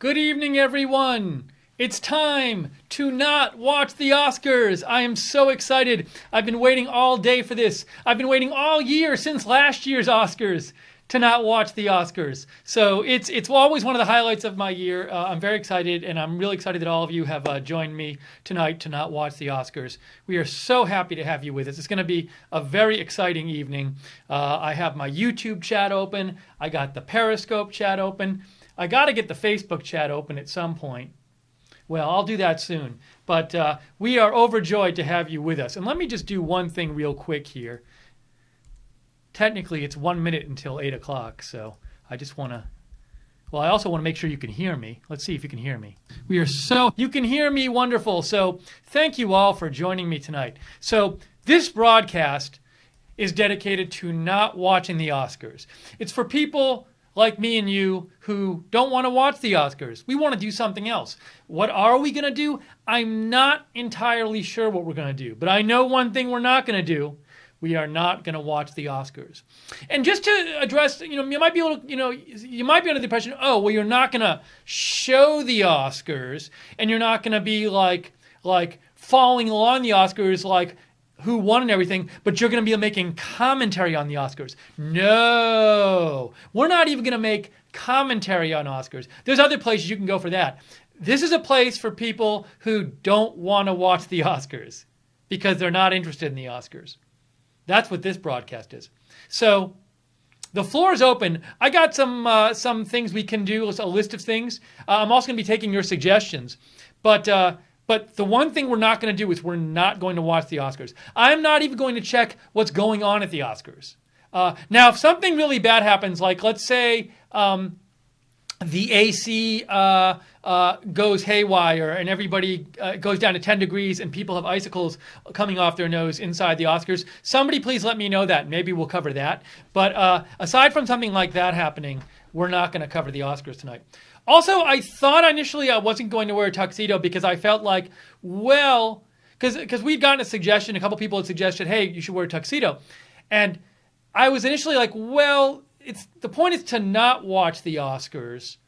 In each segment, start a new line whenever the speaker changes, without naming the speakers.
Good evening, everyone. It's time to not watch the Oscars. I am so excited. I've been waiting all day for this. I've been waiting all year since last year's Oscars to not watch the Oscars. So it's always one of the highlights of my year. I'm very excited, and I'm really excited that all of you have joined me tonight to not watch the Oscars. We are so happy to have you with us. It's going to be a very exciting evening. I have my YouTube chat open. I got the Periscope chat open. I got to get the Facebook chat open at some point. Well, I'll do that soon. But we are overjoyed to have you with us. And let me just do one thing real quick here. Technically, it's 1 minute until 8 o'clock, so I just want to... Well, I also want to make sure you can hear me. Let's see if you can hear me. You can hear me, wonderful. So thank you all for joining me tonight. So this broadcast is dedicated to not watching the Oscars. It's for people like me and you who don't want to watch the Oscars. We want to do something else. What are we going to do? I'm not entirely sure what we're going to do, but I know one thing we're not going to do. We are not going to watch the Oscars. And just to address, you might be able to, you might be under the impression, oh, well, you're not going to show the Oscars, and you're not going to be like following along the Oscars, like who won and everything, but you're going to be making commentary on the Oscars. No, we're not even going to make commentary on Oscars. There's other places you can go for that. This is a place for people who don't want to watch the Oscars because they're not interested in the Oscars. That's what this broadcast is. So the floor is open. I got some things we can do, a list of things. I'm also going to be taking your suggestions. But the one thing we're not going to do is we're not going to watch the Oscars. I'm not even going to check what's going on at the Oscars. Now, if something really bad happens, like let's say the AC goes haywire and everybody goes down to 10 degrees and people have icicles coming off their nose inside the Oscars, somebody please let me know that. Maybe we'll cover that. But aside from something like that happening, we're not going to cover the Oscars tonight. Also, I thought initially I wasn't going to wear a tuxedo because I felt like, well, because we'd gotten a suggestion, a couple people had suggested, hey, you should wear a tuxedo. And I was initially like, well, the point is to not watch the Oscars.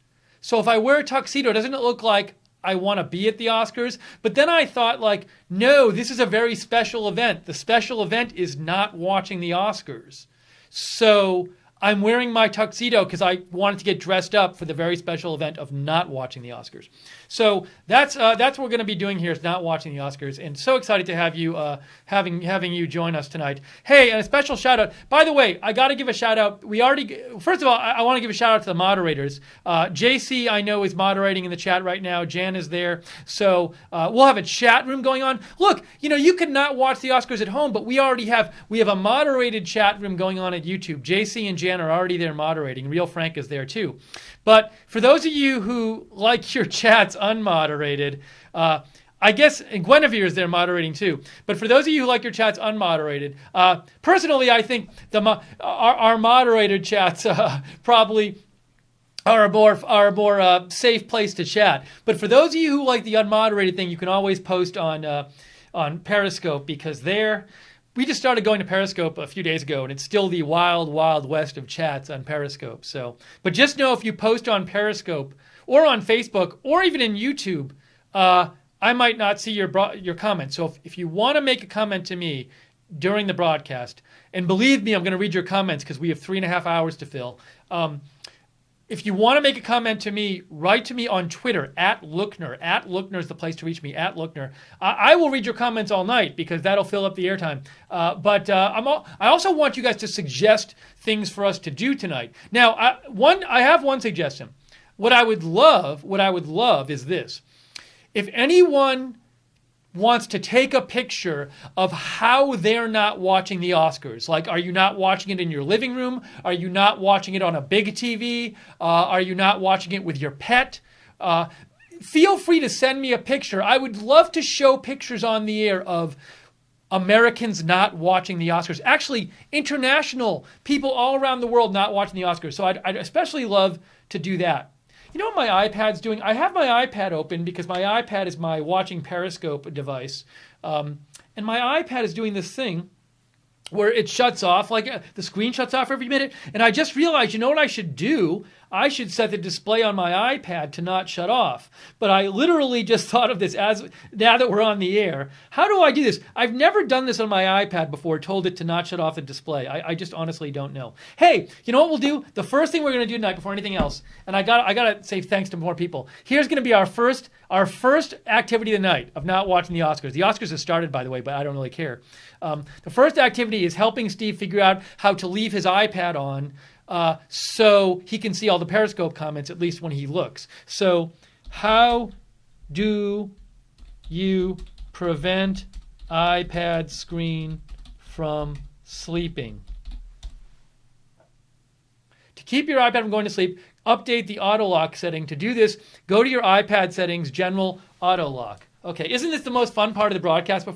So if I wear a tuxedo, doesn't it look like I want to be at the Oscars? But then I thought, like, no, this is a very special event. The special event is not watching the Oscars. So I'm wearing my tuxedo because I wanted to get dressed up for the very special event of not watching the Oscars. So that's what we're going to be doing here, is not watching the Oscars. And so excited to have you having you join us tonight. Hey, and a special shout out. By the way, I got to give a shout out. First of all, I want to give a shout out to the moderators. JC, I know, is moderating in the chat right now. Jan is there. So we'll have a chat room going on. Look, you could not watch the Oscars at home, but we have a moderated chat room going on at YouTube. JC and Jan are already there moderating. Real Frank is there too. But for those of you who like your chats unmoderated, I guess Guinevere is there moderating too. But for those of you who like your chats unmoderated, personally, I think our moderated chats probably are a more safe place to chat. But for those of you who like the unmoderated thing, you can always post on Periscope, because we just started going to Periscope a few days ago, and it's still the wild, wild west of chats on Periscope. But just know, if you post on Periscope or on Facebook or even in YouTube, I might not see your comment. So if you want to make a comment to me during the broadcast, and believe me, I'm going to read your comments because we have 3.5 hours to fill. If you want to make a comment to me, write to me on Twitter, @Lookner. @Lookner is the place to reach me, @Lookner. I will read your comments all night because that'll fill up the airtime. But I also want you guys to suggest things for us to do tonight. Now, I have one suggestion. What I would love is this. If anyone wants to take a picture of how they're not watching the Oscars. Like, are you not watching it in your living room? Are you not watching it on a big TV? Are you not watching it with your pet? Feel free to send me a picture. I would love to show pictures on the air of Americans not watching the Oscars. Actually, international people all around the world not watching the Oscars. So I'd especially love to do that. You know what my iPad's doing? I have my iPad open because my iPad is my watching Periscope device. And my iPad is doing this thing where it shuts off, like the screen shuts off every minute. And I just realized, you know what I should do? I should set the display on my iPad to not shut off. But I literally just thought of this now that we're on the air. How do I do this? I've never done this on my iPad before, told it to not shut off the display. I just honestly don't know. Hey, you know what we'll do? The first thing we're going to do tonight before anything else, and I got to say thanks to more people. Here's going to be our first activity of the night of not watching the Oscars. The Oscars have started, by the way, but I don't really care. The first activity is helping Steve figure out how to leave his iPad on so he can see all the Periscope comments, at least when he looks. So how do you prevent iPad screen from sleeping? To keep your iPad from going to sleep, update the auto lock setting. To do this, go to your iPad settings, general auto lock. Okay, isn't this the most fun part of the broadcast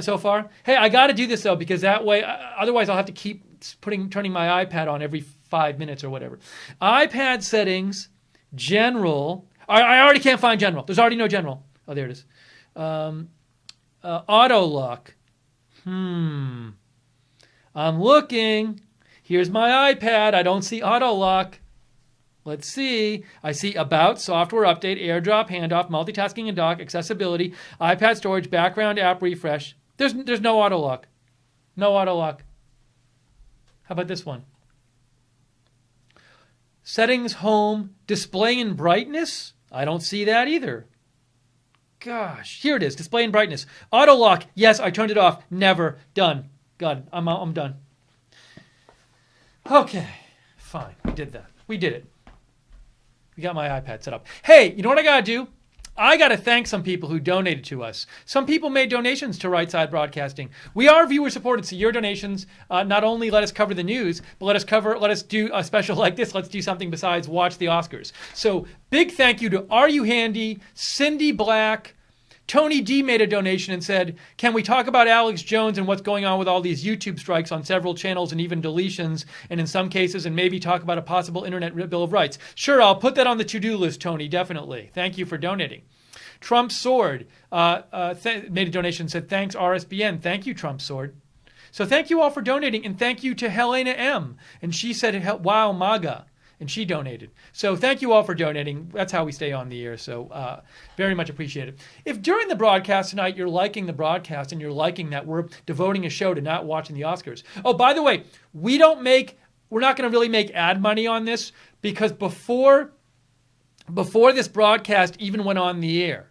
so far? Hey, I got to do this though, because that way, otherwise I'll have to keep turning my iPad on every 5 minutes or whatever. iPad settings, general. I already can't find general. There's already no general. Oh, there it is. Auto lock. I'm looking. Here's my iPad. I don't see auto lock. Let's see. I see about, software update, AirDrop, handoff, multitasking and dock, accessibility, iPad storage, background app refresh. There's no auto lock. No auto lock. How about this one? Settings, home, display and brightness. I don't see that either. Gosh, here it is. Display and brightness. Auto lock. Yes, I turned it off. Never. Done. God, I'm done. Okay, fine. We did that. We did it. We got my iPad set up. Hey, you know what I got to do? I got to thank some people who donated to us. Some people made donations to Right Side Broadcasting. We are viewer supported, so your donations not only let us cover the news, but let us do a special like this. Let's do something besides watch the Oscars. So big thank you to Are You Handy, Cindy Black, Tony D made a donation and said, can we talk about Alex Jones and what's going on with all these YouTube strikes on several channels and even deletions, and in some cases, and maybe talk about a possible Internet Bill of Rights? Sure, I'll put that on the to-do list, Tony, definitely. Thank you for donating. Trump Sword made a donation and said, thanks, RSBN. Thank you, Trump Sword. So thank you all for donating, and thank you to Helena M. And she said, wow, MAGA. And she donated. So thank you all for donating. That's how we stay on the air. So very much appreciated. If during the broadcast tonight you're liking the broadcast and you're liking that we're devoting a show to not watching the Oscars. Oh, by the way, we're not going to really make ad money on this, because before this broadcast even went on the air,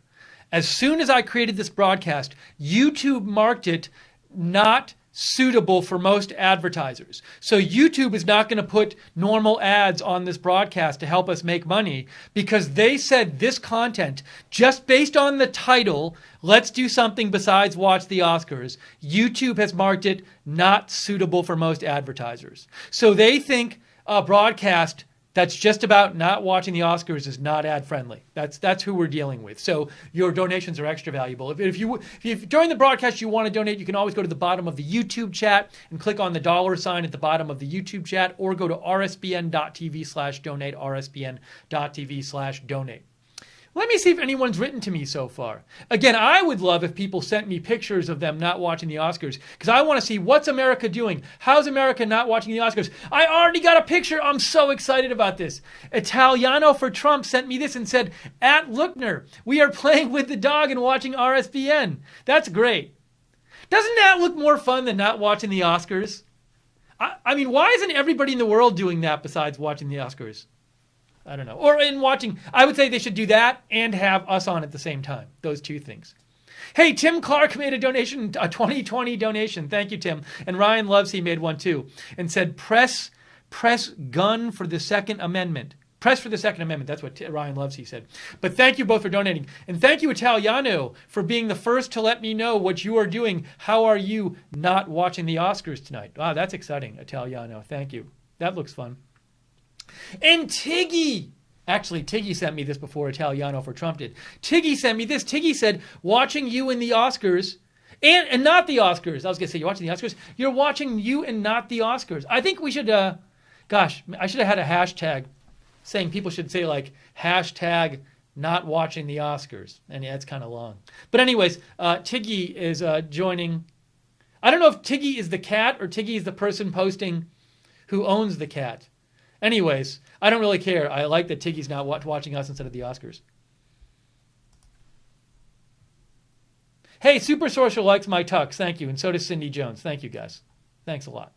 as soon as I created this broadcast, YouTube marked it not suitable for most advertisers. So YouTube is not going to put normal ads on this broadcast to help us make money, because they said this content, just based on the title, let's do something besides watch the Oscars, YouTube has marked it not suitable for most advertisers. So they think a broadcast that's just about not watching the Oscars is not ad friendly. That's who we're dealing with. So your donations are extra valuable. If during the broadcast you want to donate, you can always go to the bottom of the YouTube chat and click on the $ at the bottom of the YouTube chat, or go to rsbn.tv/donate, rsbn.tv/donate. Let me see if anyone's written to me so far. Again, I would love if people sent me pictures of them not watching the Oscars, because I want to see, what's America doing? How's America not watching the Oscars? I already got a picture. I'm so excited about this. Italiano for Trump sent me this and said, at Lookner, we are playing with the dog and watching RSBN. That's great. Doesn't that look more fun than not watching the Oscars? I mean, why isn't everybody in the world doing that besides watching the Oscars? I don't know. Or in watching, I would say they should do that and have us on at the same time. Those two things. Hey, Tim Clark made a donation, a 2020 donation. Thank you, Tim. And Ryan Loves, he made one too, and said, press gun for the Second Amendment. Press for the Second Amendment. That's what Ryan Loves, he said. But thank you both for donating. And thank you, Italiano, for being the first to let me know what you are doing. How are you not watching the Oscars tonight? Wow, that's exciting, Italiano. Thank you. That looks fun. And Tiggy, actually Tiggy sent me this before Italiano for Trump did. Tiggy sent me this. Tiggy said, watching you in the Oscars and not the Oscars. I was going to say, you're watching the Oscars? You're watching you and not the Oscars. I think we should, I should have had a hashtag saying people should say like hashtag not watching the Oscars. And yeah, it's kind of long. But anyways, Tiggy is joining. I don't know if Tiggy is the cat or Tiggy is the person posting who owns the cat. Anyways, I don't really care. I like that Tiggy's not watching us instead of the Oscars. Hey, Super Sorcerer likes my tux. Thank you. And so does Cindy Jones. Thank you, guys. Thanks a lot.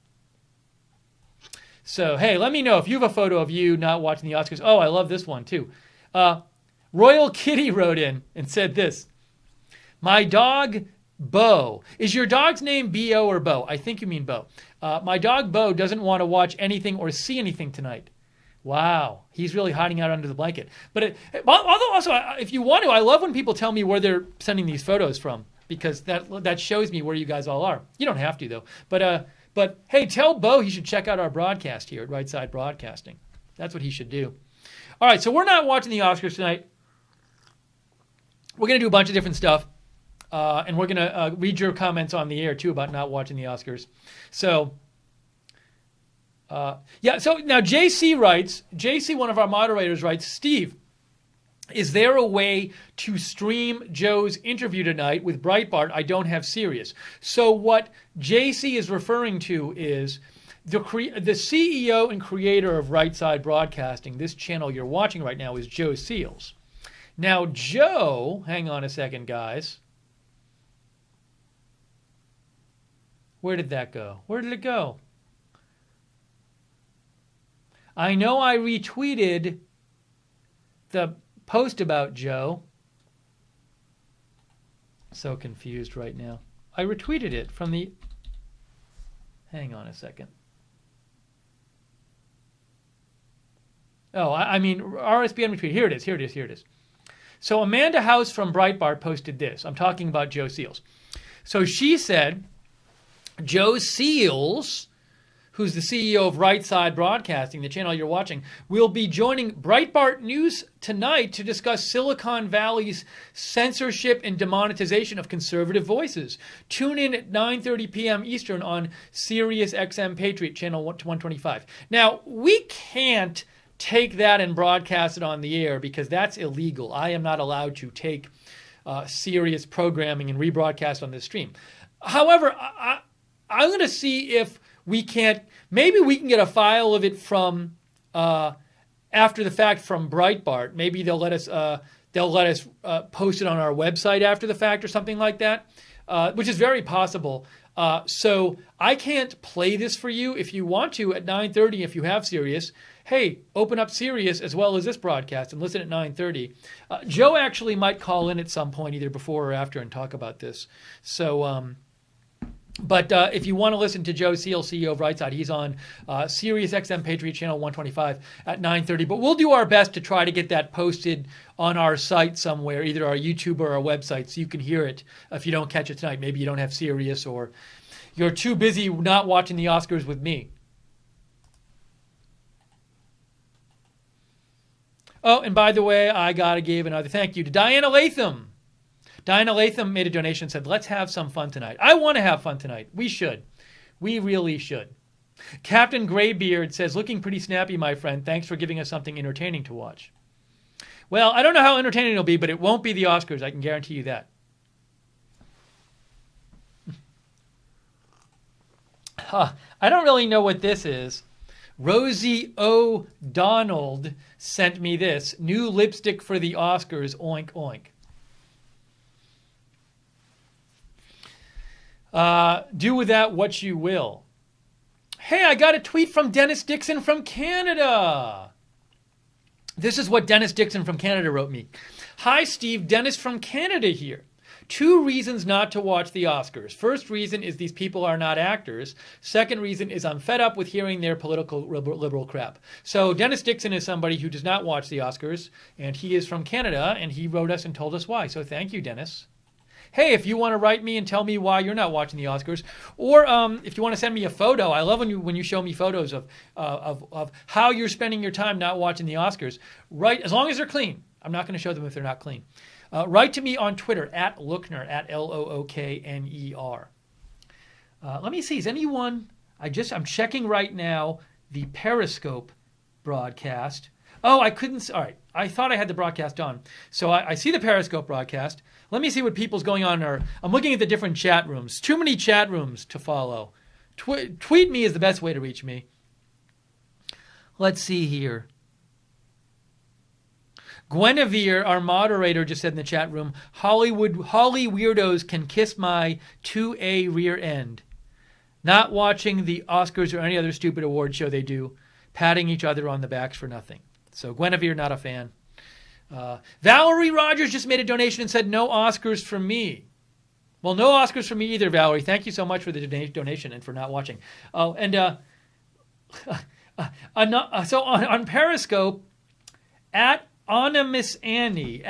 So, hey, let me know if you have a photo of you not watching the Oscars. Oh, I love this one, too. Royal Kitty wrote in and said this. My dog, Bo. Is your dog's name B-O or Bo? I think you mean Bo. My dog, Bo, doesn't want to watch anything or see anything tonight. Wow. He's really hiding out under the blanket. But although also, if you want to, I love when people tell me where they're sending these photos from, because that shows me where you guys all are. You don't have to, though. But hey, tell Bo he should check out our broadcast here at Right Side Broadcasting. That's what he should do. All right, so we're not watching the Oscars tonight. We're going to do a bunch of different stuff. And we're going to read your comments on the air, too, about not watching the Oscars. So, so now JC, one of our moderators, writes, Steve, is there a way to stream Joe's interview tonight with Breitbart? I don't have Sirius. So what JC is referring to is the CEO and creator of Right Side Broadcasting. This channel you're watching right now is Joe Seals. Now, Joe, hang on a second, guys. Where did that go? Where did it go? I know I retweeted the post about Joe. So confused right now. I retweeted it from the... Hang on a second. Oh, I mean, RSBN retweet. Here it is. So Amanda House from Breitbart posted this. I'm talking about Joe Seals. So she said... Joe Seals, who's the CEO of Right Side Broadcasting, the channel you're watching, will be joining Breitbart News tonight to discuss Silicon Valley's censorship and demonetization of conservative voices. Tune in at 9:30 p.m. Eastern on Sirius XM Patriot Channel 125. Now, we can't take that and broadcast it on the air because that's illegal. I am not allowed to take Sirius programming and rebroadcast on this stream. However, I'm going to see if we can't, maybe we can get a file of it from after the fact from Breitbart. Maybe they'll let us post it on our website after the fact or something like that, which is very possible. So I can't play this for you. If you want to at 9:30, if you have Sirius, hey, open up Sirius as well as this broadcast and listen at 9:30. Joe actually might call in at some point, either before or after, and talk about this. So. But if you want to listen to Joe Seals, CEO of Right Side, he's on Sirius XM Patriot Channel 125 at 9:30. But we'll do our best to try to get that posted on our site somewhere, either our YouTube or our website, so you can hear it if you don't catch it tonight. Maybe you don't have Sirius or you're too busy not watching the Oscars with me. Oh, and by the way, I got to give another thank you to Diana Latham. Diana Latham made a donation and said, let's have some fun tonight. I want to have fun tonight. We should. We really should. Captain Graybeard says, looking pretty snappy, my friend. Thanks for giving us something entertaining to watch. Well, I don't know how entertaining it'll be, but it won't be the Oscars. I can guarantee you that. I don't really know what this is. Rosie O'Donnell sent me this. New lipstick for the Oscars, oink, oink. Do with that what you will. Hey, I got a tweet from Dennis Dixon from Canada. This is what Dennis Dixon from Canada wrote me. Hi, Steve. Dennis from Canada here. 2 reasons not to watch the Oscars. First reason is these people are not actors. Second reason is I'm fed up with hearing their political liberal crap. So Dennis Dixon is somebody who does not watch the Oscars, and he is from Canada, and he wrote us and told us why. So thank you, Dennis. Hey, if you want to write me and tell me why you're not watching the Oscars, or if you want to send me a photo, I love when you show me photos of how you're spending your time not watching the Oscars. Right, as long as they're clean. I'm not going to show them if they're not clean. Write to me on Twitter at Lookner, at Lookner. Let me see. Is anyone? I'm checking right now the Periscope broadcast. Oh, I couldn't. All right. I thought I had the broadcast on. So I see the Periscope broadcast. Let me see what people's going on there. I'm looking at the different chat rooms. Too many chat rooms to follow. Tweet me is the best way to reach me. Let's see here. Guinevere, our moderator, just said in the chat room, Holly weirdos can kiss my 2A rear end. Not watching the Oscars or any other stupid award show they do, patting each other on the backs for nothing. So Guinevere, not a fan. Valerie Rogers just made a donation and said, no Oscars for me. Well, no Oscars for me either, Valerie. Thank you so much for the donation and for not watching. Oh, and so on Periscope, at Anonymous Annie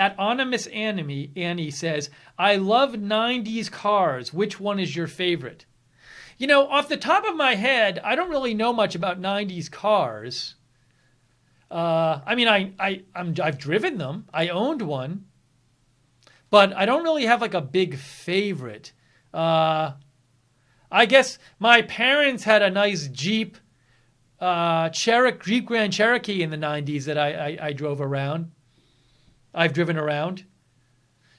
says, I love 90s cars. Which one is your favorite? You know, off the top of my head, I don't really know much about 90s cars. I mean, I've driven them. I owned one. But I don't really have like a big favorite. I guess my parents had a nice Jeep Grand Cherokee in the 90s that I drove around. I've driven around.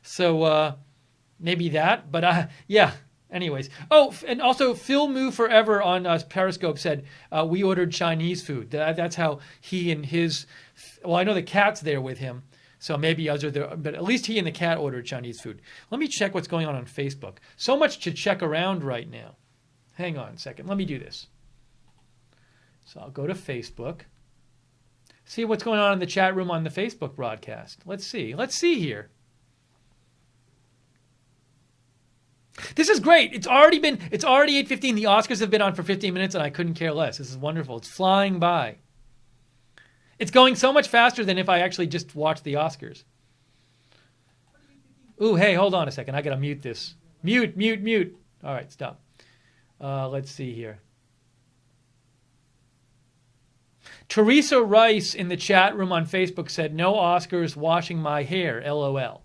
So maybe that. But yeah. Anyways. Oh, and also Phil Moo Forever on Periscope said, we ordered Chinese food. That's how he and his... Well, I know the cat's there with him. So maybe others are there. But at least he and the cat ordered Chinese food. Let me check what's going on Facebook. So much to check around right now. Hang on a second. Let me do this. So I'll go to Facebook. See what's going on in the chat room on the Facebook broadcast. Let's see. Let's see here. This is great. It's already 8:15. The Oscars have been on for 15 minutes and I couldn't care less. This is wonderful. It's flying by. It's going so much faster than if I actually just watched the Oscars. Ooh, hey, hold on a second. I got to mute this. Mute. All right, stop. Let's see here. Teresa Rice in the chat room on Facebook said, no Oscars, washing my hair, LOL.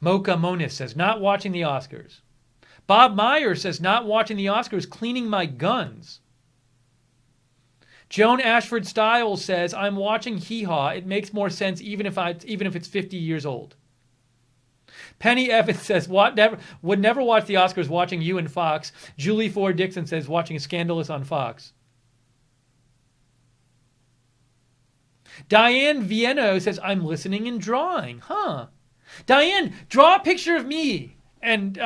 Mocha Monis says, not watching the Oscars. Bob Meyer says, not watching the Oscars, cleaning my guns. Joan Ashford Stiles says, I'm watching Hee Haw. It makes more sense even if it's 50 years old. Penny Evans says, would never watch the Oscars, watching you and Fox. Julie Ford Dixon says, watching Scandalous on Fox. Diane Vienno says, I'm listening and drawing. Huh. Diane, draw a picture of me and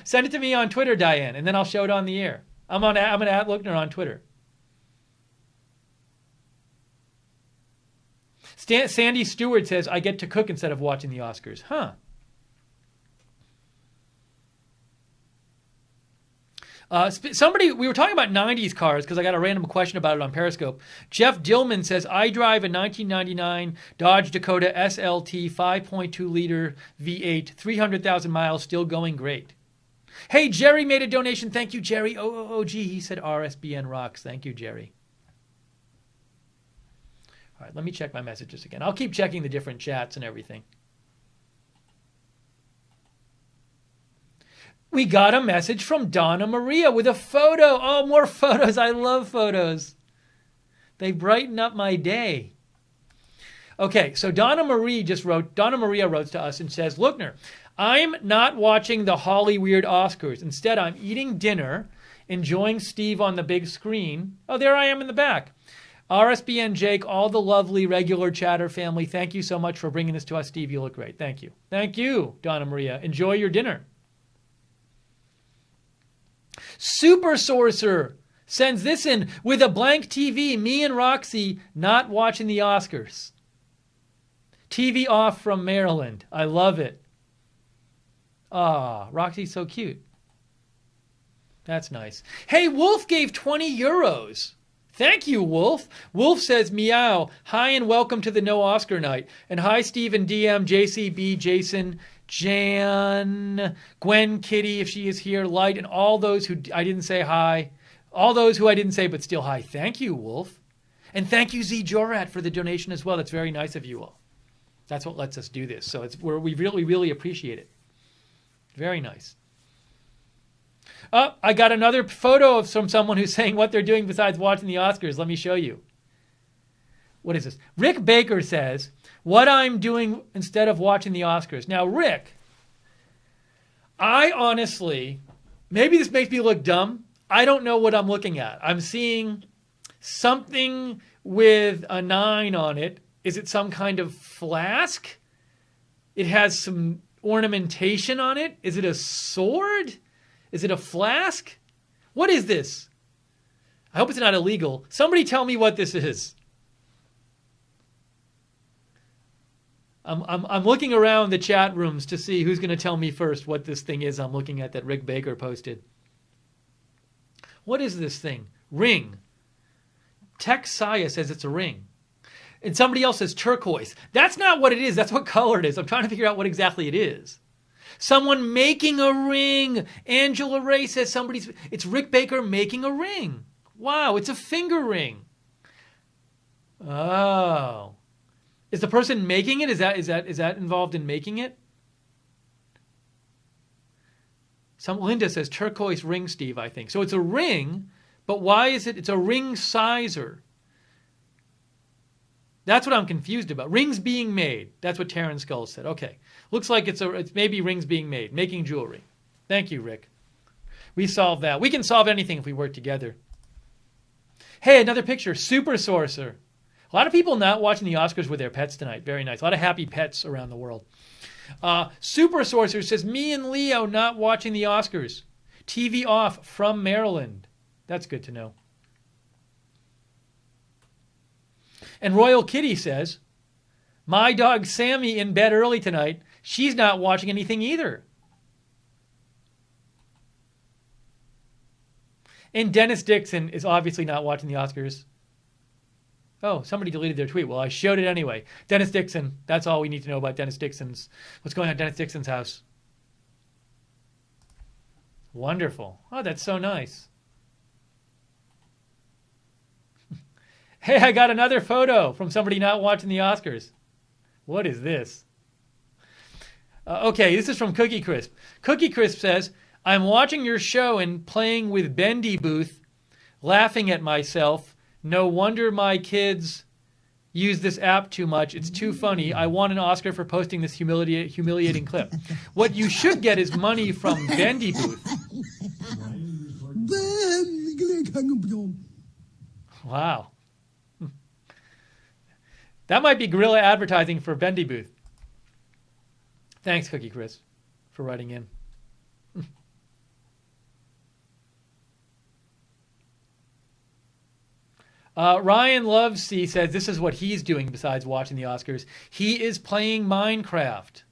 send it to me on Twitter, Diane, and then I'll show it on the air. I'm an @Lookner on Twitter. Sandy Stewart says, I get to cook instead of watching the Oscars. Huh. We were talking about 90s cars because I got a random question about it on Periscope. Jeff Dillman says, I drive a 1999 Dodge Dakota SLT 5.2 liter V8, 300,000 miles, still going great. Hey, Jerry made a donation. Thank you, Jerry. Oh, gee, he said RSBN rocks. Thank you, Jerry. All right, let me check my messages again. I'll keep checking the different chats and everything. We got a message from Donna Maria with a photo. Oh, more photos. I love photos. They brighten up my day. Okay, so Donna Maria wrote to us and says, Lookner, I'm not watching the Holly Weird Oscars. Instead, I'm eating dinner, enjoying Steve on the big screen. Oh, there I am in the back. RSBN Jake, all the lovely regular chatter family, thank you so much for bringing this to us. Steve, you look great. Thank you. Thank you, Donna Maria. Enjoy your dinner. Super Sorcerer sends this in with a blank TV. Me and Roxy not watching the Oscars. TV off from Maryland. I love it. Ah, Roxy's so cute. That's nice. Hey, Wolf gave 20 euros. Thank you, Wolf. Wolf says, meow. Hi and welcome to the No Oscar Night. And hi, Stephen, DM, JCB, Jason, Jan, Gwen, Kitty, if she is here, Light, and all those who I didn't say hi. All those who I didn't say, but still hi. Thank you, Wolf. And thank you, Z Jorat, for the donation as well. That's very nice of you all. That's what lets us do this. So we really appreciate it. Very nice. I got another photo from someone who's saying what they're doing besides watching the Oscars. Let me show you. What is this? Rick Baker says, what I'm doing instead of watching the Oscars. Now, Rick, I honestly, Maybe this makes me look dumb. I don't know what I'm looking at. I'm seeing something with a 9 on it. Is it some kind of flask? It has some ornamentation on it. Is it a sword? Is it a flask? What is this? I hope it's not illegal. Somebody tell me what this is. I'm looking around the chat rooms to see who's going to tell me first what this thing is I'm looking at that Rick Baker posted. What is this thing? Ring. Tex Saya says it's a ring. And somebody else says turquoise. That's not what it is. That's what color it is. I'm trying to figure out what exactly it is. Someone making a ring. Angela Ray says it's Rick Baker making a ring. Wow, it's a finger ring. Oh. Is the person making it? Is that involved in making it? Linda says turquoise ring, Steve, I think. So it's a ring, but why is it? It's a ring sizer. That's what I'm confused about. Rings being made. That's what Taryn Skulls said. Okay. Looks like it's maybe rings being made. Making jewelry. Thank you, Rick. We solved that. We can solve anything if we work together. Hey, another picture. Super Sorcerer. A lot of people not watching the Oscars with their pets tonight. Very nice. A lot of happy pets around the world. Super Sorcerer says, me and Leo not watching the Oscars. TV off from Maryland. That's good to know. And Royal Kitty says, my dog Sammy in bed early tonight. She's not watching anything either. And Dennis Dixon is obviously not watching the Oscars. Oh, somebody deleted their tweet. Well, I showed it anyway. Dennis Dixon. That's all we need to know about Dennis Dixon's. What's going on at Dennis Dixon's house? Wonderful. Oh, that's so nice. Hey, I got another photo from somebody not watching the Oscars. What is this? Okay, this is from Cookie Crisp. Cookie Crisp says, I'm watching your show and playing with Bendy Booth, laughing at myself. No wonder my kids use this app too much. It's too funny. I want an Oscar for posting this humiliating clip. What you should get is money from Bendy Booth. Wow. That might be guerrilla advertising for Bendy Booth. Thanks, Cookie Chris, for writing in. Ryan Lovesey says this is what he's doing besides watching the Oscars. He is playing Minecraft.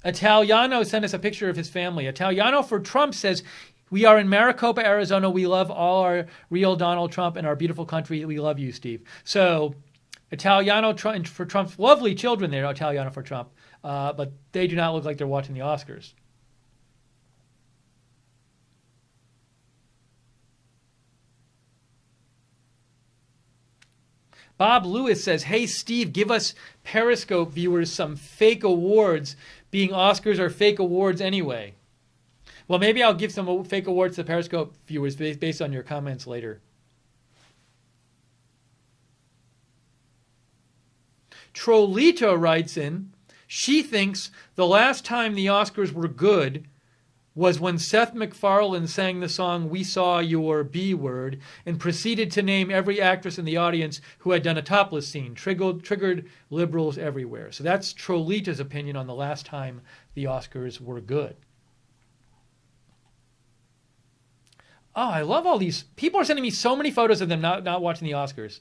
Italiano sent us a picture of his family. Italiano for Trump says, we are in Maricopa, Arizona. We love all our real Donald Trump and our beautiful country. We love you, Steve. So Italiano for Trump's lovely children there, Italiano for Trump. But they do not look like they're watching the Oscars. Bob Lewis says, hey, Steve, give us Periscope viewers some fake awards. Being Oscars are fake awards anyway. Well, maybe I'll give some fake awards to Periscope viewers based on your comments later. Trolita writes in, she thinks the last time the Oscars were good was when Seth MacFarlane sang the song We Saw Your B Word and proceeded to name every actress in the audience who had done a topless scene, triggered liberals everywhere. So that's Trolita's opinion on the last time the Oscars were good. Oh, I love all these. People are sending me so many photos of them not watching the Oscars.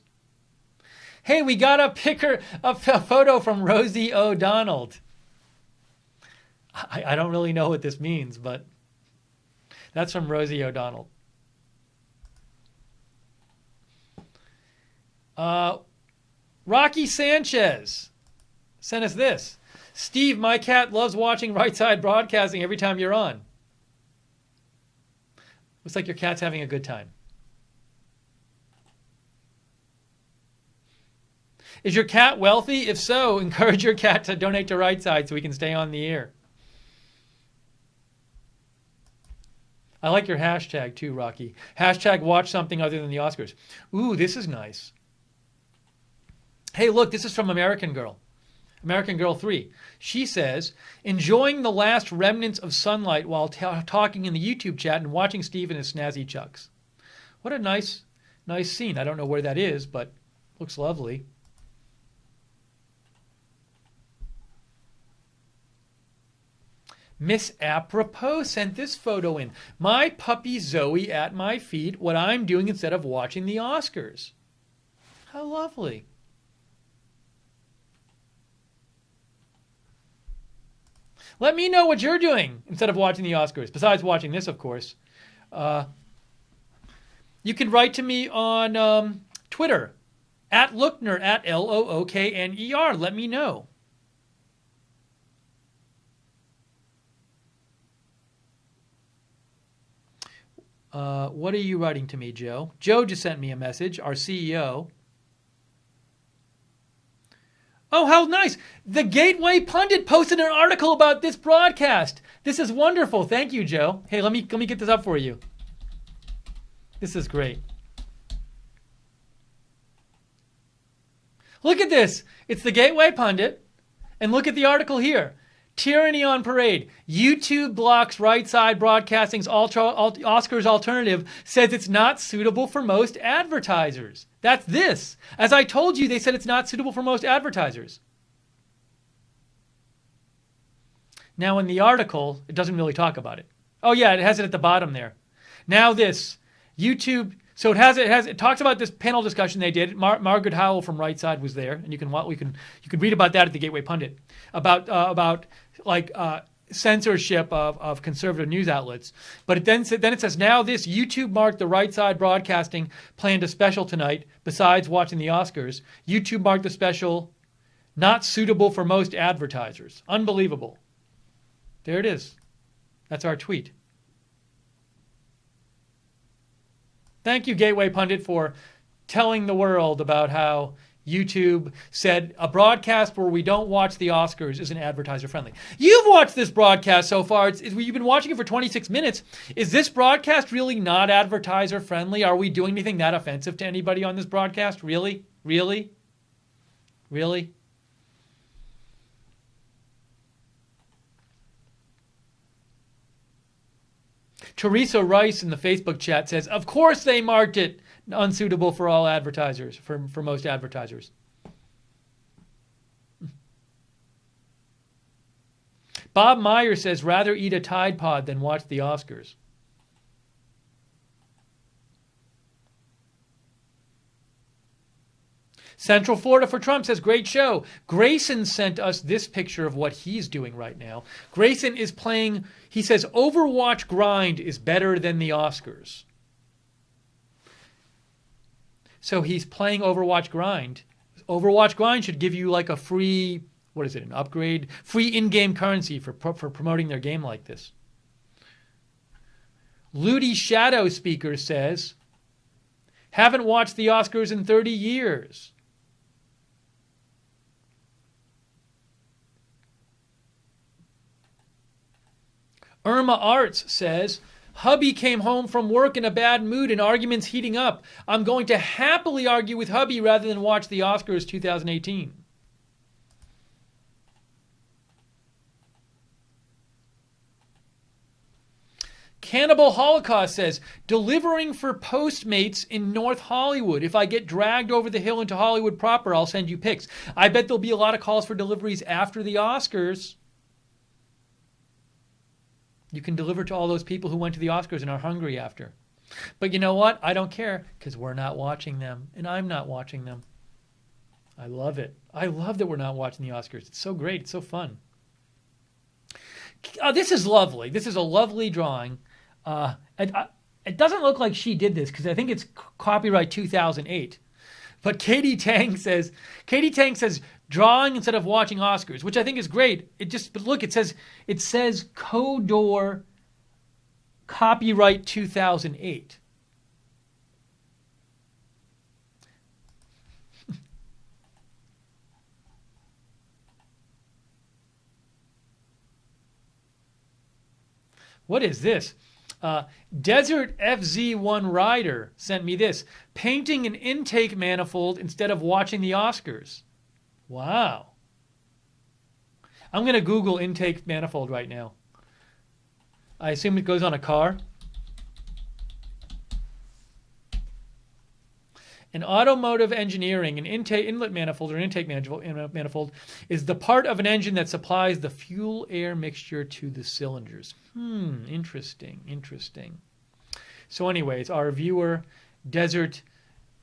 Hey, we got a photo from Rosie O'Donnell. I don't really know what this means, but that's from Rosie O'Donnell. Rocky Sanchez sent us this. Steve, my cat loves watching Right Side Broadcasting every time you're on. Looks like your cat's having a good time. Is your cat wealthy? If so, encourage your cat to donate to Right Side so we can stay on the air. I like your hashtag too, Rocky. Hashtag watch something other than the Oscars. Ooh, this is nice. Hey, look, this is from American Girl. American Girl 3. She says, enjoying the last remnants of sunlight while talking in the YouTube chat and watching Steve and his snazzy chucks. What a nice scene. I don't know where that is, but looks lovely. Miss Apropos sent this photo in. My puppy Zoe at my feet, what I'm doing instead of watching the Oscars. How lovely. Let me know what you're doing instead of watching the Oscars, besides watching this, of course. You can write to me on Twitter, at Lookner, at Lookner. Let me know. What are you writing to me, Joe? Joe just sent me a message, our CEO. Oh, how nice. The Gateway Pundit posted an article about this broadcast. This is wonderful. Thank you, Joe. Hey, let me get this up for you. This is great. Look at this. It's the Gateway Pundit. And look at the article here. Tyranny on Parade. YouTube blocks Right Side Broadcasting's Oscars alternative, says it's not suitable for most advertisers. That's this. As I told you, they said it's not suitable for most advertisers. Now in the article, it doesn't really talk about it. Oh yeah, it has it at the bottom there. Now this. YouTube. So it talks about this panel discussion they did. Margaret Howell from Right Side was there, and you can read about that at the Gateway Pundit about censorship of conservative news outlets. But then it says now this YouTube marked the Right Side Broadcasting planned a special tonight. Besides watching the Oscars, YouTube marked the special not suitable for most advertisers. Unbelievable. There it is. That's our tweet. Thank you, Gateway Pundit, for telling the world about how YouTube said a broadcast where we don't watch the Oscars isn't advertiser friendly. You've watched this broadcast so far. You've been watching it for 26 minutes. Is this broadcast really not advertiser friendly? Are we doing anything that offensive to anybody on this broadcast? Really? Really? Really? Teresa Rice in the Facebook chat says, of course they marked it unsuitable for all advertisers, for most advertisers. Bob Meyer says, rather eat a Tide Pod than watch the Oscars. Central Florida for Trump says, great show. Grayson sent us this picture of what he's doing right now. Grayson is playing, he says, Overwatch Grind is better than the Oscars. So he's playing Overwatch Grind. Overwatch Grind should give you like a free, an upgrade? Free in-game currency for promoting their game like this. Ludi Shadow Speaker says, haven't watched the Oscars in 30 years. Irma Arts says, hubby came home from work in a bad mood and arguments heating up. I'm going to happily argue with hubby rather than watch the Oscars 2018. Cannibal Holocaust says, delivering for Postmates in North Hollywood. If I get dragged over the hill into Hollywood proper, I'll send you pics. I bet there'll be a lot of calls for deliveries after the Oscars. You can deliver to all those people who went to the Oscars and are hungry after. But you know what? I don't care because we're not watching them and I'm not watching them. I love it. I love that we're not watching the Oscars. It's so great. It's so fun. This is lovely. This is a lovely drawing. It doesn't look like she did this because I think it's copyright 2008. But Katie Tang says, drawing instead of watching Oscars, which I think is great. But look, it says Codor copyright 2008. What is this? Desert FZ1 Rider sent me this. Painting an intake manifold instead of watching the Oscars. Wow. I'm going to Google intake manifold right now. I assume it goes on a car. In automotive engineering, an inlet manifold or an intake manifold is the part of an engine that supplies the fuel-air mixture to the cylinders. Interesting. So anyways, our viewer, Desert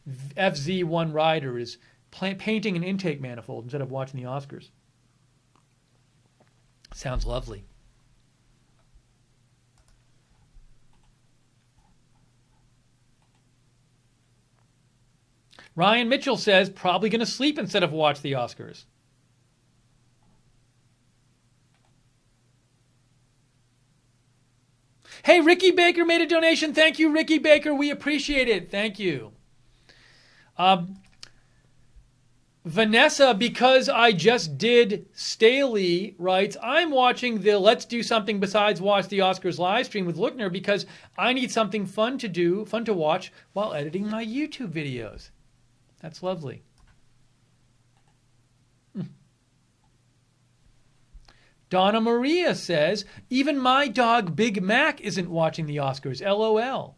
FZ1 Rider, is painting an intake manifold instead of watching the Oscars. Sounds lovely. Ryan Mitchell says, probably going to sleep instead of watch the Oscars. Hey, Ricky Baker made a donation. Thank you, Ricky Baker. We appreciate it. Thank you. Vanessa, because I just did Staley, writes, I'm watching the Let's Do Something Besides Watch the Oscars live stream with Lookner because I need something fun to watch while editing my YouTube videos. That's lovely. Donna Maria says, even my dog Big Mac isn't watching the Oscars. LOL.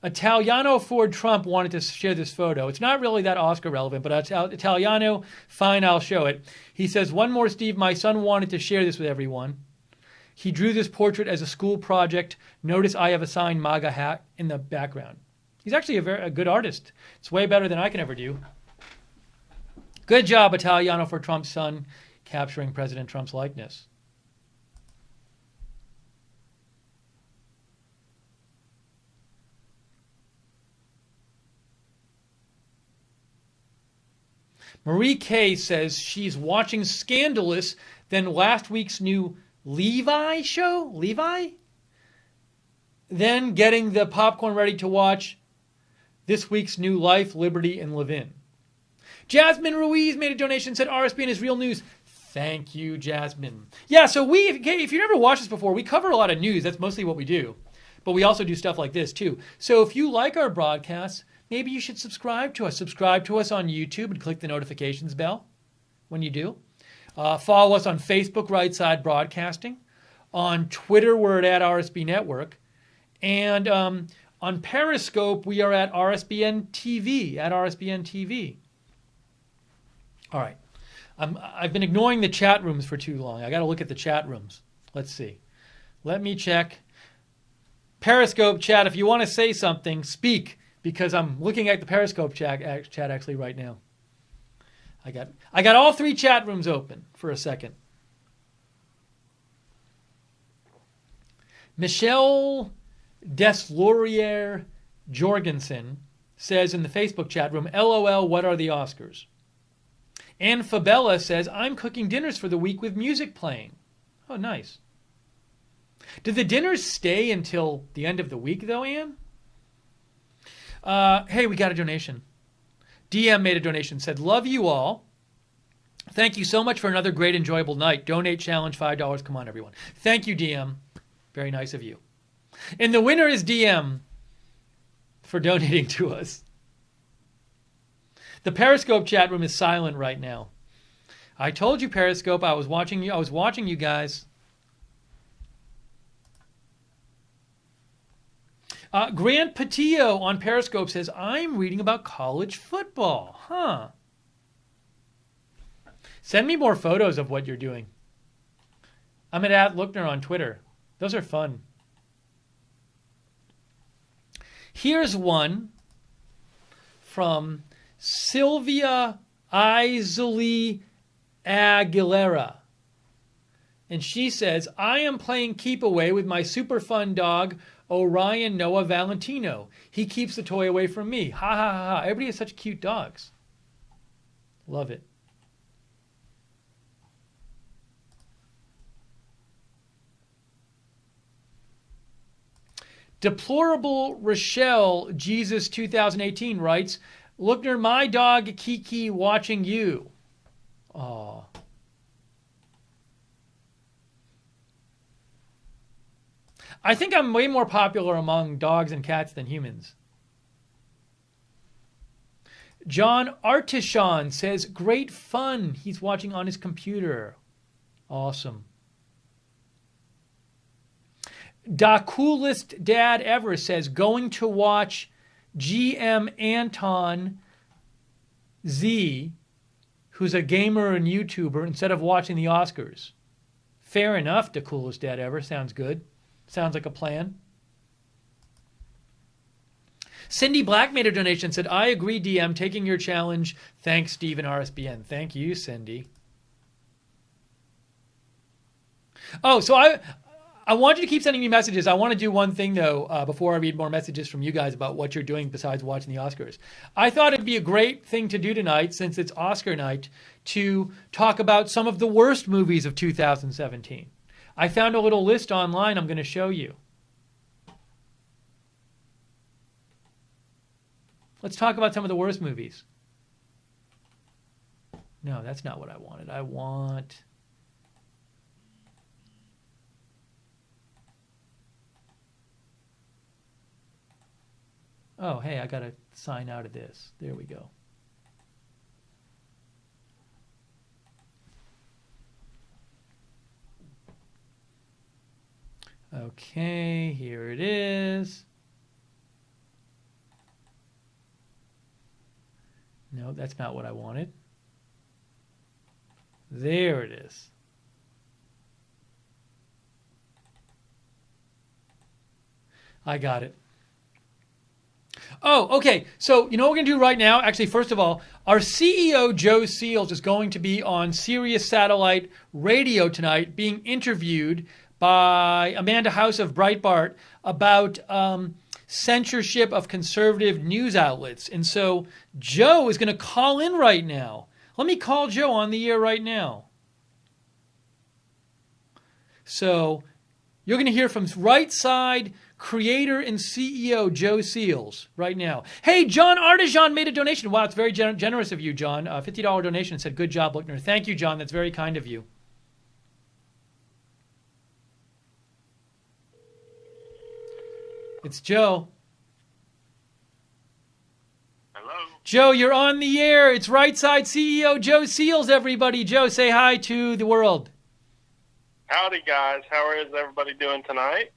Italiano Ford Trump wanted to share this photo. It's not really that Oscar relevant, but Italiano, fine, I'll show it. He says, one more, Steve. My son wanted to share this with everyone. He drew this portrait as a school project. Notice I have a signed MAGA hat in the background. He's actually a good artist. It's way better than I can ever do. Good job, Italiano, for Trump's son capturing President Trump's likeness. Marie Kay says she's watching Scandalous, then last week's new Levi show? Levi? Then getting the popcorn ready to watch this week's new Life, Liberty, and Levin. Jasmine Ruiz made a donation, said RSBN is real news. Thank you, Jasmine. Yeah, so if you never watched this before, we cover a lot of news. That's mostly what we do. But we also do stuff like this, too. So if you like our broadcasts, maybe you should subscribe to us. Subscribe to us on YouTube and click the notifications bell when you do. Follow us on Facebook, Right Side Broadcasting. On Twitter, we're at RSB Network. And on Periscope, we are at RSBN TV, All right. I've been ignoring the chat rooms for too long. I got to look at the chat rooms. Let's see. Let me check. Periscope chat, if you want to say something, speak, because I'm looking at the Periscope chat actually right now. I got all three chat rooms open for a second. Michelle Deslaurier Jorgensen says in the Facebook chat room, LOL, what are the Oscars? Anne Fabella says, I'm cooking dinners for the week with music playing. Oh, nice. Do the dinners stay until the end of the week, though, Anne? Hey, we got a donation. DM made a donation, said, love you all. Thank you so much for another great, enjoyable night. Donate challenge, $5. Come on, everyone. Thank you, DM. Very nice of you. And the winner is DM for donating to us. The Periscope chat room is silent right now. I told you, Periscope, I was watching you. I was watching you guys. Grant Patillo on Periscope says, I'm reading about college football. Huh. Send me more photos of what you're doing. I'm at Lookner on Twitter. Those are fun. Here's one from Sylvia Isley Aguilera. And she says, I am playing Keep Away with my super fun dog, Orion Noah Valentino. He keeps the toy away from me. Ha ha ha ha. Everybody has such cute dogs. Love it. Deplorable Rochelle Jesus 2018 writes, Lookner, my dog Kiki watching you. Aw, I think I'm way more popular among dogs and cats than humans. John Artishon says, great fun. He's watching on his computer. Awesome. Da coolest dad ever says, going to watch GM Anton Z, who's a gamer and YouTuber, instead of watching the Oscars. Fair enough, the coolest dad ever. Sounds good. Sounds like a plan. Cindy Black made a donation, said, I agree, DM, taking your challenge. Thanks, Steve and RSBN. Thank you, Cindy. Oh, so I want you to keep sending me messages. I want to do one thing, though, before I read more messages from you guys about what you're doing besides watching the Oscars. I thought it'd be a great thing to do tonight, since it's Oscar night, to talk about some of the worst movies of 2017. I found a little list online I'm going to show you. Let's talk about some of the worst movies. No, that's not what I wanted. I want... Oh, hey, I got to sign out of this. There we go. Okay, here it is. No, that's not what I wanted. There it is. I got it. Oh, okay. So, you know what we're going to do right now? Actually, first of all, our CEO, Joe Seals, is going to be on Sirius Satellite Radio tonight being interviewed by Amanda House of Breitbart about censorship of conservative news outlets. And so Joe is going to call in right now. Let me call Joe on the air right now. So you're going to hear from Right Side creator and CEO Joe Seals right now. Hey, John Artisan made a donation. Wow, it's very generous of you, John. $50 donation. Said, good job, Lookner. Thank you, John. That's very kind of you. It's Joe.
Hello.
Joe, you're on the air. It's Right Side CEO Joe Seals, everybody. Joe, say hi to the world.
Howdy, guys. How is everybody doing tonight?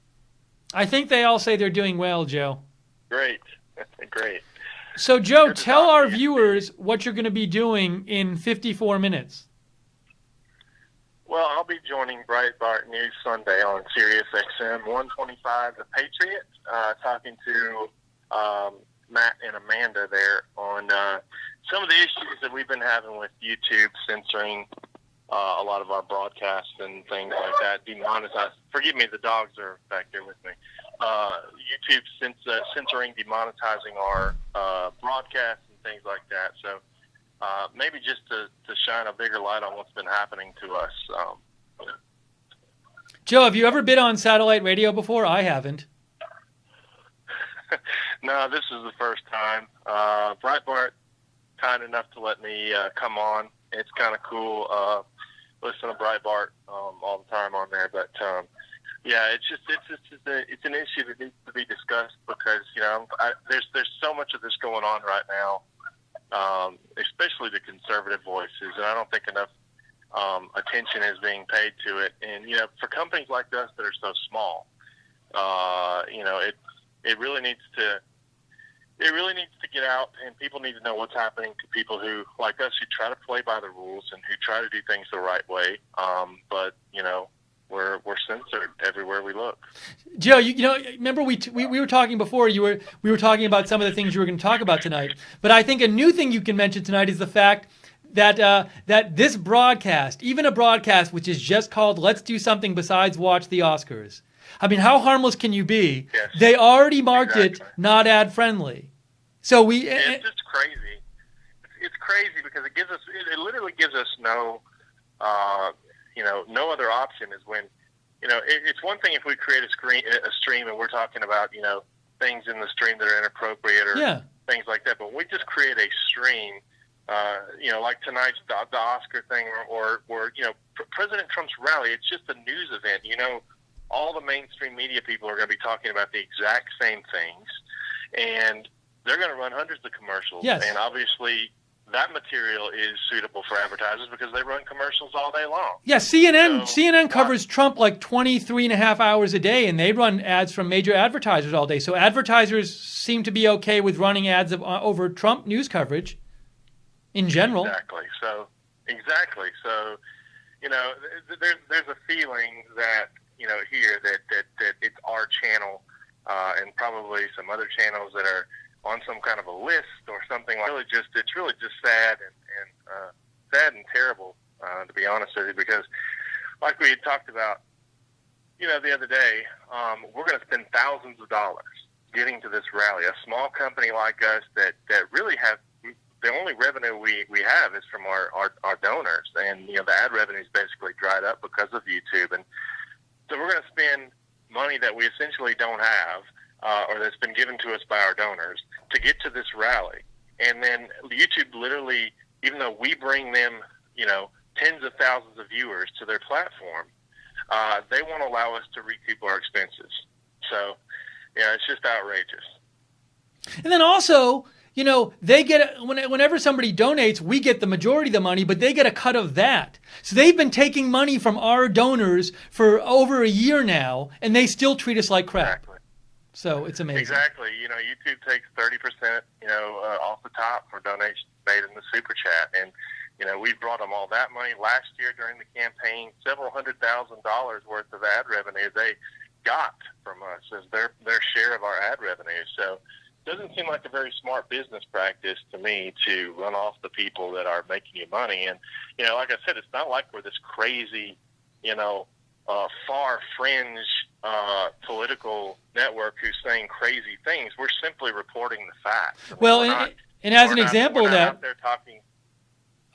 I think they all say they're doing well, Joe.
Great. Great.
So, Joe, tell our viewers what you're going to be doing in 54 minutes.
Well, I'll be joining Breitbart News Sunday on Sirius XM 125, The Patriot, talking to Matt and Amanda there on some of the issues that we've been having with YouTube censoring a lot of our broadcasts and things like that, demonetized. Forgive me, the dogs are back there with me. YouTube censoring, demonetizing our broadcasts and things like that. So maybe just to shine a bigger light on what's been happening to us.
Joe, have you ever been on satellite radio before? I haven't.
No, this is the first time. Breitbart, kind enough to let me come on. It's kind of cool. Listen to Breitbart all the time on there, but yeah, it's an issue that needs to be discussed because there's so much of this going on right now, especially the conservative voices, and I don't think enough attention is being paid to it. And for companies like us that are so small, it really needs to. It really needs to get out, and people need to know what's happening to people who, like us, who try to play by the rules and who try to do things the right way. But we're censored everywhere we look.
Joe, remember we were talking before. We were talking about some of the things you were going to talk about tonight. But I think a new thing you can mention tonight is the fact that that this broadcast, even a broadcast which is just called "Let's Do Something Besides Watch the Oscars." I mean, how harmless can you be?
Yes,
they already marked it not ad friendly. So
it's just crazy. It's crazy because it literally gives us no other option is when, it's one thing if we create a stream and we're talking about, things in the stream that are inappropriate or things like that. But when we just create a stream, like tonight's the Oscar thing or President Trump's rally, it's just a news event, all the mainstream media people are going to be talking about the exact same things, and they're going to run hundreds of commercials.
Yes.
And obviously that material is suitable for advertisers because they run commercials all day long.
Yeah, CNN covers Trump like 23 and a half hours a day, and they run ads from major advertisers all day. So advertisers seem to be okay with running ads over Trump news coverage in general.
Exactly. So, there's a feeling that, here that it's our channel and probably some other channels that are on some kind of a list or something. It's really just sad and terrible, to be honest with you, because like we had talked about, the other day, we're going to spend thousands of dollars getting to this rally. A small company like us that really have the only revenue we have is from our donors, and the ad revenue is basically dried up because of YouTube, and so we're going to spend money that we essentially don't have, or that's been given to us by our donors, to get to this rally. And then YouTube literally, even though we bring them, tens of thousands of viewers to their platform, they won't allow us to recoup our expenses. So, it's just outrageous.
And then also, they get, whenever somebody donates, we get the majority of the money, but they get a cut of that. So they've been taking money from our donors for over a year now, and they still treat us like crap.
Exactly.
So it's amazing.
Exactly. YouTube takes 30%, off the top for donations made in the super chat, and we brought them all that money last year during the campaign. Several $100,000 worth of ad revenue they got from us as their share of our ad revenue. So it doesn't seem like a very smart business practice to me to run off the people that are making you money. And like I said, it's not like we're this crazy, far fringe political network who's saying crazy things. We're simply reporting the facts.
Well, and as an example of that,
out there talking.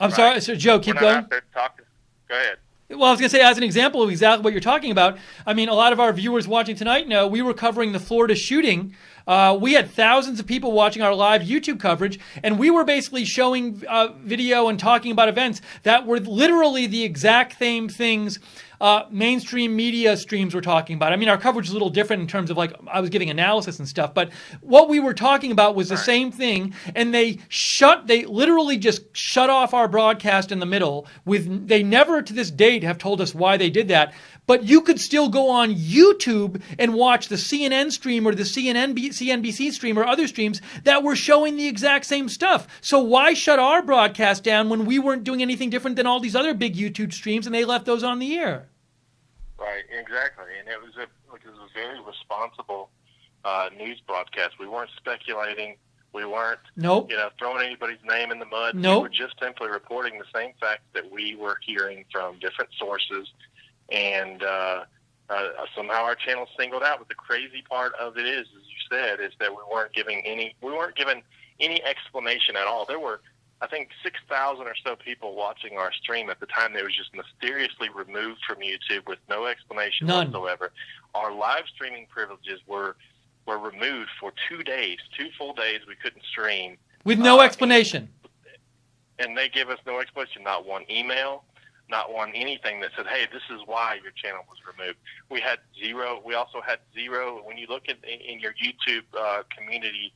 I'm sorry, so Joe, keep going.
Out there talking. Go ahead.
Well, I was going to say, as an example of exactly what you're talking about, I mean, a lot of our viewers watching tonight know we were covering the Florida shooting. We had thousands of people watching our live YouTube coverage, and we were basically showing video and talking about events that were literally the exact same things mainstream media streams were talking about. I mean, our coverage is a little different in terms of, like, I was giving analysis and stuff, but what we were talking about was the same thing, and they literally just shut off our broadcast in the middle. They never to this date have told us why they did that, but you could still go on YouTube and watch the CNN stream or the CNBC stream or other streams that were showing the exact same stuff. So why shut our broadcast down when we weren't doing anything different than all these other big YouTube streams and they left those on the air?
Right, exactly. And it was a very responsible news broadcast. We weren't speculating. We weren't throwing anybody's name in the mud. We were just simply reporting the same facts that we were hearing from different sources. And somehow our channel singled out. But the crazy part of it is, as you said, is that we weren't given any explanation at all. There were, I think, 6,000 or so people watching our stream at the time. That was just mysteriously removed from YouTube with no explanation whatsoever. Our live streaming privileges were removed for 2 days, 2 full days. We couldn't stream
with no explanation.
And they gave us no explanation, not one email, not one anything that said, hey, this is why your channel was removed. We had zero. We also had zero. When you look in your YouTube community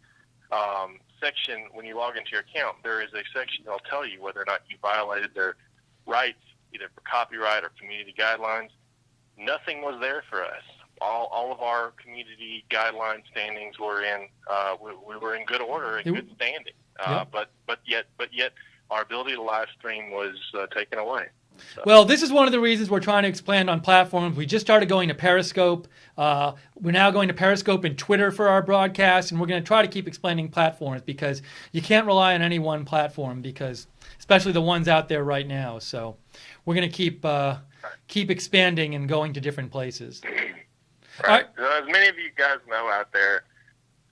section, when you log into your account, there is a section that will tell you whether or not you violated their rights, either for copyright or community guidelines. Nothing was there for us. All of our community guideline standings were in. We were in good order and good standing. But yet our ability to live stream was taken away. So.
Well, this is one of the reasons we're trying to expand on platforms. We just started going to Periscope. We're now going to Periscope and Twitter for our broadcast, and we're going to try to keep expanding platforms because you can't rely on any one platform, because especially the ones out there right now. So we're going to keep expanding and going to different places.
Right. So as many of you guys know out there,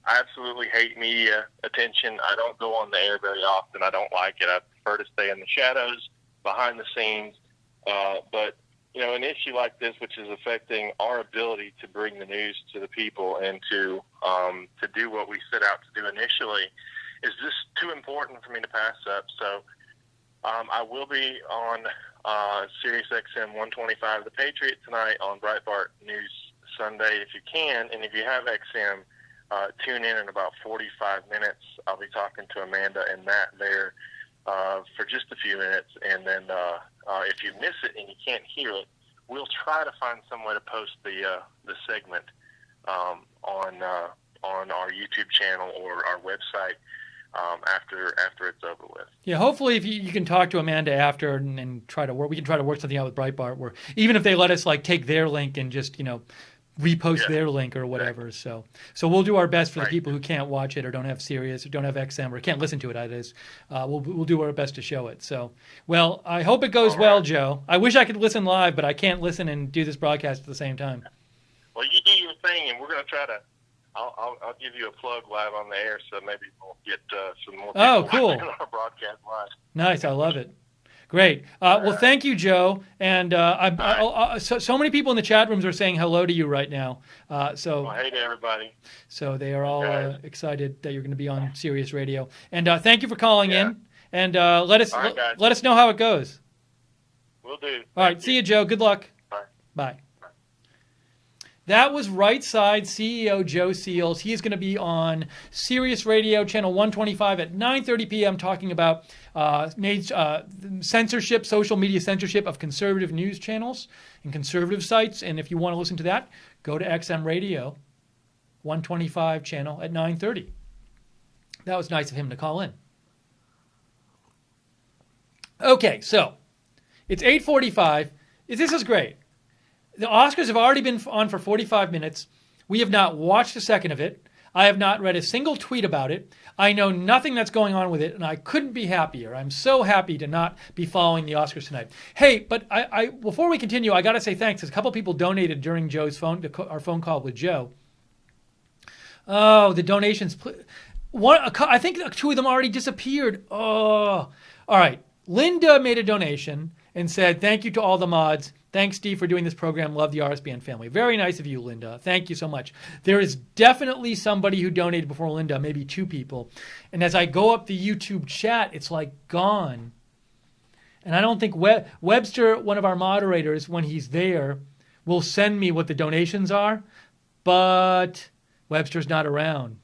I absolutely hate media attention. I don't go on the air very often. I don't like it. I prefer to stay in the shadows, behind the scenes. But, an issue like this, which is affecting our ability to bring the news to the people and to do what we set out to do initially, is just too important for me to pass up. So I will be on Sirius XM 125 The Patriot tonight on Breitbart News Sunday if you can, and if you have XM, tune in about 45 minutes. I'll be talking to Amanda and Matt there for just a few minutes, and then if you miss it and you can't hear it, we'll try to find some way to post the segment on our YouTube channel or our website after it's over with.
Yeah, hopefully if you can talk to Amanda after and try to work, we can try to work something out with Breitbart, where even if they let us like take their link and just repost their link or whatever. Exactly. So we'll do our best for the people who can't watch it or don't have Sirius or don't have XM or can't listen to it. That is, we'll do our best to show it. So, well, I hope it goes well, Joe. I wish I could listen live, but I can't listen and do this broadcast at the same time.
Well, you do your thing, and we're going to try to. I'll give you a plug live on the air, so maybe we'll get some more people watching our broadcast live.
Nice, I love it. Great. Well, thank you, Joe. And so many people in the chat rooms are saying hello to you right now.
Hey to everybody.
So they are all excited that you're going to be on Sirius Radio. And thank you for calling in. And let us know how it goes.
Will do.
All right. See you, Joe. Good luck.
Bye.
Bye. That was Right Side CEO Joe Seals. He is going to be on Sirius Radio, channel 125 at 9:30 p.m. talking about censorship, social media censorship of conservative news channels and conservative sites. And if you want to listen to that, go to XM Radio, 125 channel at 9:30. That was nice of him to call in. Okay, so it's 8:45. This is great. The Oscars have already been on for 45 minutes. We have not watched a second of it. I have not read a single tweet about it. I know nothing that's going on with it, and I couldn't be happier. I'm so happy to not be following the Oscars tonight. Hey, but I before we continue, I got to say thanks. A couple people donated during our phone call with Joe. Oh, the donations. I think two of them already disappeared. Oh, all right. Linda made a donation and said, thank you to all the mods. Thanks, Steve, for doing this program. Love the RSBN family. Very nice of you, Linda. Thank you so much. There is definitely somebody who donated before Linda, maybe two people. And as I go up the YouTube chat, it's like gone. And I don't think Webster, one of our moderators, when he's there, will send me what the donations are. But Webster's not around.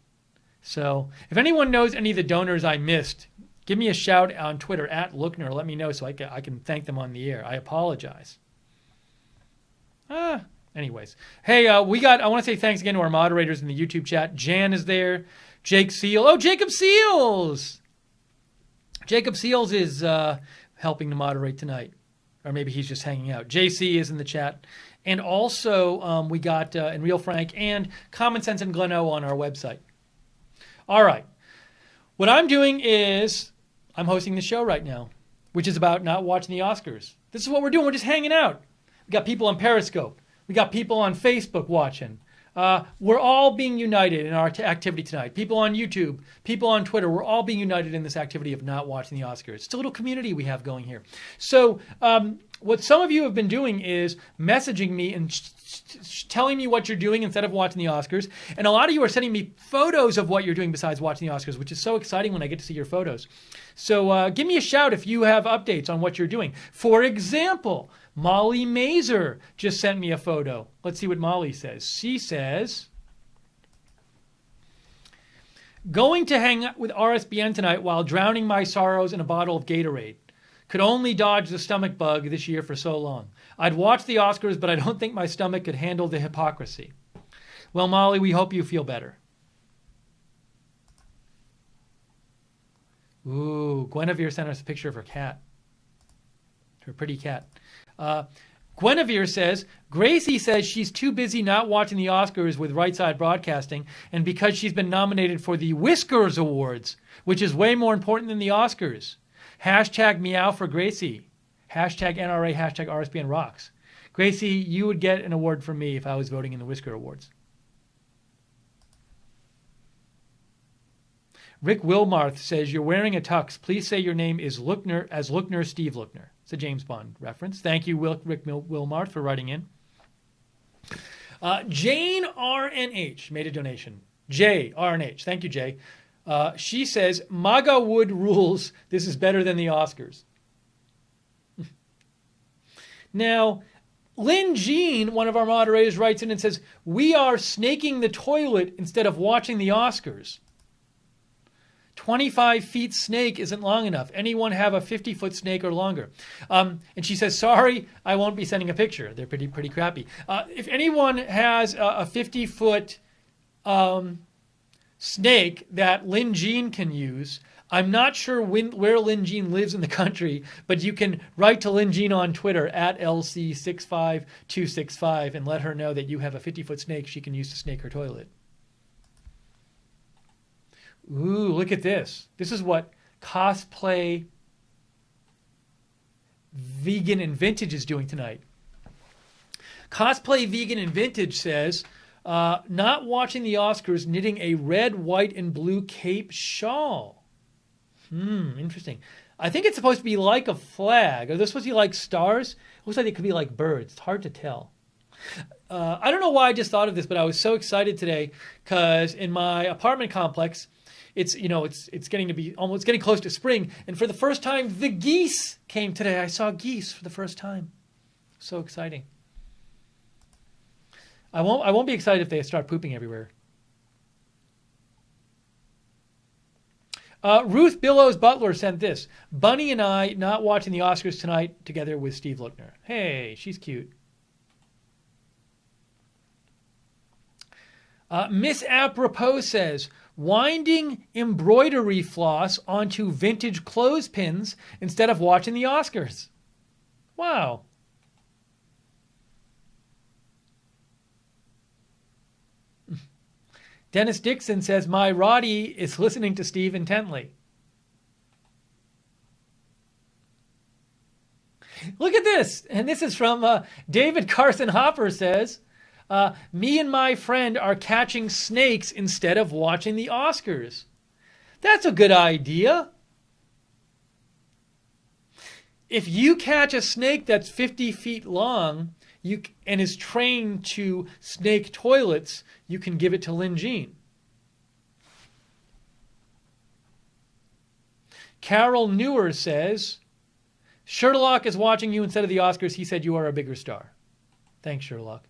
So if anyone knows any of the donors I missed, give me a shout on Twitter at Lookner. Let me know so I can thank them on the air. I apologize. Anyways. Hey, I want to say thanks again to our moderators in the YouTube chat. Jan is there. Jake Seal. Oh, Jacob Seals! Jacob Seals is helping to moderate tonight. Or maybe he's just hanging out. JC is in the chat. And also, we got and Real Frank and Common Sense and Glen O on our website. All right. What I'm doing is I'm hosting the show right now, which is about not watching the Oscars. This is what we're doing. We're just hanging out. We got people on Periscope. We got people on Facebook watching. We're all being united in our activity tonight. People on YouTube, people on Twitter, we're all being united in this activity of not watching the Oscars. It's a little community we have going here. So what some of you have been doing is messaging me and telling me what you're doing instead of watching the Oscars. And a lot of you are sending me photos of what you're doing besides watching the Oscars, which is so exciting when I get to see your photos. So give me a shout if you have updates on what you're doing. For example, Molly Mazer just sent me a photo. Let's see what Molly says. She says, going to hang out with RSBN tonight while drowning my sorrows in a bottle of Gatorade. Could only dodge the stomach bug this year for so long. I'd watch the Oscars, but I don't think my stomach could handle the hypocrisy. Well, Molly, we hope you feel better. Ooh, Guinevere sent us a picture of her cat. Her pretty cat. Guinevere says, Gracie says she's too busy not watching the Oscars with Right Side Broadcasting, and because she's been nominated for the Whiskers Awards, which is way more important than the Oscars. Hashtag meow for Gracie. Hashtag NRA, hashtag RSBN rocks. Gracie, you would get an award from me if I was voting in the Whisker Awards. Rick Wilmarth says, you're wearing a tux. Please say your name is Lookner, as Lookner, Steve Lookner. It's a James Bond reference. Thank you, Rick Wilmarth, for writing in. Jane RNH made a donation. J RNH. Thank you, Jay. She says, MAGA Wood rules. This is better than the Oscars. Now, Lynn Jean, one of our moderators, writes in and says, we are snaking the toilet instead of watching the Oscars. 25 feet snake isn't long enough. Anyone have a 50-foot snake or longer? And she says, sorry, I won't be sending a picture. They're pretty crappy. If anyone has a 50-foot snake that Lynn Jean can use, I'm not sure where Lynn Jean lives in the country, but you can write to Lynn Jean on Twitter at LC65265 and let her know that you have a 50-foot snake she can use to snake her toilet. Ooh, look at this. This is what Cosplay Vegan and Vintage is doing tonight. Cosplay Vegan and Vintage says, not watching the Oscars, knitting a red, white, and blue cape shawl. Interesting. I think it's supposed to be like a flag. Are they supposed to be like stars? It looks like they could be like birds. It's hard to tell. I don't know why I just thought of this, but I was so excited today because in my apartment complex, it's getting close to spring, and for the first time, the geese came today. I saw geese for the first time. So exciting. I won't be excited if they start pooping everywhere. Ruth Billows Butler sent this. Bunny and I not watching the Oscars tonight together with Steve Lookner. Hey, she's cute. Miss Apropos says, winding embroidery floss onto vintage clothespins instead of watching the Oscars. Wow. Dennis Dixon says, my Roddy is listening to Steve intently. Look at this. And this is from David Carson Hopper says, me and my friend are catching snakes instead of watching the Oscars. That's a good idea. If you catch a snake that's 50 feet long and is trained to snake toilets, you can give it to Lynn Jean. Carol Newer says, Sherlock is watching you instead of the Oscars. He said you are a bigger star. Thanks, Sherlock.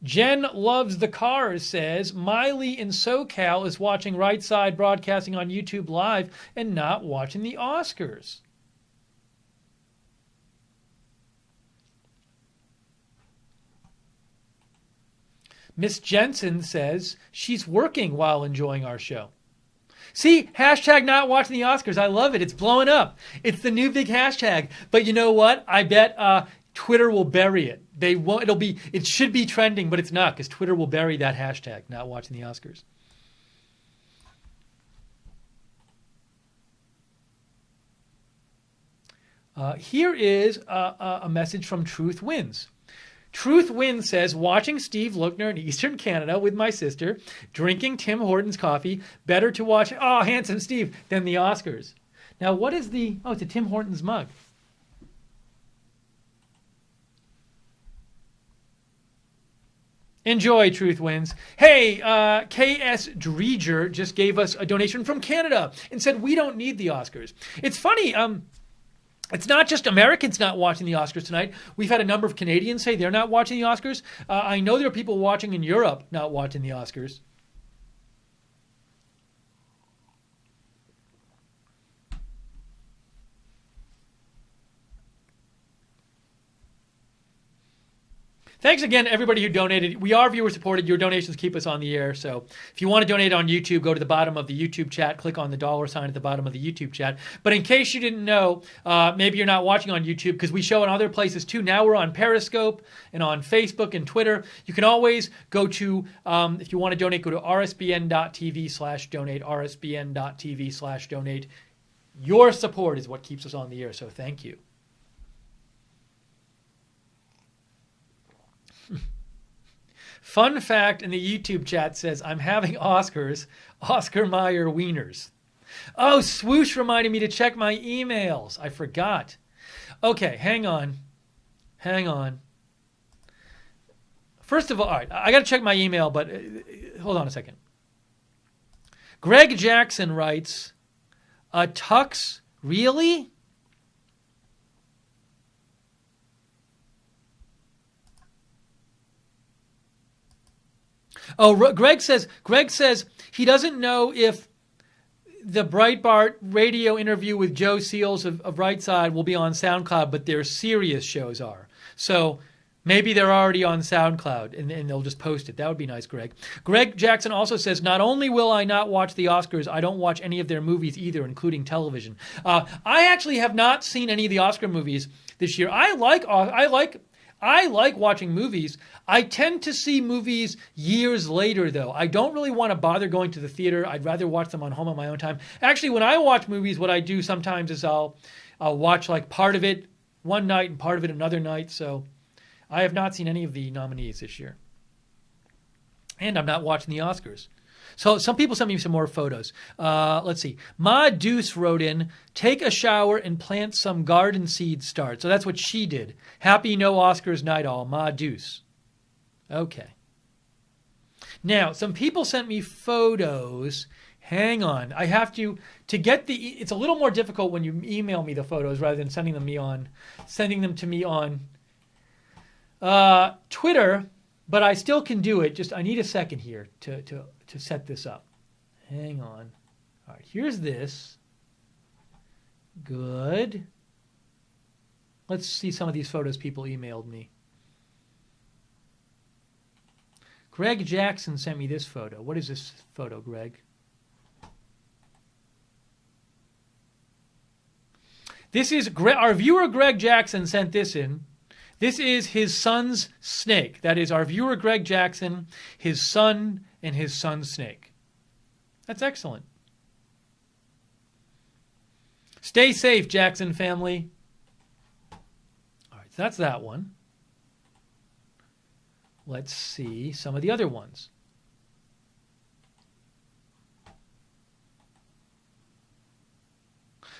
Jen Loves the Cars says, Miley in SoCal is watching Right Side Broadcasting on YouTube Live and not watching the Oscars. Miss Jensen says she's working while enjoying our show. See, hashtag not watching the Oscars. I love it. It's blowing up. It's the new big hashtag. But you know what? I bet Twitter will bury it. It should be trending, but it's not because Twitter will bury that hashtag, not watching the Oscars. Here is a message from Truth Wins. Truth Wins says, watching Steve Lookner in Eastern Canada with my sister, drinking Tim Hortons coffee, better to watch, handsome Steve, than the Oscars. Now, what is it's a Tim Hortons mug. Enjoy, Truth Wins. Hey, K.S. Dreger just gave us a donation from Canada and said we don't need the Oscars. It's funny, it's not just Americans not watching the Oscars tonight. We've had a number of Canadians say they're not watching the Oscars. I know there are people watching in Europe not watching the Oscars. Thanks again, everybody who donated. We are viewer supported. Your donations keep us on the air. So if you want to donate on YouTube, go to the bottom of the YouTube chat. Click on the $ at the bottom of the YouTube chat. But in case you didn't know, maybe you're not watching on YouTube because we show in other places too. Now we're on Periscope and on Facebook and Twitter. You can always go to, if you want to donate, go to rsbn.tv/donate, rsbn.tv/donate. Your support is what keeps us on the air. So thank you. Fun fact in the YouTube chat says, I'm having Oscars, Oscar Mayer wieners. Oh, Swoosh reminded me to check my emails. I forgot. Okay, hang on. First of all right, I got to check my email, but hold on a second. Greg Jackson writes, a tux, really? Oh, Greg says he doesn't know if the Breitbart radio interview with Joe Seals of Right Side will be on SoundCloud, but their serious shows are. So maybe they're already on SoundCloud and they'll just post it. That would be nice, Greg. Greg Jackson also says, not only will I not watch the Oscars, I don't watch any of their movies either, including television. I actually have not seen any of the Oscar movies this year. I like watching movies. I tend to see movies years later, though. I don't really want to bother going to the theater. I'd rather watch them on home on my own time. Actually, when I watch movies, what I do sometimes is I'll watch like part of it one night and part of it another night. So I have not seen any of the nominees this year. And I'm not watching the Oscars. So some people sent me some more photos. Let's see. Ma Deuce wrote in, take a shower and plant some garden seeds start. So that's what she did. Happy no Oscars night all, Ma Deuce. Okay. Now, some people sent me photos. Hang on. I have to get it's a little more difficult when you email me the photos rather than sending them to me on Twitter, but I still can do it. Just I need a second here to set this up. Hang on. All right, here's this. Good. Let's see some of these photos people emailed me. Greg Jackson sent me this photo. What is this photo, Greg? This is our viewer Greg Jackson sent this in. This is his son's snake. That is our viewer Greg Jackson, his son, and his son's snake. That's excellent. Stay safe, Jackson family. All right, so that's that one. Let's see some of the other ones.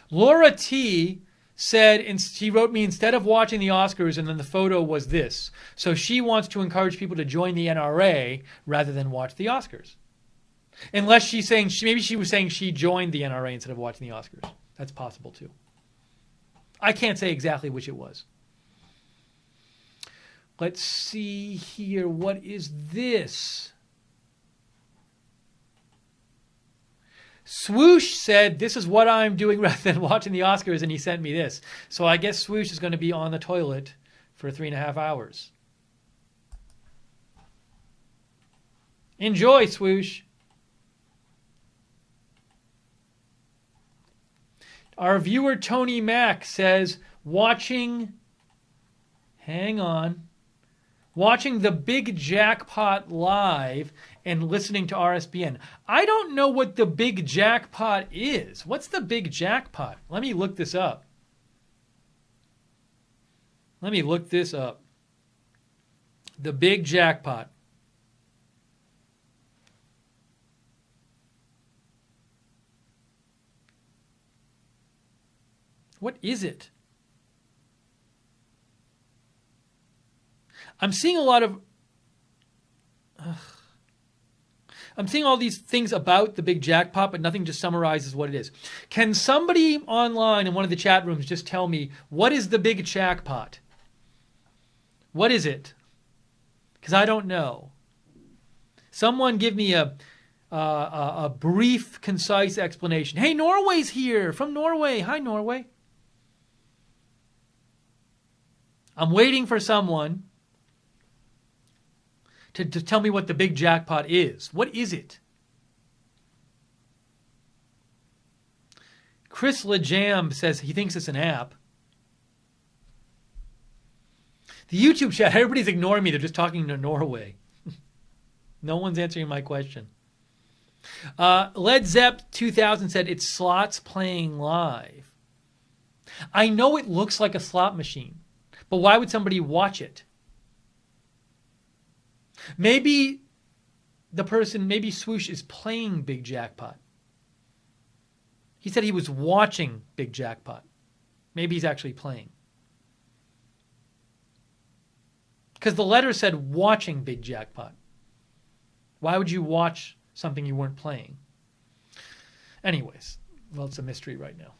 Laura T. said, and she wrote me, instead of watching the Oscars, and then the photo was this. So she wants to encourage people to join the NRA rather than watch the Oscars. Unless she's saying, maybe she was saying she joined the NRA instead of watching the Oscars. That's possible too. I can't say exactly which it was. Let's see here. What is this? Swoosh said, this is what I'm doing rather than watching the Oscars, and he sent me this. So I guess Swoosh is going to be on the toilet for 3.5 hours. Enjoy, Swoosh. Our viewer Tony Mack says, watching the Big Jackpot live and listening to RSBN. I don't know what the Big Jackpot is. What's the Big Jackpot? Let me look this up. The Big Jackpot. What is it? I'm seeing a lot of... I'm seeing all these things about the Big Jackpot, but nothing just summarizes what it is. Can somebody online in one of the chat rooms just tell me, what is the Big Jackpot? What is it? Because I don't know. Someone give me a brief, concise explanation. Hey, Norway's here. From Norway. Hi, Norway. I'm waiting for someone to tell me what the Big Jackpot is. What is it? Chris LeJam says he thinks it's an app. The YouTube chat, everybody's ignoring me. They're just talking to Norway. No one's answering my question. Led Zepp 2000 said it's slots playing live. I know it looks like a slot machine, but why would somebody watch it? Maybe Swoosh is playing Big Jackpot. He said he was watching Big Jackpot. Maybe he's actually playing. Because the letter said watching Big Jackpot. Why would you watch something you weren't playing? Anyways, well, it's a mystery right now.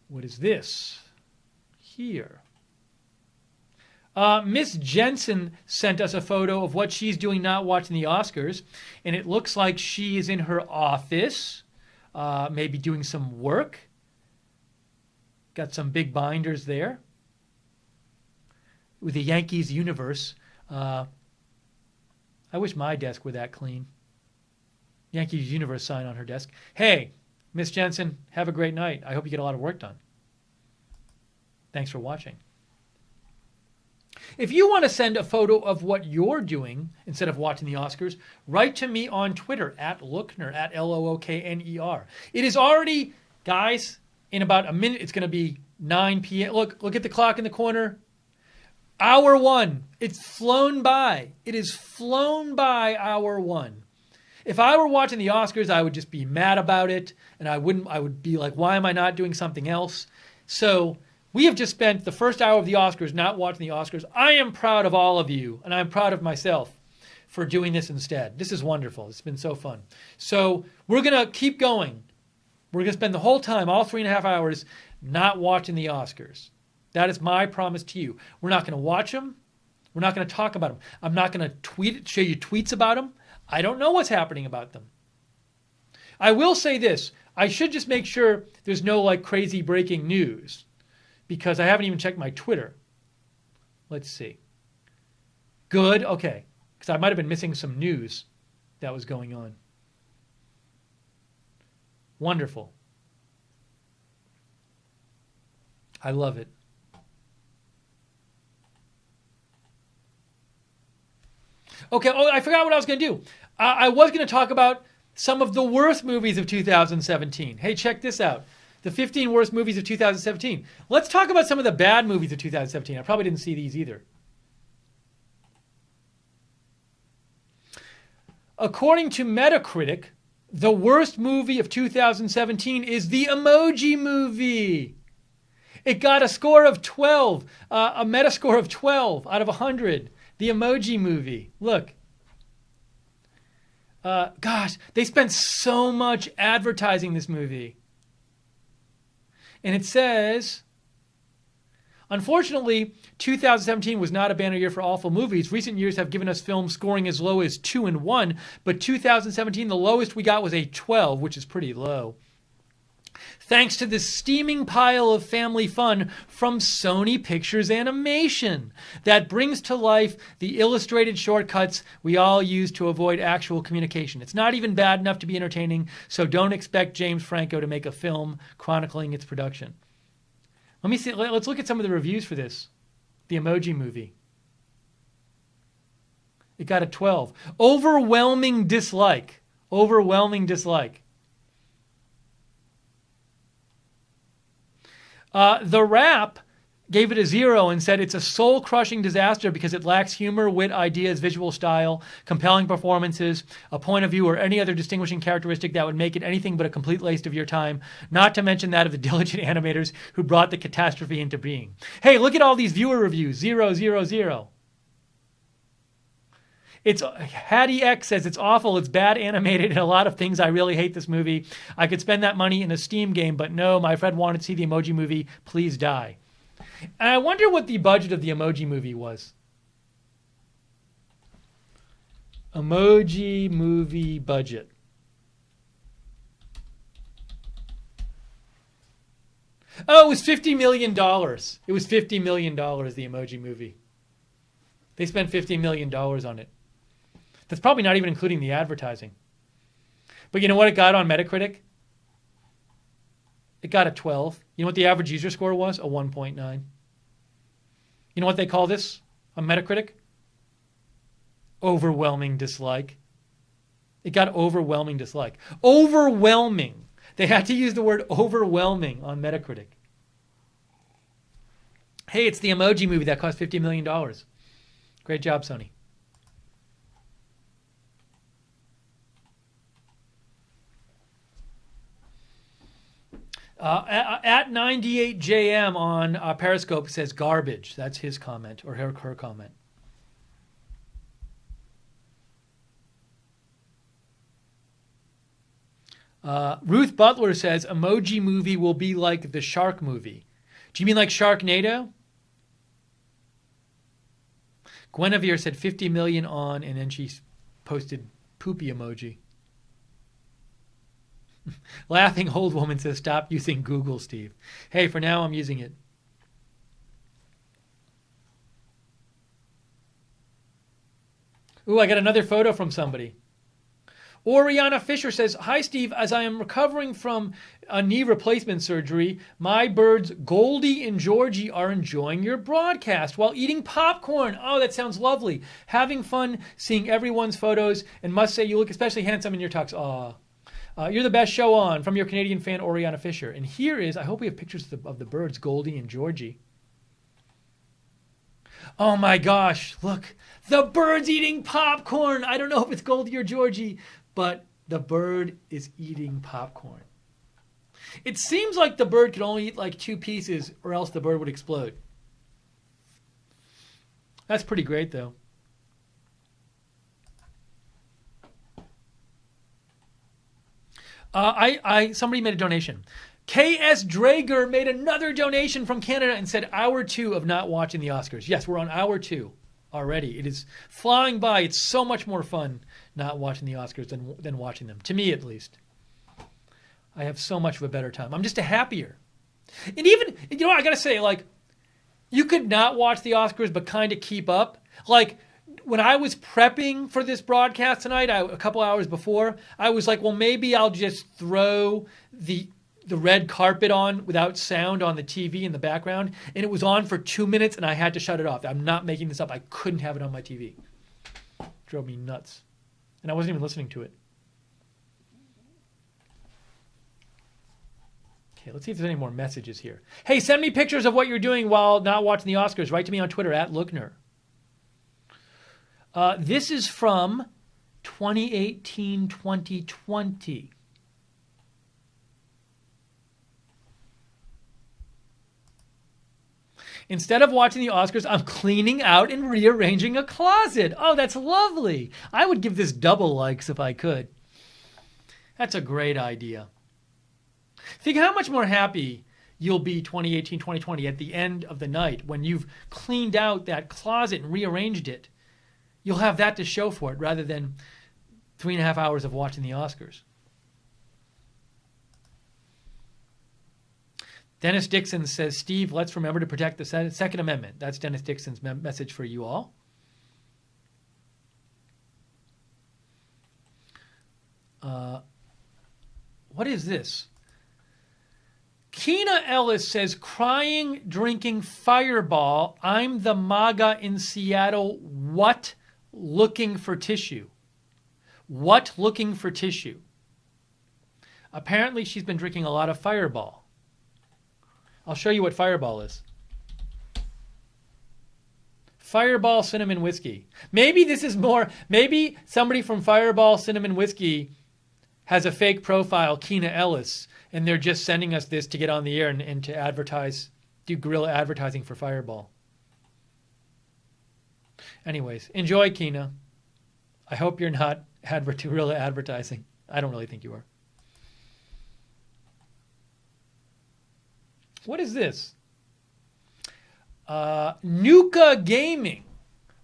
What is this? Here. Miss Jensen sent us a photo of what she's doing not watching the Oscars, and it looks like she is in her office, maybe doing some work. Got some big binders there with the Yankees universe. I wish my desk were that clean. Yankees universe sign on her desk. Hey, Miss Jensen, have a great night. I hope you get a lot of work done. Thanks for watching. If you want to send a photo of what you're doing instead of watching the Oscars, write to me on Twitter at Lookner, at Lookner. It is already, guys, in about a minute, it's going to be 9 p.m. Look at the clock in the corner. Hour 1. It's flown by. It is flown by hour 1. If I were watching the Oscars, I would just be mad about it, and I would be like, why am I not doing something else? So we have just spent the first hour of the Oscars not watching the Oscars. I am proud of all of you, and I'm proud of myself for doing this instead. This is wonderful. It's been so fun. So we're going to keep going. We're going to spend the whole time, all 3.5 hours, not watching the Oscars. That is my promise to you. We're not going to watch them. We're not going to talk about them. I'm not going to show you tweets about them. I don't know what's happening about them. I will say this. I should just make sure there's no like crazy breaking news because I haven't even checked my Twitter. Let's see. Good. Okay. Because I might have been missing some news that was going on. Wonderful. I love it. Okay, I forgot what I was going to do. I was going to talk about some of the worst movies of 2017. Hey, check this out. The 15 worst movies of 2017. Let's talk about some of the bad movies of 2017. I probably didn't see these either. According to Metacritic, the worst movie of 2017 is The Emoji Movie. It got a score of 12, a Metascore of 12 out of 100. The Emoji Movie. Look. Gosh, they spent so much advertising this movie. And it says, unfortunately, 2017 was not a banner year for awful movies. Recent years have given us films scoring as low as 2 and 1, but 2017, the lowest we got was a 12, which is pretty low. Thanks to the steaming pile of family fun from Sony Pictures Animation that brings to life the illustrated shortcuts we all use to avoid actual communication. It's not even bad enough to be entertaining, so don't expect James Franco to make a film chronicling its production. Let me see. Let's look at some of the reviews for this. The Emoji Movie. It got a 12. Overwhelming dislike. Overwhelming dislike. The Wrap gave it a 0 and said it's a soul-crushing disaster because it lacks humor, wit, ideas, visual style, compelling performances, a point of view, or any other distinguishing characteristic that would make it anything but a complete waste of your time, not to mention that of the diligent animators who brought the catastrophe into being. Hey, look at all these viewer reviews. 0, 0, 0. Hattie X says it's awful, it's bad animated, and a lot of things. I really hate this movie. I could spend that money in a Steam game, but no, my friend wanted to see the Emoji Movie. Please die. And I wonder what the budget of the Emoji Movie was. Emoji Movie budget. Oh, it was $50 million. It was $50 million, the Emoji Movie. They spent $50 million on it. That's probably not even including the advertising. But you know what it got on Metacritic? It got a 12. You know what the average user score was? A 1.9. You know what they call this on Metacritic? Overwhelming dislike. It got overwhelming dislike. Overwhelming. They had to use the word overwhelming on Metacritic. Hey, it's the Emoji Movie that cost $50 million. Great job, Sony. At 98JM on Periscope says garbage. That's his comment, or her comment. Ruth Butler says Emoji Movie will be like the Shark Movie. Do you mean like Sharknado? Guinevere said 50 million on, and then she posted poopy emoji. Laughing old woman says, stop using Google, Steve. Hey, for now I'm using it. Ooh, I got another photo from somebody. Oriana Fisher says, hi, Steve. As I am recovering from a knee replacement surgery, my birds Goldie and Georgie are enjoying your broadcast while eating popcorn. Oh, that sounds lovely. Having fun seeing everyone's photos, and must say you look especially handsome in your tux. Aw. You're the best show on, from your Canadian fan, Oriana Fisher. And here is, I hope we have pictures of the birds, Goldie and Georgie. Oh my gosh, look. The bird's eating popcorn. I don't know if it's Goldie or Georgie, but the bird is eating popcorn. It seems like the bird could only eat like 2 pieces or else the bird would explode. That's pretty great, though. Somebody made a donation. K.S. Drager made another donation from Canada and said hour 2 of not watching the Oscars. Yes, we're on hour 2 already. It is flying by. It's so much more fun not watching the Oscars than watching them. To me, at least. I have so much of a better time. I'm just a happier. And even, I got to say, like, you could not watch the Oscars but kind of keep up. Like, when I was prepping for this broadcast tonight, a couple hours before, I was like, well, maybe I'll just throw the red carpet on without sound on the TV in the background. And it was on for 2 minutes and I had to shut it off. I'm not making this up. I couldn't have it on my TV. It drove me nuts. And I wasn't even listening to it. Okay, let's see if there's any more messages here. Hey, send me pictures of what you're doing while not watching the Oscars. Write to me on Twitter @Lookner. This is from 2018-2020. Instead of watching the Oscars, I'm cleaning out and rearranging a closet. Oh, that's lovely. I would give this double likes if I could. That's a great idea. Think how much more happy you'll be 2018-2020 at the end of the night when you've cleaned out that closet and rearranged it. You'll have that to show for it rather than 3.5 hours of watching the Oscars. Dennis Dixon says, Steve, let's remember to protect the Second Amendment. That's Dennis Dixon's message for you all. What is this? Keena Ellis says, crying, drinking Fireball. I'm the MAGA in Seattle. What? Looking for tissue. What? Looking for tissue. Apparently she's been drinking a lot of Fireball. I'll show you what Fireball is. Fireball Cinnamon Whiskey. Maybe this is more, maybe somebody from Fireball Cinnamon Whiskey has a fake profile, Keena Ellis, and they're just sending us this to get on the air and to advertise, do guerrilla advertising for Fireball. Anyways, enjoy, Keena. I hope you're not guerrilla advertising. I don't really think you are. What is this? Nuka Gaming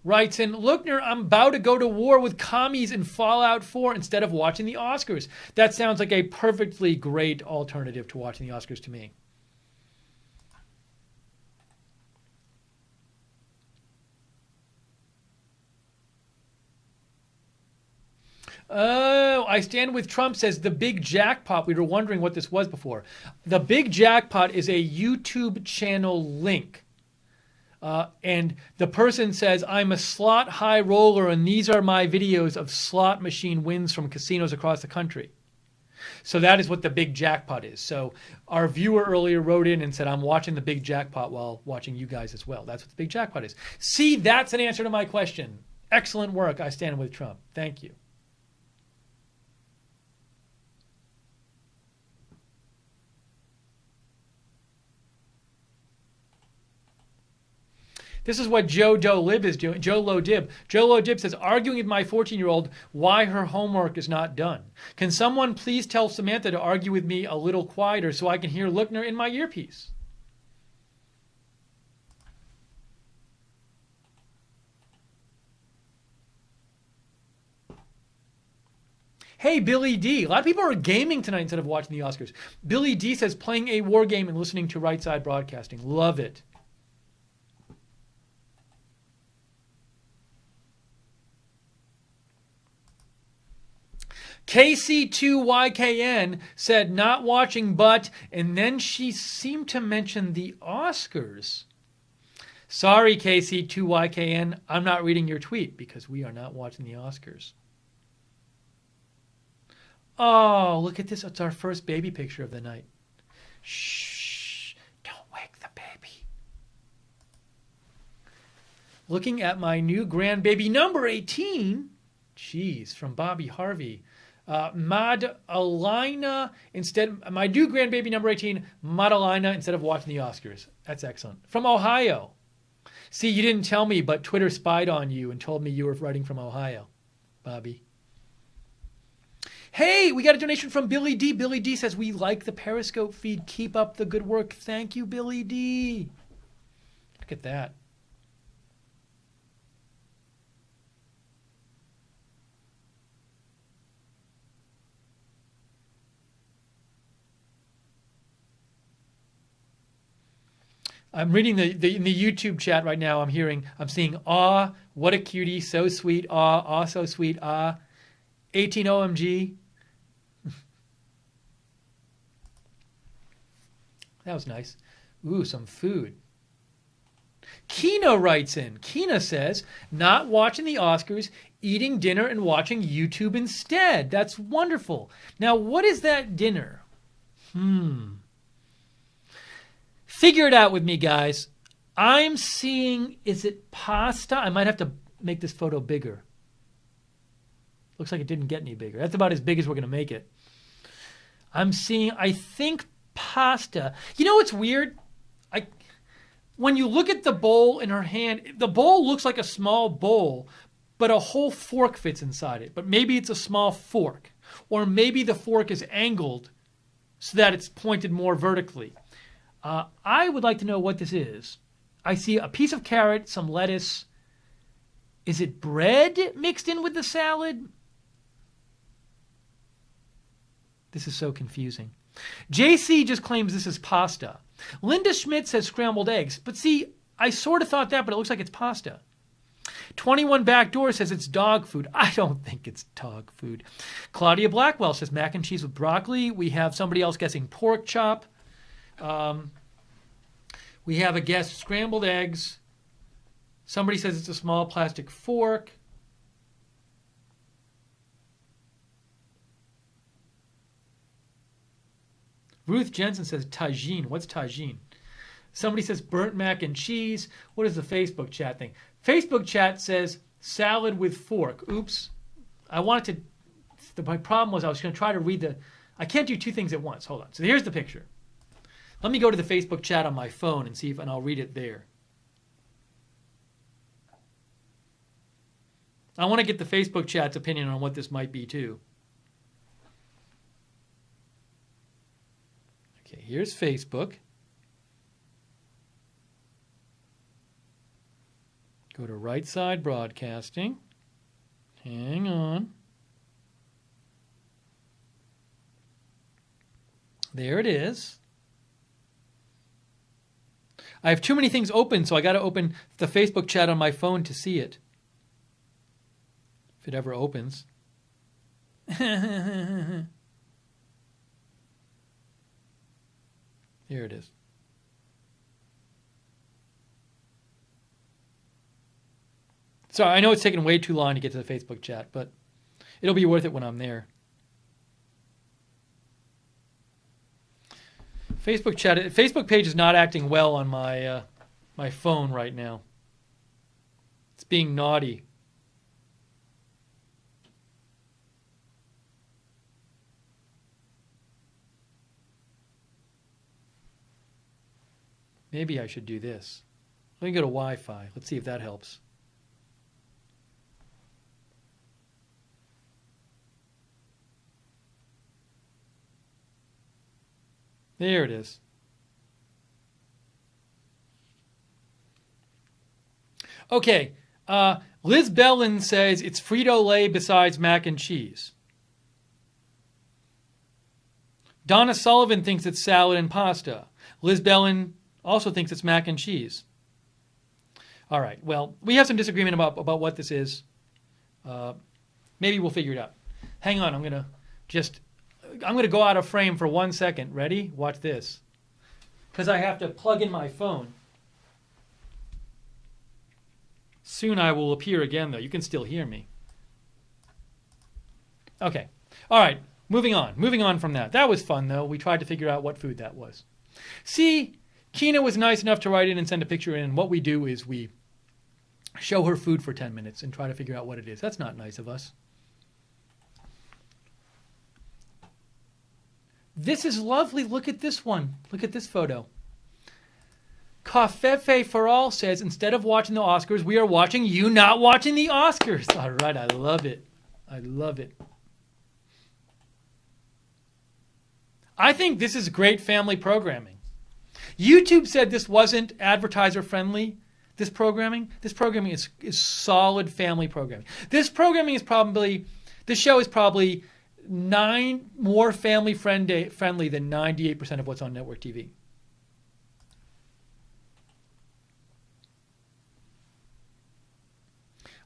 writes in, Lookner, I'm about to go to war with commies in Fallout 4 instead of watching the Oscars. That sounds like a perfectly great alternative to watching the Oscars to me. Oh, I stand with Trump says the big jackpot. We were wondering what this was before. The big jackpot is a YouTube channel link. And the person says, I'm a slot high roller and these are my videos of slot machine wins from casinos across the country. So that is what the big jackpot is. So our viewer earlier wrote in and said, I'm watching the big jackpot while watching you guys as well. That's what the big jackpot is. See, that's an answer to my question. Excellent work. I stand with Trump. Thank you. This is what Joe Doe Lib is doing. Joe Lo Dib. Joe Lo Dib says, arguing with my 14-year-old why her homework is not done. Can someone please tell Samantha to argue with me a little quieter so I can hear Lookner in my earpiece? Hey, Billy D. A lot of people are gaming tonight instead of watching the Oscars. Billy D says playing a war game and listening to Right Side Broadcasting. Love it. KC2YKN said not watching, but, and then she seemed to mention the Oscars. Sorry, KC2YKN, I'm not reading your tweet because we are not watching the Oscars. Oh, look at this. It's our first baby picture of the night. Shh, don't wake the baby. Looking at my new grandbaby number 18. Jeez, from Bobby Harvey. Madalina instead, my new grandbaby number 18, Madalina instead of watching the Oscars. That's excellent. From Ohio. See, you didn't tell me, but Twitter spied on you and told me you were writing from Ohio, Bobby. Hey, we got a donation from Billy D. Billy D says, we like the Periscope feed. Keep up the good work. Thank you, Billy D. Look at that. I'm reading in the YouTube chat right now. I'm seeing, aw, what a cutie, so sweet, aw, so sweet, 18 OMG. That was nice. Ooh, some food. Kina writes in. Kina says, not watching the Oscars, eating dinner and watching YouTube instead. That's wonderful. Now, what is that dinner? Figure it out with me, guys. I'm seeing, is it pasta? I might have to make this photo bigger. Looks like it didn't get any bigger. That's about as big as we're going to make it. I'm seeing, I think, pasta. You know what's weird? When you look at the bowl in her hand, the bowl looks like a small bowl, but a whole fork fits inside it. But maybe it's a small fork. Or maybe the fork is angled so that it's pointed more vertically. I would like to know what this is. I see a piece of carrot, some lettuce. Is it bread mixed in with the salad? This is so confusing. JC just claims this is pasta. Linda Schmidt says scrambled eggs. But see, I sort of thought that, but it looks like it's pasta. 21 Backdoor says it's dog food. I don't think it's dog food. Claudia Blackwell says mac and cheese with broccoli. We have somebody else guessing pork chop. We have a guess scrambled eggs. Somebody says it's a small plastic fork. Ruth Jensen says tagine. What's tagine? Somebody says burnt mac and cheese. What is the Facebook chat thing? Facebook chat says salad with fork. Oops. My problem was I was going to try to read I can't do two things at once. Hold on. So here's the picture. Let me go to the Facebook chat on my phone and see and I'll read it there. I want to get the Facebook chat's opinion on what this might be too. Okay, here's Facebook. Go to Right Side Broadcasting. Hang on. There it is. I have too many things open, so I got to open the Facebook chat on my phone to see it. If it ever opens. Here it is. Sorry, I know it's taken way too long to get to the Facebook chat, but it'll be worth it when I'm there. Facebook page is not acting well on my my phone right now. It's being naughty. Maybe I should do this. Let me go to Wi-Fi. Let's see if that helps. There it is. Okay. Liz Bellin says it's Frito-Lay besides mac and cheese. Donna Sullivan thinks it's salad and pasta. Liz Bellin also thinks it's mac and cheese. All right, well, we have some disagreement about what this is. Maybe we'll figure it out. Hang on, I'm going to go out of frame for 1 second. Ready? Watch this. Because I have to plug in my phone. Soon I will appear again, though. You can still hear me. Okay. All right. Moving on. Moving on from that. That was fun, though. We tried to figure out what food that was. See, Kina was nice enough to write in and send a picture in. And what we do is we show her food for 10 minutes and try to figure out what it is. That's not nice of us. This is lovely. Look at this one. Look at this photo. Kafefe for All says, instead of watching the Oscars, we are watching you not watching the Oscars. All right, I love it. I love it. I think this is great family programming. YouTube said this wasn't advertiser friendly, this programming. This programming is solid family programming. This show is probably 9 more family friendly than 98% of what's on network TV.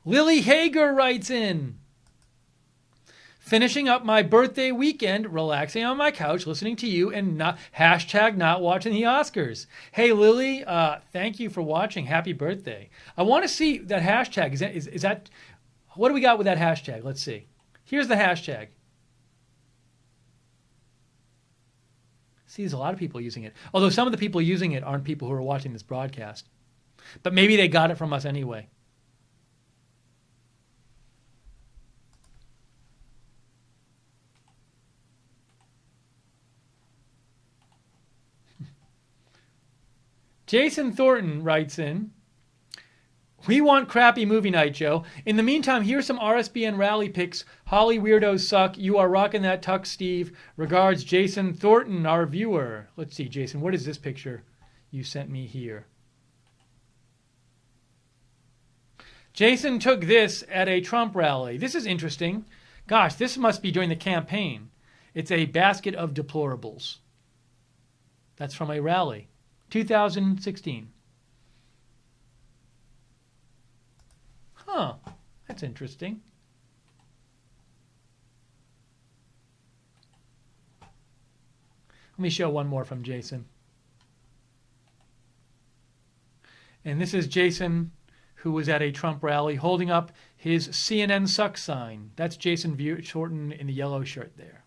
Lily Hager writes in, finishing up my birthday weekend, relaxing on my couch, listening to you, and not watching the Oscars. Hey, Lily, thank you for watching. Happy birthday. I want to see that hashtag. Is that what do we got with that hashtag? Let's see. Here's the hashtag. See, there's a lot of people using it. Although some of the people using it aren't people who are watching this broadcast. But maybe they got it from us anyway. Jason Thornton writes in, we want crappy movie night, Joe. In the meantime, here's some RSBN rally picks. Holly weirdos suck. You are rocking that tux, Steve. Regards, Jason Thornton, our viewer. Let's see, Jason, what is this picture you sent me here? Jason took this at a Trump rally. This is interesting. Gosh, this must be during the campaign. It's a basket of deplorables. That's from a rally. 2016. Huh, that's interesting. Let me show one more from Jason. And this is Jason, who was at a Trump rally holding up his CNN sucks sign. That's Jason Thornton in the yellow shirt there.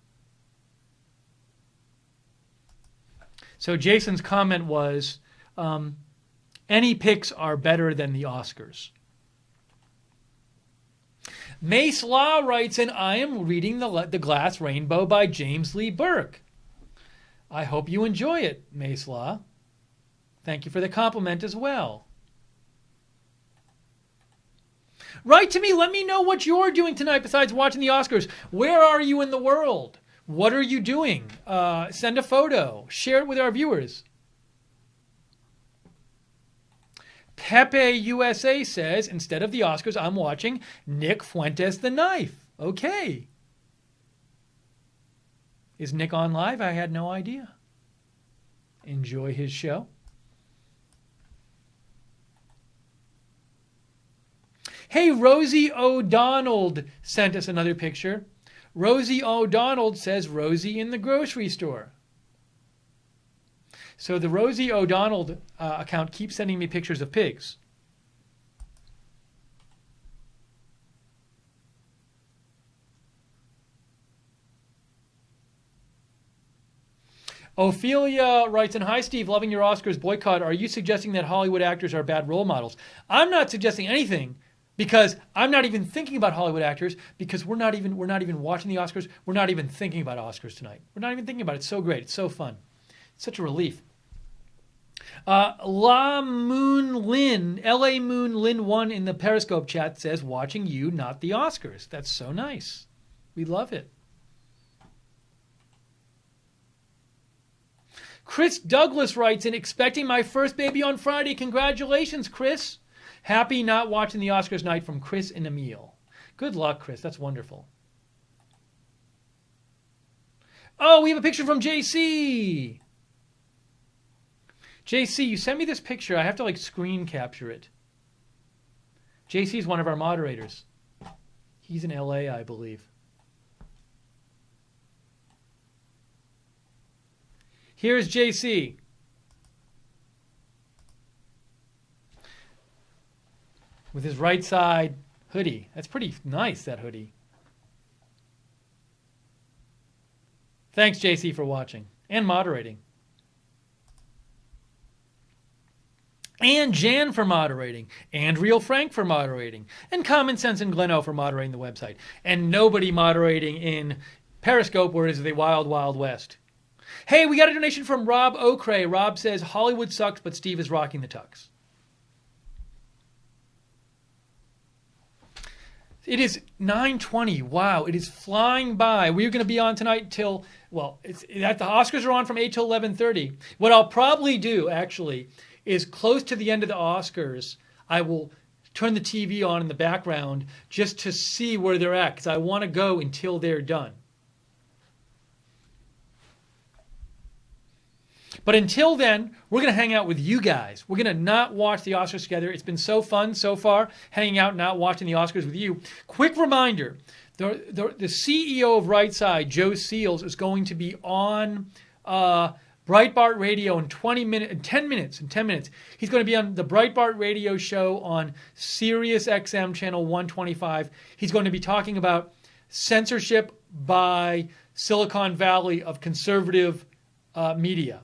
So Jason's comment was, any picks are better than the Oscars. Mace Law writes in, I am reading The Glass Rainbow by James Lee Burke. I hope you enjoy it, Mace Law. Thank you for the compliment as well. Write to me. Let me know what you're doing tonight besides watching the Oscars. Where are you in the world? What are you doing? Send a photo. Share it with our viewers. Pepe USA says, instead of the Oscars, I'm watching Nick Fuentes the Knife. Okay. Is Nick on live? I had no idea. Enjoy his show. Hey, Rosie O'Donnell sent us another picture. Rosie O'Donnell says Rosie in the grocery store. So the Rosie O'Donnell account keeps sending me pictures of pigs. Ophelia writes in, hi, Steve, loving your Oscars boycott. Are you suggesting that Hollywood actors are bad role models? I'm not suggesting anything because I'm not even thinking about Hollywood actors because we're not even watching the Oscars. We're not even thinking about Oscars tonight. We're not even thinking about it. It's so great. It's so fun. It's such a relief. La Moon Lin, LA Moon Lin 1 in the Periscope chat says, watching you, not the Oscars. That's so nice. We love it. Chris Douglas writes in, expecting my first baby on Friday. Congratulations, Chris. Happy not watching the Oscars night from Chris and Emil. Good luck, Chris. That's wonderful. Oh, we have a picture from JC. JC, you sent me this picture. I have to screen capture it. JC is one of our moderators. He's in LA, I believe. Here's JC. With his right side hoodie. That's pretty nice, that hoodie. Thanks, JC, for watching and moderating. And Jan for moderating. And Real Frank for moderating. And Common Sense and Gleno for moderating the website. And nobody moderating in Periscope, where it is the wild, wild west. Hey, we got a donation from Rob Okray. Rob says, Hollywood sucks, but Steve is rocking the tux. It is 9:20. Wow, it is flying by. We're going to be on tonight till, the Oscars are on from 8 till 11:30. What I'll probably do, actually, is close to the end of the Oscars, I will turn the TV on in the background just to see where they're at, because I want to go until they're done. But until then, we're going to hang out with you guys. We're going to not watch the Oscars together. It's been so fun so far, hanging out, not watching the Oscars with you. Quick reminder, the CEO of Right Side, Joe Seals, is going to be on Breitbart Radio in 10 minutes. He's going to be on the Breitbart Radio show on Sirius XM channel 125. He's going to be talking about censorship by Silicon Valley of conservative media.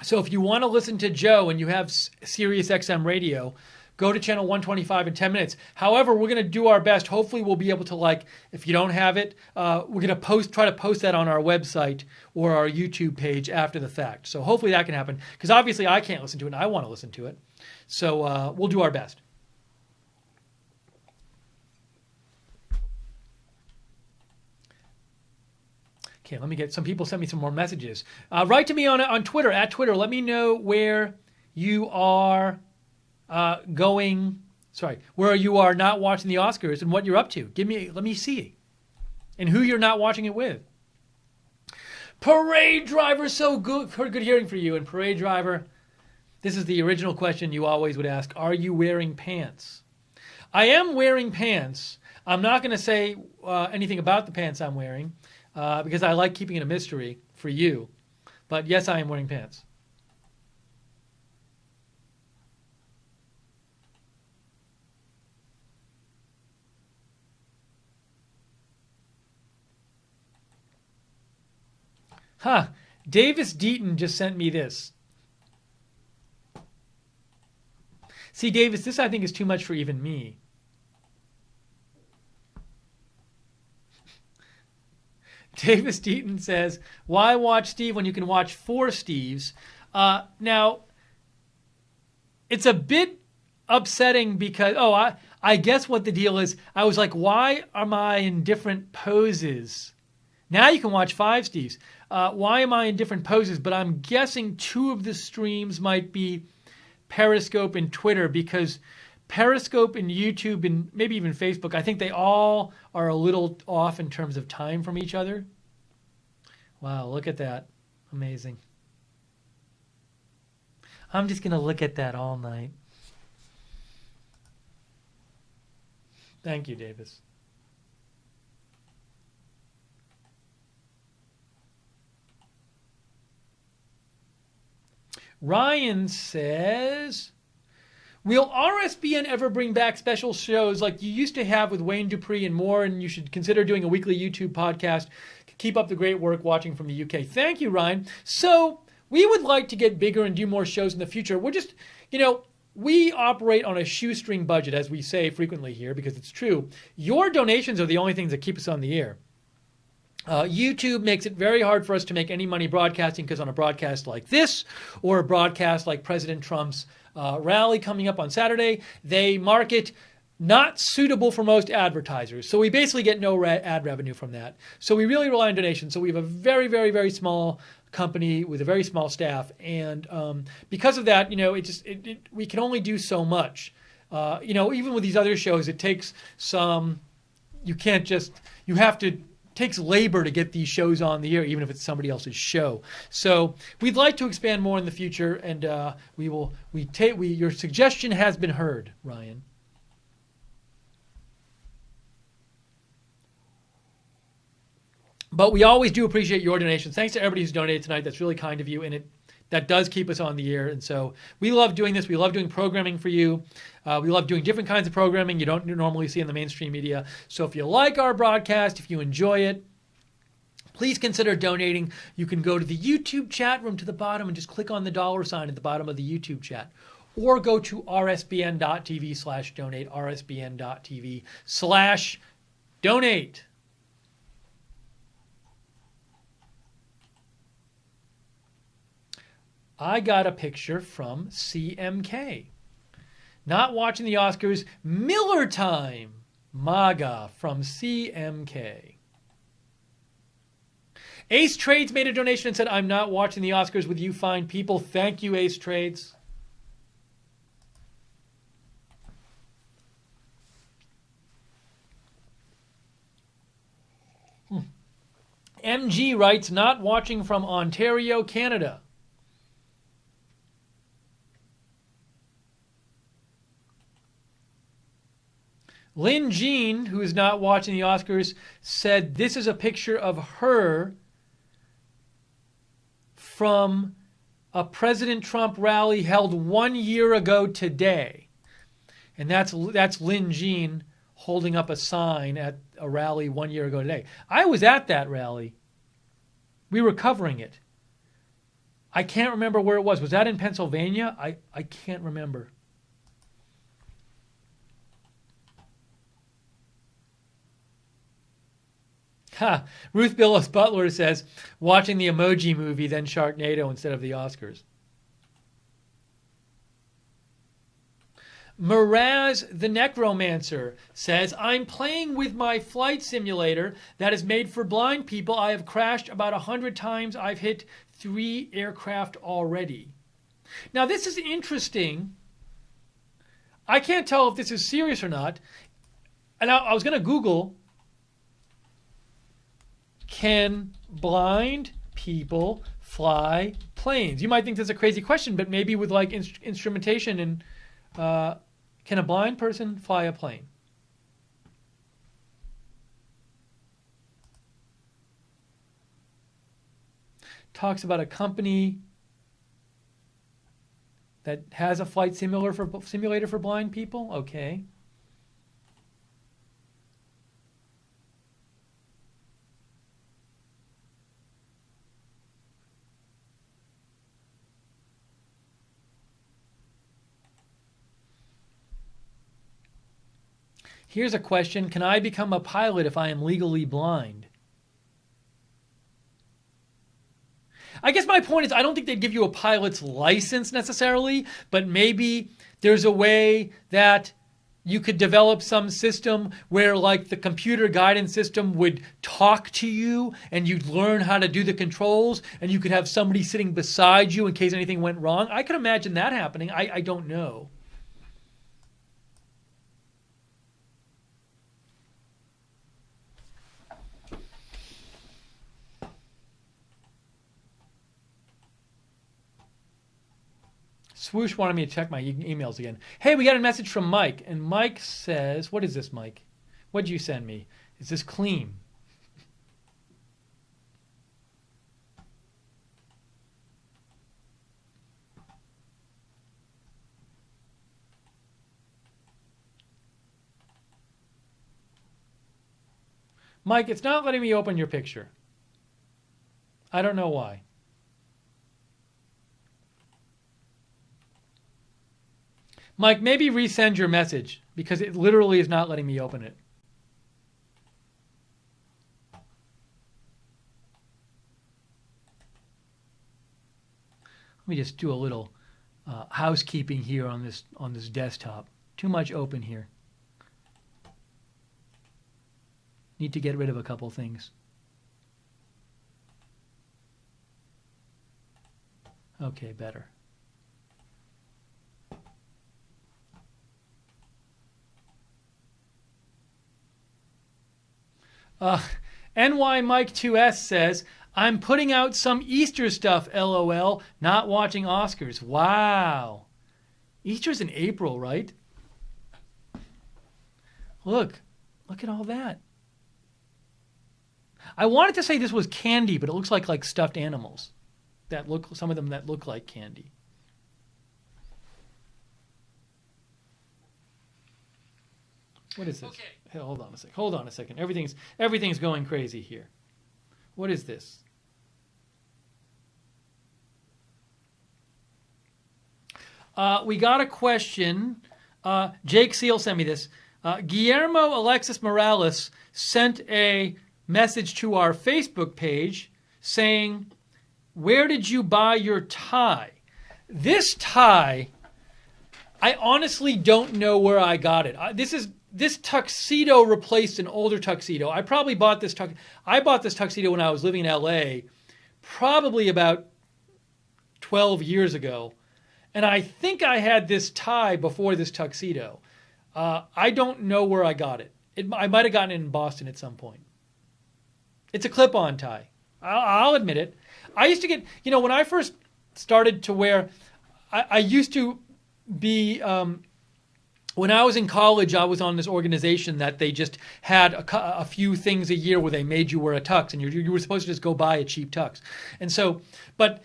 So if you want to listen to Joe and you have Sirius XM Radio, go to channel 125 in 10 minutes. However, we're going to do our best. Hopefully we'll be able to, if you don't have it, we're going to try to post that on our website or our YouTube page after the fact. So hopefully that can happen, because obviously I can't listen to it and I want to listen to it. So we'll do our best. Okay, let me get some people sent me some more messages. Write to me on Twitter, at Twitter. Let me know where you are where you are not watching the Oscars and what you're up to. Let me see. And who you're not watching it with. Parade Driver, so good hearing from you. And Parade Driver, this is the original question you always would ask. Are you wearing pants? I am wearing pants. I'm not going to say anything about the pants I'm wearing. Because I like keeping it a mystery for you. But yes, I am wearing pants. Davis Deaton just sent me this. See, Davis, this I think is too much for even me. Davis Deaton says, why watch Steve when you can watch 4 Steves? Now, it's a bit upsetting because, I guess what the deal is, I was like, why am I in different poses? Now you can watch 5 Steves. Why am I in different poses? But I'm guessing 2 of the streams might be Periscope and Twitter, because Periscope and YouTube and maybe even Facebook, I think they all are a little off in terms of time from each other. Wow, look at that. Amazing. I'm just going to look at that all night. Thank you, Davis. Ryan says, will RSBN ever bring back special shows like you used to have with Wayne Dupree and more, and you should consider doing a weekly YouTube podcast? Keep up the great work watching from the UK. Thank you, Ryan. So we would like to get bigger and do more shows in the future. We're just, we operate on a shoestring budget, as we say frequently here, because it's true. Your donations are the only things that keep us on the air. YouTube makes it very hard for us to make any money broadcasting, because on a broadcast like this or a broadcast like President Trump's rally coming up on Saturday, they market not suitable for most advertisers. So we basically get no ad revenue from that. So we really rely on donations. So we have a very, very, very small company with a very small staff. And because of that, we can only do so much. Even with these other shows, it takes you have to takes labor to get these shows on the air, even if it's somebody else's show. So we'd like to expand more in the future, and your suggestion has been heard, Ryan. But we always do appreciate your donations. Thanks to everybody who's donated tonight. That's really kind of you, and that does keep us on the air. And so we love doing this. We love doing programming for you. We love doing different kinds of programming you don't normally see in the mainstream media. So if you like our broadcast, if you enjoy it, please consider donating. You can go to the YouTube chat room to the bottom and just click on the $ at the bottom of the YouTube chat. Or go to rsbn.tv/donate, rsbn.tv/donate. I got a picture from CMK. Not watching the Oscars, Miller Time, MAGA from CMK. Ace Trades made a donation and said, I'm not watching the Oscars with you fine people. Thank you, Ace Trades. MG writes, not watching from Ontario, Canada. Lynn Jean, who is not watching the Oscars, said this is a picture of her from a President Trump rally held 1 year ago today. And that's Lynn Jean holding up a sign at a rally 1 year ago today. I was at that rally. We were covering it. I can't remember where it was. Was that in Pennsylvania? I can't remember. Ha! Ruth Billis Butler says, watching the Emoji Movie, then Sharknado instead of the Oscars. Miraz the Necromancer says, I'm playing with my flight simulator that is made for blind people. I have crashed about 100 times. I've hit 3 aircraft already. Now, this is interesting. I can't tell if this is serious or not. And I was going to Google, can blind people fly planes? You might think that's a crazy question, but maybe with like instrumentation and can a blind person fly a plane? Talks about a company that has a flight simulator for blind people. Okay. Here's a question. Can I become a pilot if I am legally blind? I guess my point is I don't think they'd give you a pilot's license necessarily, but maybe there's a way that you could develop some system where like the computer guidance system would talk to you and you'd learn how to do the controls and you could have somebody sitting beside you in case anything went wrong. I could imagine that happening. I don't know. Swoosh wanted me to check my emails again. Hey, we got a message from Mike, and Mike says, what is this, Mike? What'd you send me? Is this clean? Mike, it's not letting me open your picture. I don't know why. Mike, maybe resend your message because it literally is not letting me open it. Let me just do a little housekeeping here on this desktop. Too much open here. Need to get rid of a couple things. Okay, better. NY Mike 2S says, I'm putting out some Easter stuff, LOL, not watching Oscars. Wow. Easter's in April, right? Look at all that. I wanted to say this was candy, but it looks like stuffed animals. Some of them that look like candy. What is this? Okay. Hey, hold on a second. Everything's going crazy here. What is this? We got a question. Jake Seal sent me this. Guillermo Alexis Morales sent a message to our Facebook page saying, where did you buy your tie? This tie, I honestly don't know where I got it. This tuxedo replaced an older tuxedo. I bought this tuxedo when I was living in LA, probably about 12 years ago. And I think I had this tie before this tuxedo. I don't know where I got it. I might have gotten it in Boston at some point. It's a clip-on tie. I'll admit it. I used to get, when I first started to wear, I used to be, when I was in college, I was on this organization that they just had a few things a year where they made you wear a tux, and you were supposed to just go buy a cheap tux. And so, but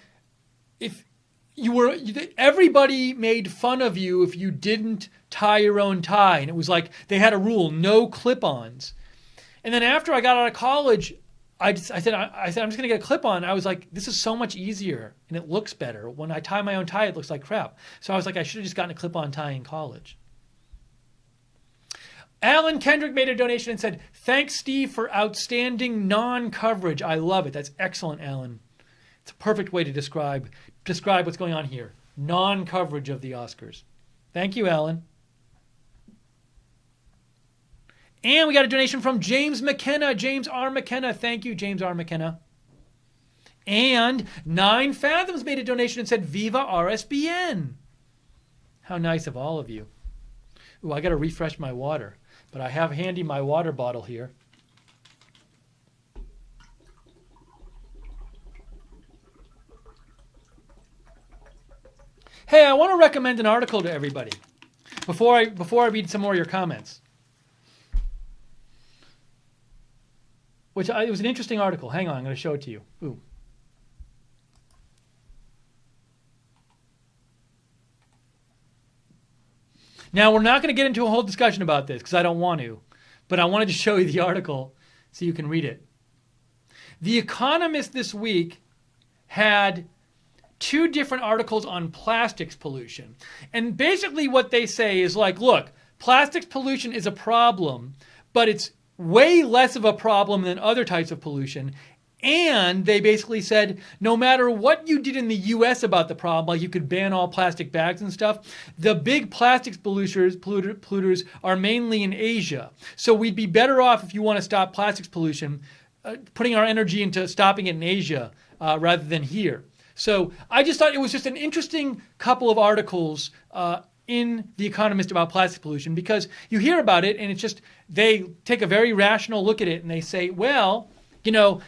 if everybody made fun of you if you didn't tie your own tie, and it was like they had a rule: no clip-ons. And then after I got out of college, I said I'm just going to get a clip-on. I was like, this is so much easier and it looks better. When I tie my own tie, it looks like crap. So I was like, I should have just gotten a clip-on tie in college. Alan Kendrick made a donation and said, thanks, Steve, for outstanding non-coverage. I love it. That's excellent, Alan. It's a perfect way to describe what's going on here. Non-coverage of the Oscars. Thank you, Alan. And we got a donation from James McKenna. James R. McKenna. Thank you, James R. McKenna. And 9 Fathoms made a donation and said, Viva RSBN. How nice of all of you. Ooh, I got to refresh my water. But I have handy my water bottle here. Hey, I want to recommend an article to everybody before I read some more of your comments. It was an interesting article. Hang on, I'm going to show it to you. Ooh. Now, we're not going to get into a whole discussion about this because I don't want to, but I wanted to show you the article so you can read it. The Economist this week had 2 different articles on plastics pollution. And basically what they say is like, look, plastics pollution is a problem, but it's way less of a problem than other types of pollution. And they basically said, no matter what you did in the U.S. about the problem, like you could ban all plastic bags and stuff, the big plastics polluters are mainly in Asia. So we'd be better off, if you want to stop plastics pollution, putting our energy into stopping it in Asia rather than here. So I just thought it was just an interesting couple of articles in The Economist about plastic pollution, because you hear about it and it's just, they take a very rational look at it and they say, well,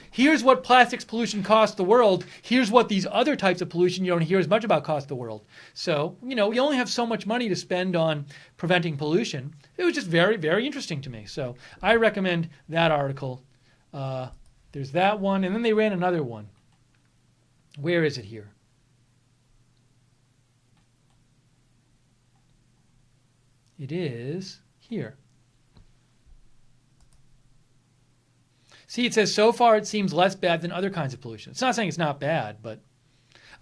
here's what plastics pollution costs the world. Here's what these other types of pollution you don't hear as much about cost the world. So, we only have so much money to spend on preventing pollution. It was just very, very interesting to me. So I recommend that article. There's that one. And then they ran another one. Where is it here? It is here. See, it says, so far it seems less bad than other kinds of pollution. It's not saying it's not bad, but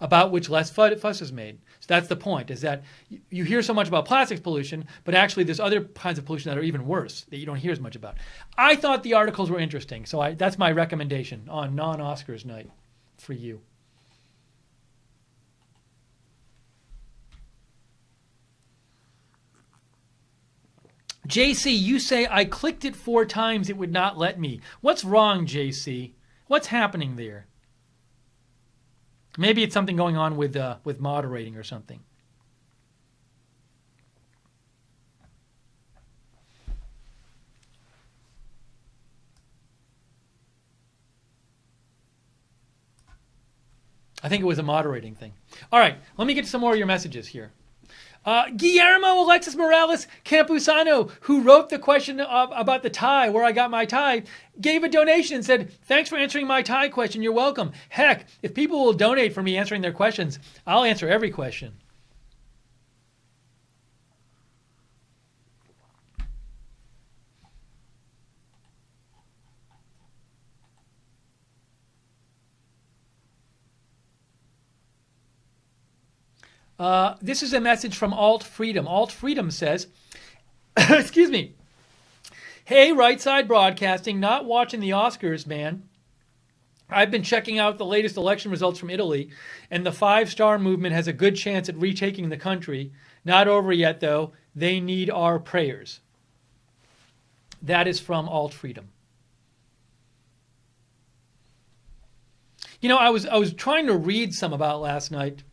about which less fuss is made. So that's the point, is that you hear so much about plastics pollution, but actually there's other kinds of pollution that are even worse that you don't hear as much about. I thought the articles were interesting, so that's my recommendation on non-Oscars night for you. JC, you say, I clicked it 4 times, it would not let me. What's wrong, JC? What's happening there? Maybe it's something going on with moderating or something. I think it was a moderating thing. All right, let me get to some more of your messages here. Guillermo Alexis Morales Campusano, who wrote the question about the tie, where I got my tie, gave a donation and said, thanks for answering my tie question. You're welcome. Heck, if people will donate for me answering their questions, I'll answer every question. This is a message from Alt Freedom. Alt Freedom says, excuse me, hey, Right Side Broadcasting, not watching the Oscars, man. I've been checking out the latest election results from Italy, and the 5-star movement has a good chance at retaking the country. Not over yet, though. They need our prayers. That is from Alt Freedom. You know, I was trying to read some about last night.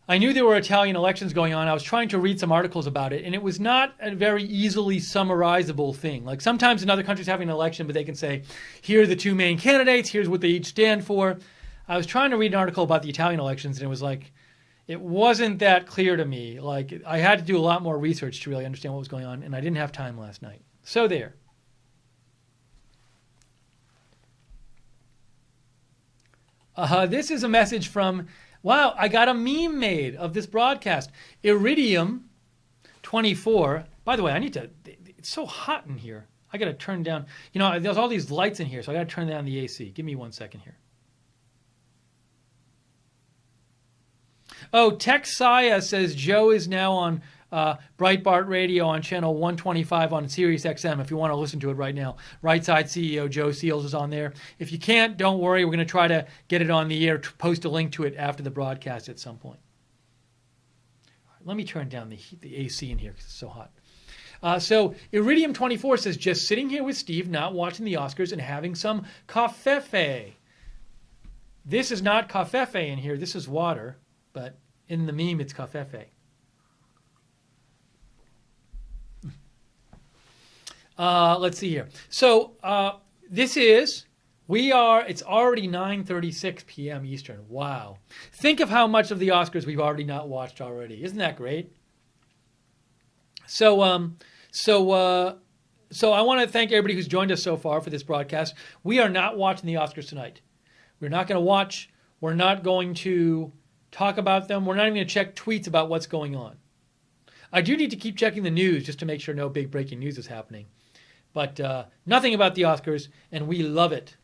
I knew there were Italian elections going on. I was trying to read some articles about it, and it was not a very easily summarizable thing. Like sometimes in other countries having an election, but they can say, here are the two main candidates, here's what they each stand for. I was trying to read an article about the Italian elections, and it was like, it wasn't that clear to me. Like I had to do a lot more research to really understand what was going on, and I didn't have time last night. So there. This is a message from... Wow, I got a meme made of this broadcast. Iridium 24. By the way, it's so hot in here. I got to turn down, there's all these lights in here, so I got to turn down the AC. Give me 1 second here. Oh, Texaya says Joe is now on Breitbart Radio on channel 125 on Sirius XM if you want to listen to it right now. Right Side CEO Joe Seals is on there. If you can't, don't worry. We're going to try to get it on the air, post a link to it after the broadcast at some point. Let me turn down the AC in here because it's so hot. So Iridium 24 says, just sitting here with Steve, not watching the Oscars and having some cafefe. This is not cafefe in here. This is water, but in the meme it's cafefe. Let's see here. So it's already 9:36 p.m. Eastern. Wow. Think of how much of the Oscars we've already not watched already. Isn't that great? So I want to thank everybody who's joined us so far for this broadcast. We are not watching the Oscars tonight. We're not going to watch. We're not going to talk about them. We're not even going to check tweets about what's going on. I do need to keep checking the news just to make sure no big breaking news is happening. But nothing about the Oscars, and we love it.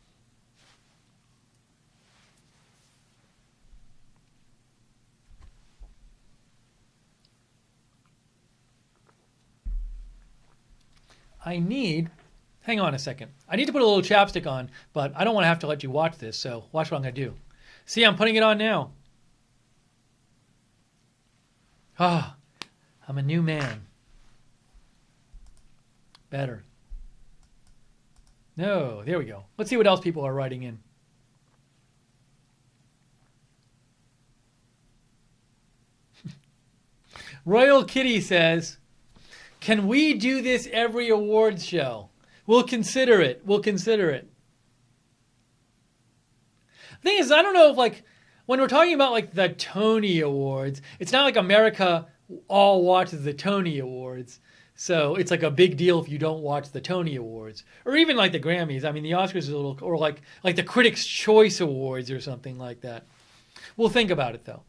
Hang on a second. I need to put a little chapstick on, but I don't want to have to let you watch this, so watch what I'm going to do. See, I'm putting it on now. I'm a new man. Better. No, there we go. Let's see what else people are writing in. Royal Kitty says, can we do this every awards show? We'll consider it. The thing is, I don't know if when we're talking about the Tony Awards, it's not like America all watches the Tony Awards. So it's a big deal if you don't watch the Tony Awards. Or even the Grammys. I mean, the Oscars is a little... Or like the Critics' Choice Awards or something like that. We'll think about it, though.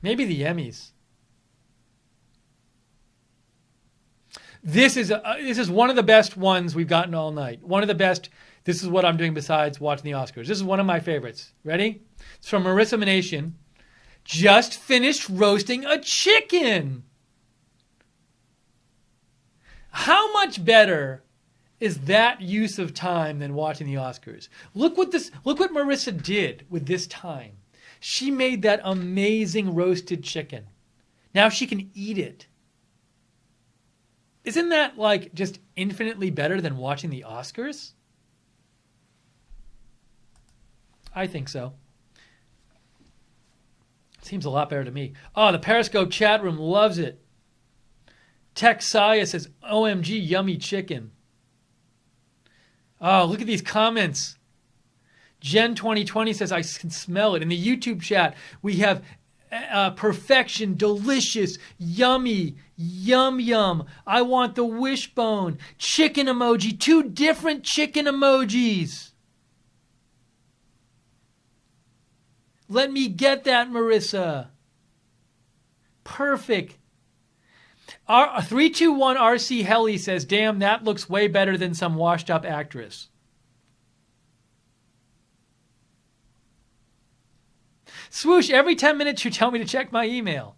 Maybe the Emmys. This is one of the best ones we've gotten all night. One of the best... This is what I'm doing besides watching the Oscars. This is one of my favorites. Ready? It's from Marissa Manation. Just finished roasting a chicken. How much better is that use of time than watching the Oscars? Look what Marissa did with this time. She made that amazing roasted chicken. Now she can eat it. Isn't that just infinitely better than watching the Oscars? I think so. Seems a lot better to me. Oh, the Periscope chat room loves it. Texaya says, OMG, yummy chicken. Oh, look at these comments. Jen 2020 says, I can smell it. In the YouTube chat, we have perfection, delicious, yummy, yum yum. I want the wishbone. Chicken emoji, 2 different chicken emojis. Let me get that, Marissa. Perfect. 321 RC Helly says, damn, that looks way better than some washed up actress. Swoosh, every 10 minutes you tell me to check my email.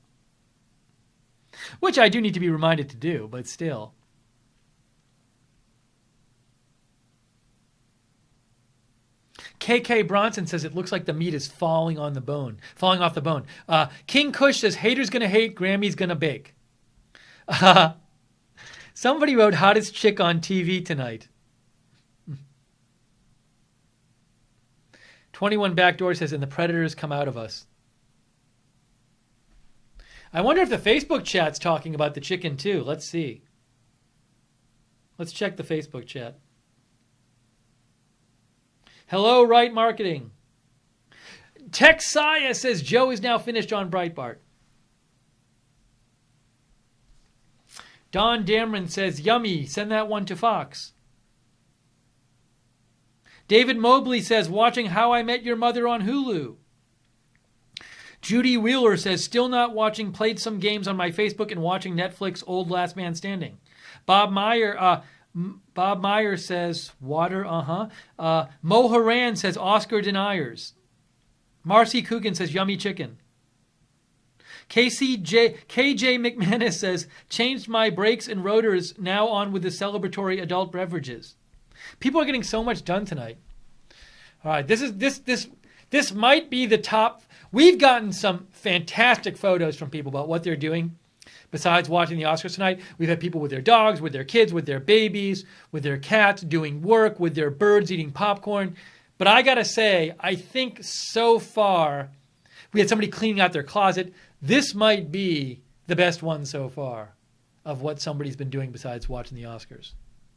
Which I do need to be reminded to do, but still. KK Bronson says it looks like the meat is falling off the bone. King Kush says haters gonna hate, Grammy's gonna bake. Somebody wrote hottest chick on TV tonight. 21 Backdoor says, and the predators come out of us. I wonder if the Facebook chat's talking about the chicken too. Let's see. Let's check the Facebook chat. Hello, Right Marketing. Texaya says Joe is now finished on Breitbart. Don Dameron says, yummy, send that one to Fox. David Mobley says, watching How I Met Your Mother on Hulu. Judy Wheeler says, still not watching, played some games on my Facebook and watching Netflix Old Last Man Standing. Bob Meyer says, water, Mo Haran says, Oscar deniers. Marcy Coogan says, yummy chicken. KJ McManus says, changed my brakes and rotors, now on with the celebratory adult beverages. People are getting so much done tonight. All right, this might be the top. We've gotten some fantastic photos from people about what they're doing besides watching the Oscars tonight. We've had people with their dogs, with their kids, with their babies, with their cats, doing work, with their birds eating popcorn. But I got to say, I think so far, we had somebody cleaning out their closet. This might be the best one so far of what somebody's been doing besides watching the Oscars.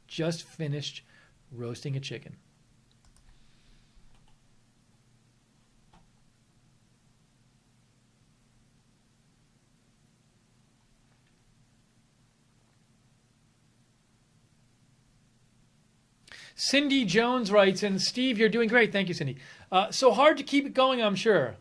Just finished roasting a chicken. Cindy Jones writes in, Steve, you're doing great. Thank you, Cindy. So hard to keep it going, I'm sure.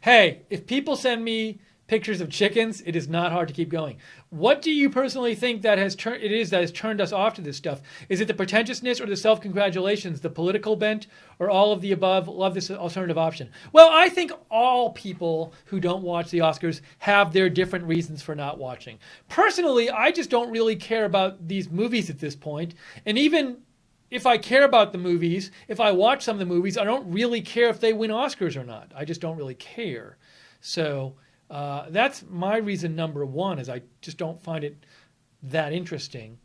Hey, if people send me pictures of chickens, it is not hard to keep going. What do you personally think that has turned us off to this stuff? Is it the pretentiousness or the self-congratulations, the political bent, or all of the above? Love this alternative option. Well, I think all people who don't watch the Oscars have their different reasons for not watching. Personally, I just don't really care about these movies at this point. And even if I care about the movies, if I watch some of the movies, I don't really care if they win Oscars or not. I just don't really care. So that's my reason number one, is I just don't find it that interesting.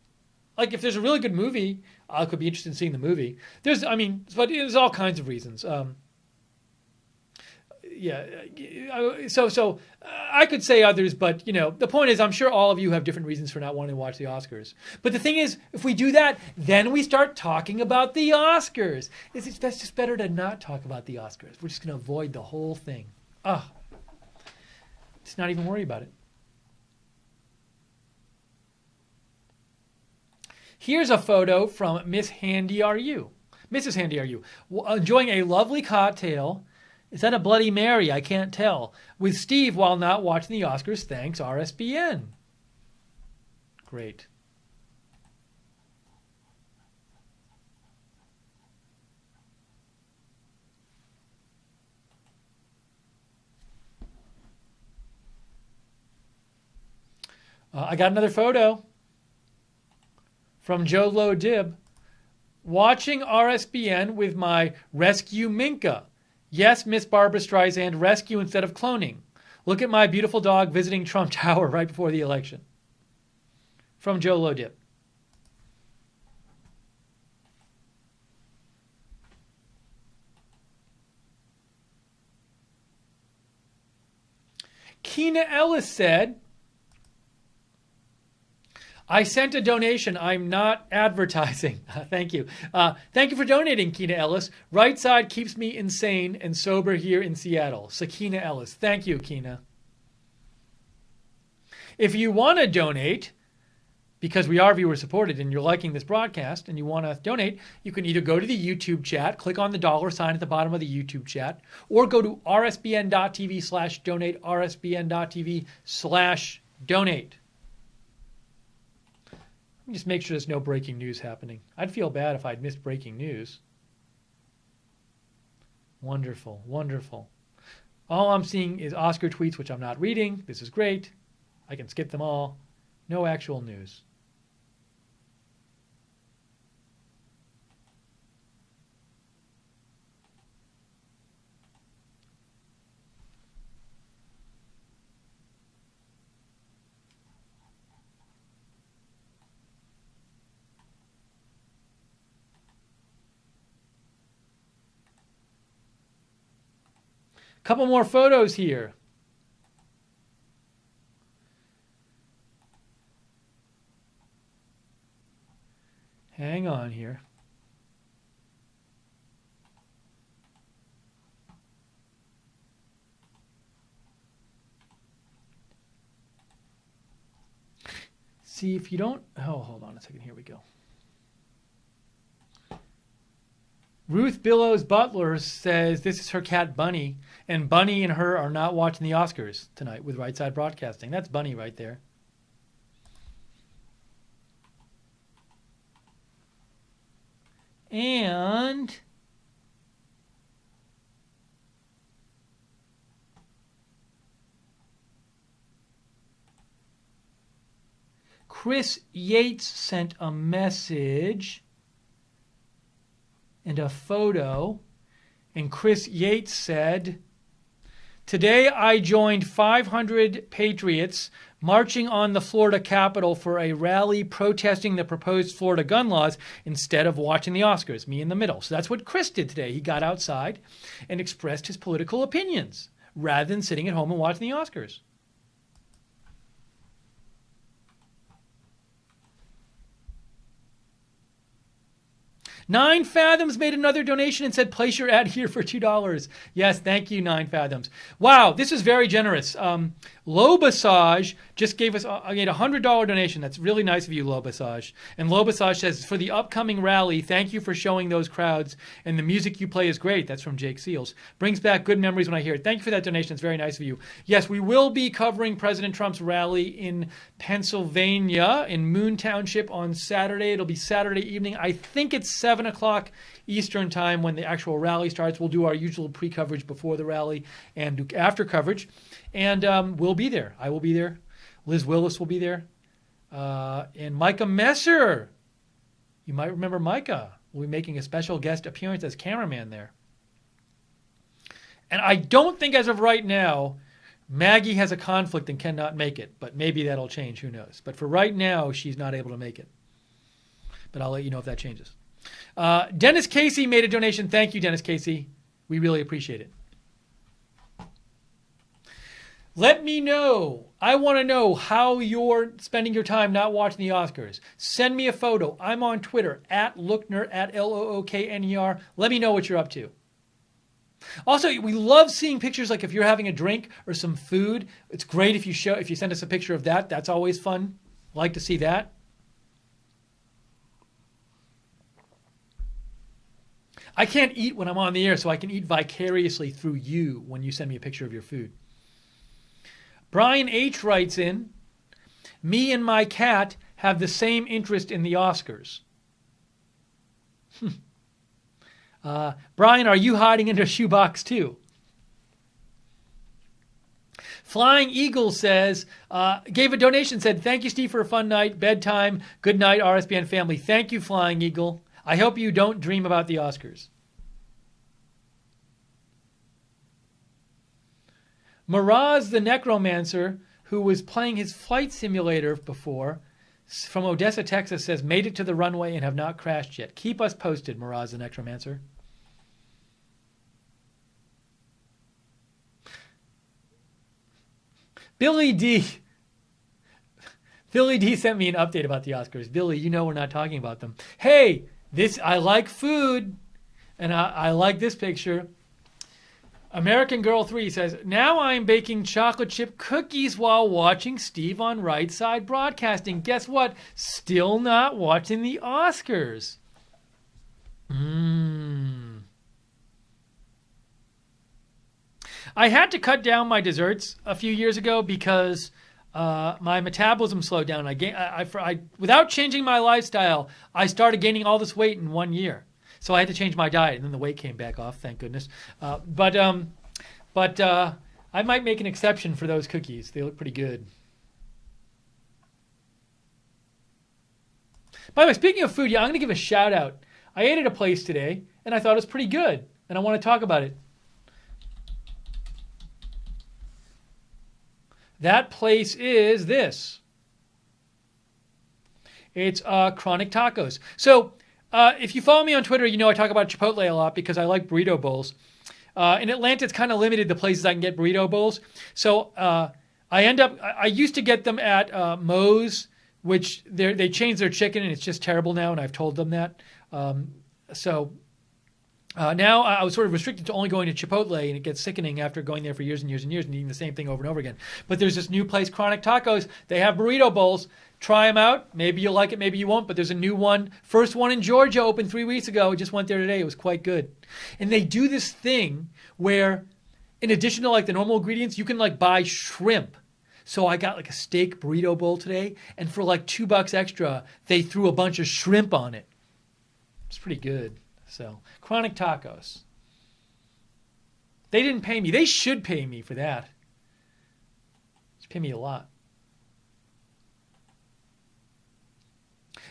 Like if there's a really good movie, I could be interested in seeing the movie. But there's all kinds of reasons. So I could say others, but the point is, I'm sure all of you have different reasons for not wanting to watch the Oscars. But the thing is, if we do that, then we start talking about the Oscars. That's just better to not talk about the Oscars. We're just going to avoid the whole thing. Just not even worry about it. Here's a photo from Miss Handy Are You. Mrs. Handy Are You. Enjoying a lovely cocktail. Is that a Bloody Mary? I can't tell. With Steve while not watching the Oscars. Thanks, RSBN. Great. I got another photo from Joe Low Dib. Watching RSBN with my Rescue Minka. Yes, Miss Barbara Streisand, rescue instead of cloning. Look at my beautiful dog visiting Trump Tower right before the election. From Joe Low Dib. Keena Ellis said, I sent a donation. I'm not advertising. Thank you. Thank you for donating, Keena Ellis. Right side keeps me insane and sober here in Seattle. Sakina Ellis. Thank you, Keena. If you want to donate, because we are viewer supported and you're liking this broadcast and you want to donate, you can either go to the YouTube chat, click on the $sign at the bottom of the YouTube chat, or go to rsbn.tv/donate, rsbn.tv/donate. Let me just make sure there's no breaking news happening. I'd feel bad if I'd missed breaking news. Wonderful, wonderful. All I'm seeing is Oscar tweets, which I'm not reading. This is great. I can skip them all. No actual news. Couple more photos here. Hang on here. See if you don't. Oh, hold on a second. Here we go. Ruth Billows Butler says this is her cat Bunny, and Bunny and her are not watching the Oscars tonight with Right Side Broadcasting. That's Bunny right there. And Chris Yates sent a message and a photo, and Chris Yates said, "Today I joined 500 patriots marching on the Florida Capitol for a rally protesting the proposed Florida gun laws instead of watching the Oscars, me in the middle." So that's what Chris did today. He got outside and expressed his political opinions rather than sitting at home and watching the Oscars. 9 Fathoms made another donation and said, place your ad here for $2. Yes, thank you, 9 Fathoms. Wow, this is very generous. Lobasage just gave us a $100 donation. That's really nice of you, Lobasage. And Lobasage says, for the upcoming rally, thank you for showing those crowds, and the music you play is great. That's from Jake Seals. Brings back good memories when I hear it. Thank you for that donation. It's very nice of you. Yes, we will be covering President Trump's rally in Pennsylvania, in Moon Township on Saturday. It'll be Saturday evening. I think it's 7 o'clock Eastern time when the actual rally starts. We'll do our usual pre-coverage before the rally and after coverage. And we'll be there. I will be there. Liz Willis will be there. And Micah Messer. You might remember Micah. Will be making a special guest appearance as cameraman there. And I don't think as of right now, Maggie has a conflict and cannot make it. But maybe that'll change. Who knows? But for right now, she's not able to make it. But I'll let you know if that changes. Dennis Casey made a donation. Thank you, Dennis Casey. We really appreciate it. Let me know. I want to know how you're spending your time not watching the Oscars. Send me a photo. I'm on Twitter, @Lookner, @LOOKNER. Let me know what you're up to. Also, we love seeing pictures like if you're having a drink or some food. It's great if you send us a picture of that. That's always fun. Like to see that. I can't eat when I'm on the air, so I can eat vicariously through you when you send me a picture of your food. Brian H. writes in, me and my cat have the same interest in the Oscars. Brian, are you hiding in a shoebox too? Flying Eagle says, gave a donation, said, thank you, Steve, for a fun night, bedtime, good night, RSBN family. Thank you, Flying Eagle. I hope you don't dream about the Oscars. Miraz the Necromancer, who was playing his flight simulator before, from Odessa, Texas, says, made it to the runway and have not crashed yet. Keep us posted, Miraz the Necromancer. Billy D. Billy D sent me an update about the Oscars. Billy, you know we're not talking about them. Hey, I like food, and I like this picture. American Girl 3 says, now I'm baking chocolate chip cookies while watching Steve on Right Side Broadcasting. Guess what? Still not watching the Oscars. I had to cut down my desserts a few years ago because my metabolism slowed down. Without changing my lifestyle, I started gaining all this weight in 1 year. So I had to change my diet, and then the weight came back off, thank goodness. But I might make an exception for those cookies. They look pretty good. By the way, speaking of food, I'm going to give a shout out. I ate at a place today, and I thought it was pretty good, and I want to talk about it. That place is this. It's Chronic Tacos. So if you follow me on Twitter, you know I talk about Chipotle a lot because I like burrito bowls. In Atlanta, it's kind of limited the places I can get burrito bowls. So I used to get them at Moe's, which they changed their chicken and it's just terrible now, and I've told them that. Now I was sort of restricted to only going to Chipotle, and it gets sickening after going there for years and years and years and eating the same thing over and over again. But there's this new place, Chronic Tacos. They have burrito bowls. Try them out. Maybe you'll like it, maybe you won't, but there's a new one. First one in Georgia opened 3 weeks ago. I just went there today. It was quite good. And they do this thing where, in addition to like the normal ingredients, you can like buy shrimp. So I got like a steak burrito bowl today, and for like $2 extra, they threw a bunch of shrimp on it. It's pretty good. So, Chronic Tacos. They didn't pay me. They should pay me for that. Just pay me a lot.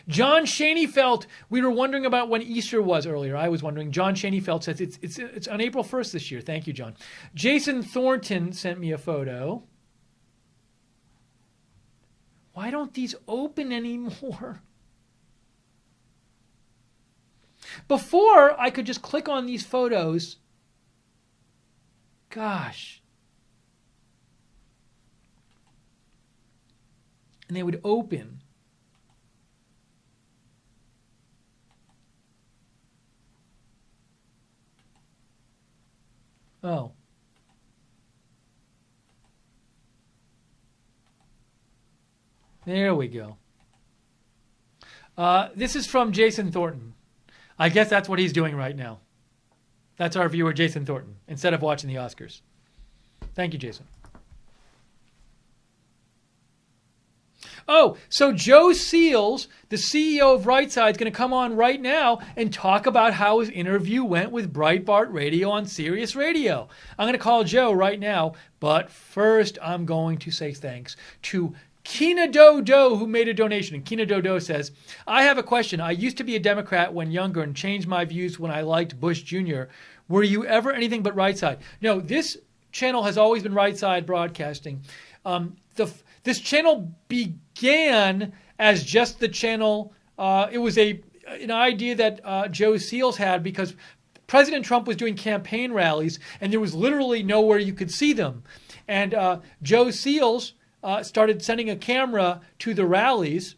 John Shaneyfelt, we were wondering about when Easter was earlier. I was wondering. John Shaneyfelt says it's on April 1st this year. Thank you, John. Jason Thornton sent me a photo. Why don't these open anymore? Before, I could just click on these photos. Gosh. And they would open. Oh. There we go. This is from Jason Thornton. I guess that's what he's doing right now. That's our viewer, Jason Thornton, instead of watching the Oscars. Thank you, Jason. Oh, so Joe Seals, the CEO of Rightside, is going to come on right now and talk about how his interview went with Breitbart Radio on Sirius Radio. I'm going to call Joe right now, but first I'm going to say thanks to Kina Dodo, who made a donation. And Kina Dodo says, I have a question. I used to be a Democrat when younger and changed my views when I liked Bush Jr. Were you ever anything but right side? No, this channel has always been right side broadcasting. This channel began as just the channel. It was an idea that Joe Seals had because President Trump was doing campaign rallies and there was literally nowhere you could see them. And Joe Seals started sending a camera to the rallies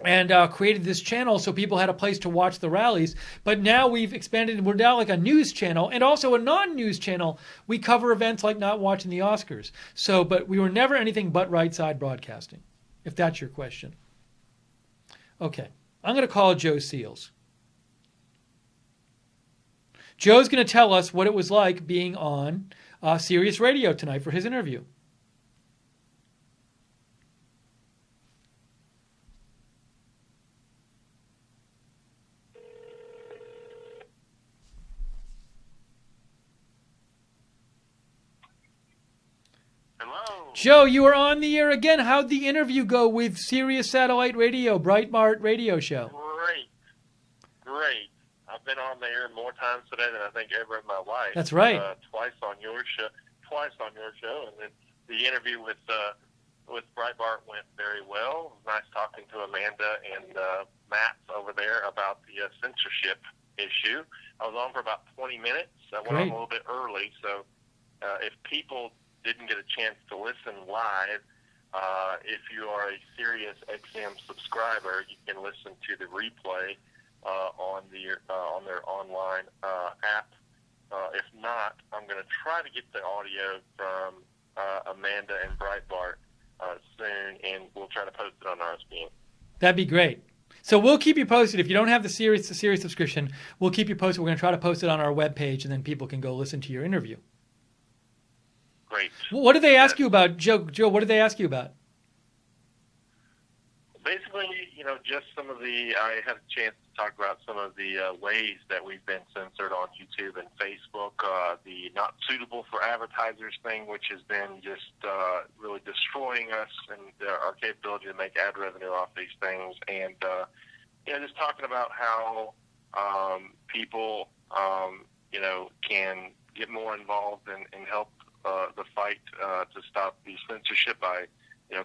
and created this channel so people had a place to watch the rallies. But now we've expanded. We're now like a news channel and also a non-news channel. We cover events like not watching the Oscars. But we were never anything but right side broadcasting, if that's your question. Okay, I'm going to call Joe Seals. Joe's going to tell us what it was like being on Sirius Radio tonight for his interview.
Hello.
Joe, you were on the air again. How'd the interview go with Sirius Satellite Radio, Breitbart Radio Show?
Great. I've been on the air more times today than I think ever in my life.
That's right.
Twice on your show, and then the interview with Breitbart went very well. It was nice talking to Amanda and Matt over there about the censorship issue. I was on for about 20 minutes. I went on a little bit early, so if people didn't get a chance to listen live, If you are a Sirius XM subscriber, you can listen to the replay on their online app. If not, I'm going to try to get the audio from Amanda and Breitbart soon, and we'll try to post it on RSPN.
That'd be great. So we'll keep you posted. If you don't have the Sirius subscription, we'll keep you posted. We're going to try to post it on our webpage, and then people can go listen to your interview.
Great.
What did they ask you about, Joe? Joe, what did they ask you about?
Basically, just some of I had a chance to talk about some of the ways that we've been censored on YouTube and Facebook, the not suitable for advertisers thing, which has been just really destroying us and our capability to make ad revenue off these things. And, just talking about how people, can get more involved and help the fight to stop the censorship by,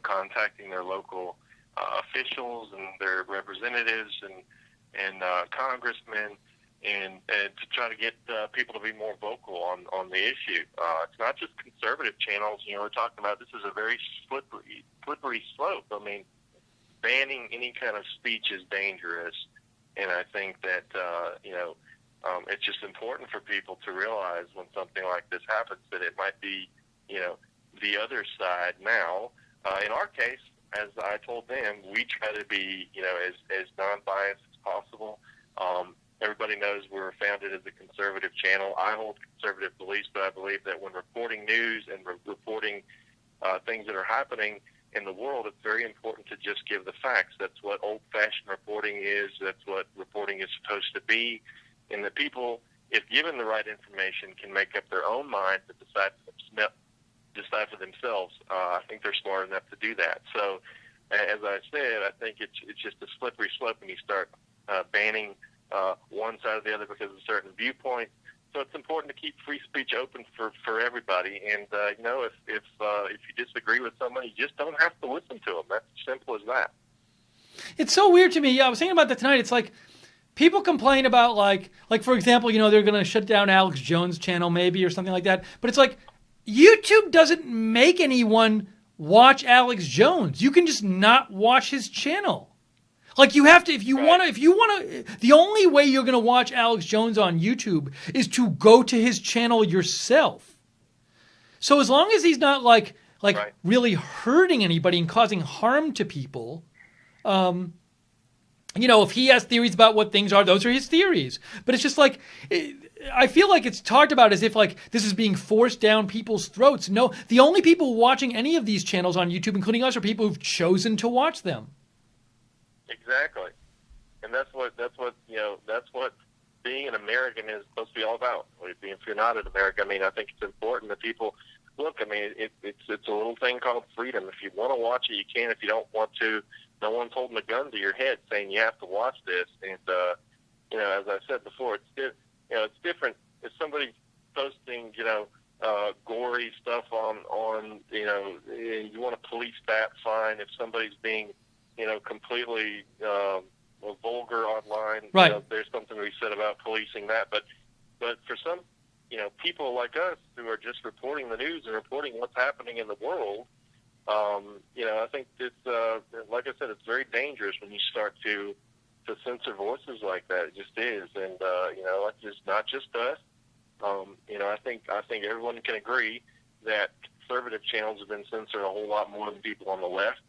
contacting their local officials and their representatives and congressmen and to try to get people to be more vocal on the issue. It's not just conservative channels. We're talking about this is a very slippery slope. I mean, banning any kind of speech is dangerous, and I think that it's just important for people to realize when something like this happens that it might be the other side now. In our case, as I told them, we try to be, as non-biased as possible. Everybody knows we're founded as a conservative channel. I hold conservative beliefs, but I believe that when reporting news and reporting things that are happening in the world, it's very important to just give the facts. That's what old-fashioned reporting is. That's what reporting is supposed to be. And the people, if given the right information, can make up their own minds and decide for themselves. I think they're smart enough to do that. So, as I said, I think it's just a slippery slope when you start banning one side or the other because of a certain viewpoint. So it's important to keep free speech open for everybody. And if you disagree with someone, you just don't have to listen to them. That's as simple as that.
It's so weird to me. Yeah, I was thinking about that tonight. It's like people complain about like for example, they're going to shut down Alex Jones' channel maybe or something like that. But it's like YouTube doesn't make anyone watch Alex Jones. You can just not watch his channel. Like you have to, if you want to, the only way you're going to watch Alex Jones on YouTube is to go to his channel yourself. So as long as he's not like
Right.
really hurting anybody and causing harm to people, if he has theories about what things are, those are his theories. But it's just like, I feel like it's talked about as if like this is being forced down people's throats. No, the only people watching any of these channels on YouTube, including us, are people who've chosen to watch them.
Exactly, and that's what being an American is supposed to be all about. If you're not an American, I think it's important that people look. It's a little thing called freedom. If you want to watch it, you can. If you don't want to, no one's holding a gun to your head saying you have to watch this. And as I said before, it's different if somebody's posting, gory stuff on you want to police that, fine. If somebody's being, completely vulgar online,
right.
There's something to be said about policing that. But for some, people like us who are just reporting the news and reporting what's happening in the world, I think it's, like I said, it's very dangerous when you start to censor voices like that. It just is. And, it's not just us. I think everyone can agree that conservative channels have been censored a whole lot more than people on the left.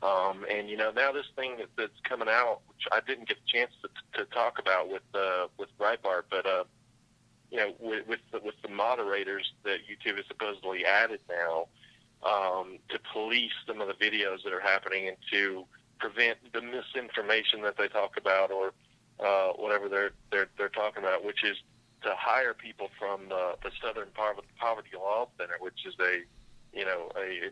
And now this thing that's coming out, which I didn't get a chance to talk about with Breitbart, but with the moderators that YouTube has supposedly added now to police some of the videos that are happening and to prevent the misinformation that they talk about or whatever they're talking about, which is to hire people from the Southern Poverty Law Center, which is a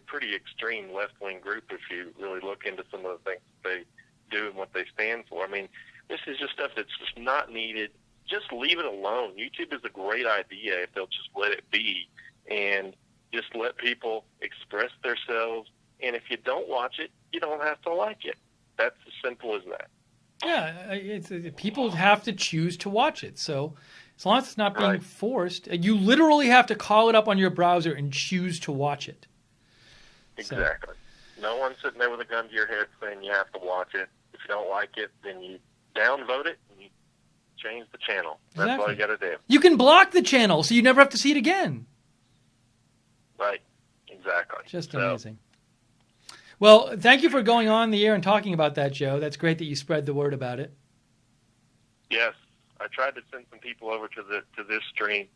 pretty extreme left-wing group if you really look into some of the things that they do and what they stand for. This is just stuff that's just not needed. Just leave it alone. YouTube is a great idea if they'll just let it be and just let people express themselves. And if you don't watch it, you don't have to like it. That's as simple as that.
Yeah, people have to choose to watch it. So as long as it's not being
Right.
forced, you literally have to call it up on your browser and choose to watch it.
Exactly. No one's sitting there with a gun to your head saying you have to watch it. If you don't like it, then you downvote it and you change the channel. That's all you got to do.
You can block the channel so you never have to see it again.
Right. Exactly.
Just amazing. Well, thank you for going on the air and talking about that, Joe. That's great that you spread the word about it.
Yes. I tried to send some people over to this stream.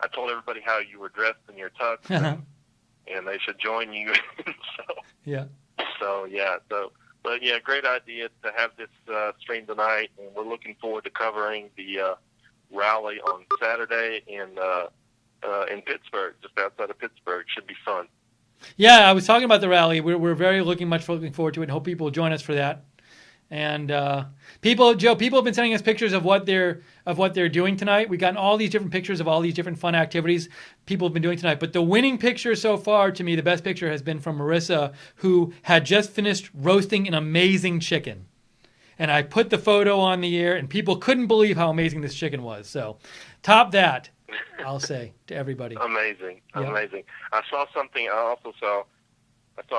I told everybody how you were dressed in your tux, and they should join you. But yeah, great idea to have this stream tonight, and we're looking forward to covering the rally on Saturday in Pittsburgh, just outside of Pittsburgh. Should be fun.
Yeah, I was talking about the rally. We're very looking forward to it, and hope people will join us for that. And people have been sending us pictures of what they're doing tonight. We've gotten all these different pictures of all these different fun activities people have been doing tonight. But the winning picture so far, to me, the best picture has been from Marissa, who had just finished roasting an amazing chicken. And I put the photo on the air, and people couldn't believe how amazing this chicken was. So, top that, I'll say to everybody.
Amazing. I saw something. I saw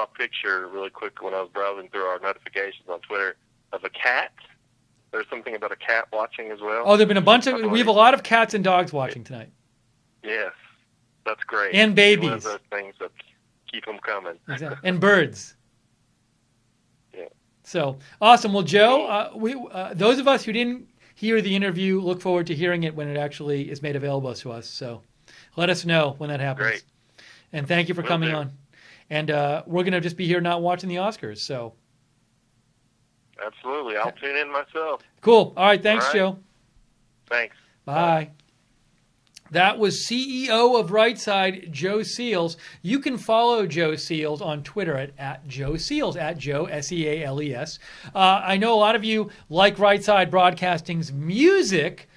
a picture really quick when I was browsing through our notifications on Twitter of a cat. There's something about a cat watching as well.
Oh, there've been a bunch of. We have a lot of cats and dogs watching tonight.
Yes, that's great.
And babies.
One of those things that keep them coming.
Exactly. And birds.
Yeah.
So awesome. Well, Joe, those of us who didn't hear the interview look forward to hearing it when it actually is made available to us. So let us know when that happens.
Great.
And thank you for coming on. And we're going to just be here not watching the Oscars. So.
Absolutely. I'll tune in myself.
Cool. All right. Thanks, Joe.
Thanks.
Bye. That was CEO of Rightside, Joe Seals. You can follow Joe Seals on Twitter at Joe Seals, at Joe, Seales. I know a lot of you like Rightside Broadcasting's music.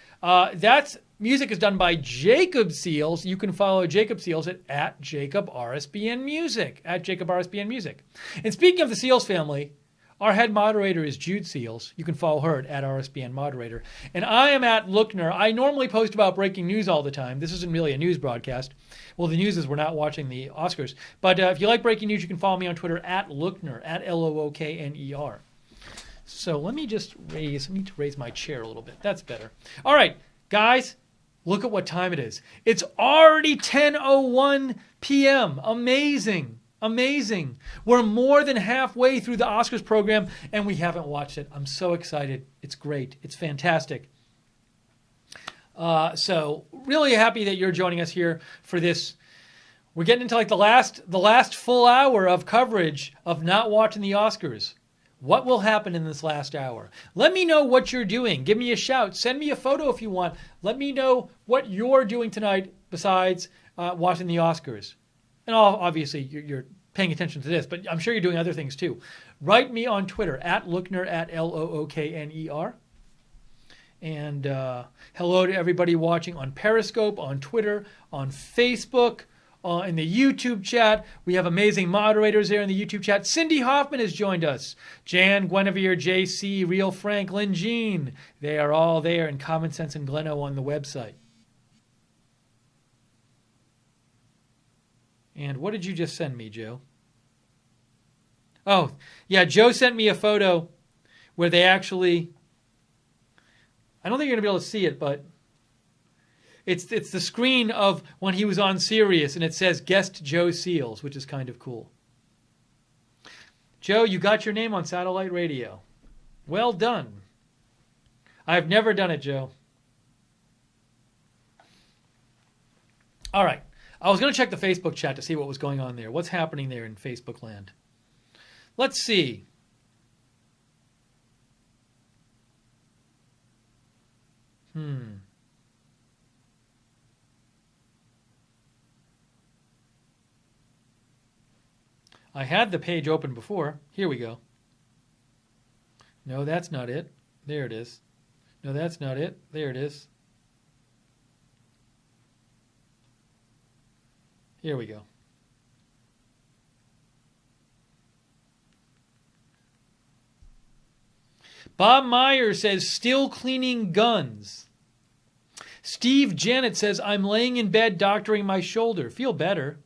Music is done by Jacob Seals. You can follow Jacob Seals at Jacob RSBN Music, at Jacob RSBN Music. And speaking of the Seals family, our head moderator is Jude Seals. You can follow her at RSBN Moderator. And I am at Lookner. I normally post about breaking news all the time. This isn't really a news broadcast. Well, the news is we're not watching the Oscars. But if you like breaking news, you can follow me on Twitter at Lookner, at Lookner. So let me just raise my chair a little bit. That's better. All right, guys, look at what time it is. It's already 10:01 p.m. Amazing. We're more than halfway through the Oscars program, and we haven't watched it. I'm so excited. It's great. It's fantastic. So really happy that you're joining us here for this. We're getting into like the last full hour of coverage of not watching the Oscars. What will happen in this last hour? Let me know what you're doing. Give me a shout. Send me a photo if you want. Let me know what you're doing tonight besides watching the Oscars. And obviously, you're paying attention to this, but I'm sure you're doing other things too. Write me on Twitter, at Lookner, at Lookner. And hello to everybody watching on Periscope, on Twitter, on Facebook, in the YouTube chat. We have amazing moderators there in the YouTube chat. Cindy Hoffman has joined us. Jan, Guinevere, JC, Real Frank, Lynn Jean. They are all there in Common Sense and Gleno on the website. And what did you just send me, Joe? Oh, yeah, Joe sent me a photo where they actually, I don't think you're going to be able to see it, but it's the screen of when he was on Sirius, and it says Guest Joe Seals, which is kind of cool. Joe, you got your name on satellite radio. Well done. I've never done it, Joe. All right. I was going to check the Facebook chat to see what was going on there. What's happening there in Facebook land? Let's see. I had the page open before. Here we go. No, that's not it. There it is. No, that's not it. There it is. Here we go. Bob Meyer says, still cleaning guns. Steve Janet says, I'm laying in bed doctoring my shoulder. Feel better.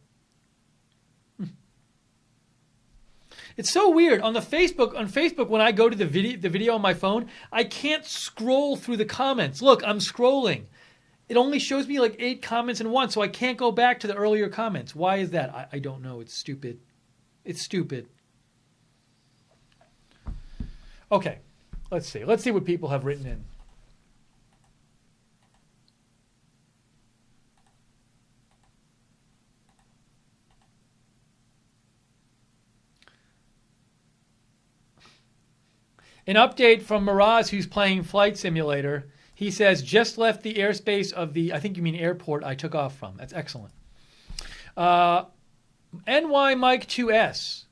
It's so weird. On Facebook, when I go to the video on my phone, I can't scroll through the comments. Look, I'm scrolling. It only shows me like 8 comments in one, so I can't go back to the earlier comments. Why is that? I don't know. It's stupid. It's stupid. Okay, let's see. Let's see what people have written in. An update from Miraz, who's playing Flight Simulator. He says, just left the airspace of the, I think you mean airport I took off from. That's excellent. NY Mike 2S.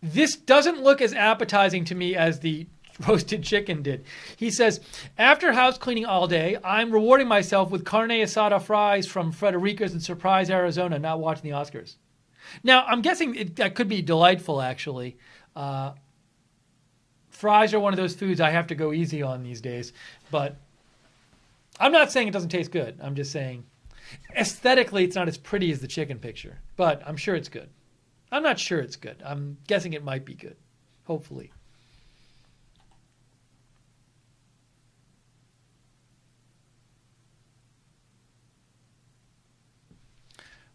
This doesn't look as appetizing to me as the roasted chicken did. He says, after house cleaning all day, I'm rewarding myself with carne asada fries from Frederica's in Surprise, Arizona, not watching the Oscars. Now, I'm guessing that could be delightful, actually. Fries are one of those foods I have to go easy on these days. But I'm not saying it doesn't taste good. I'm just saying aesthetically it's not as pretty as the chicken picture. But I'm sure it's good. I'm not sure it's good. I'm guessing it might be good. Hopefully.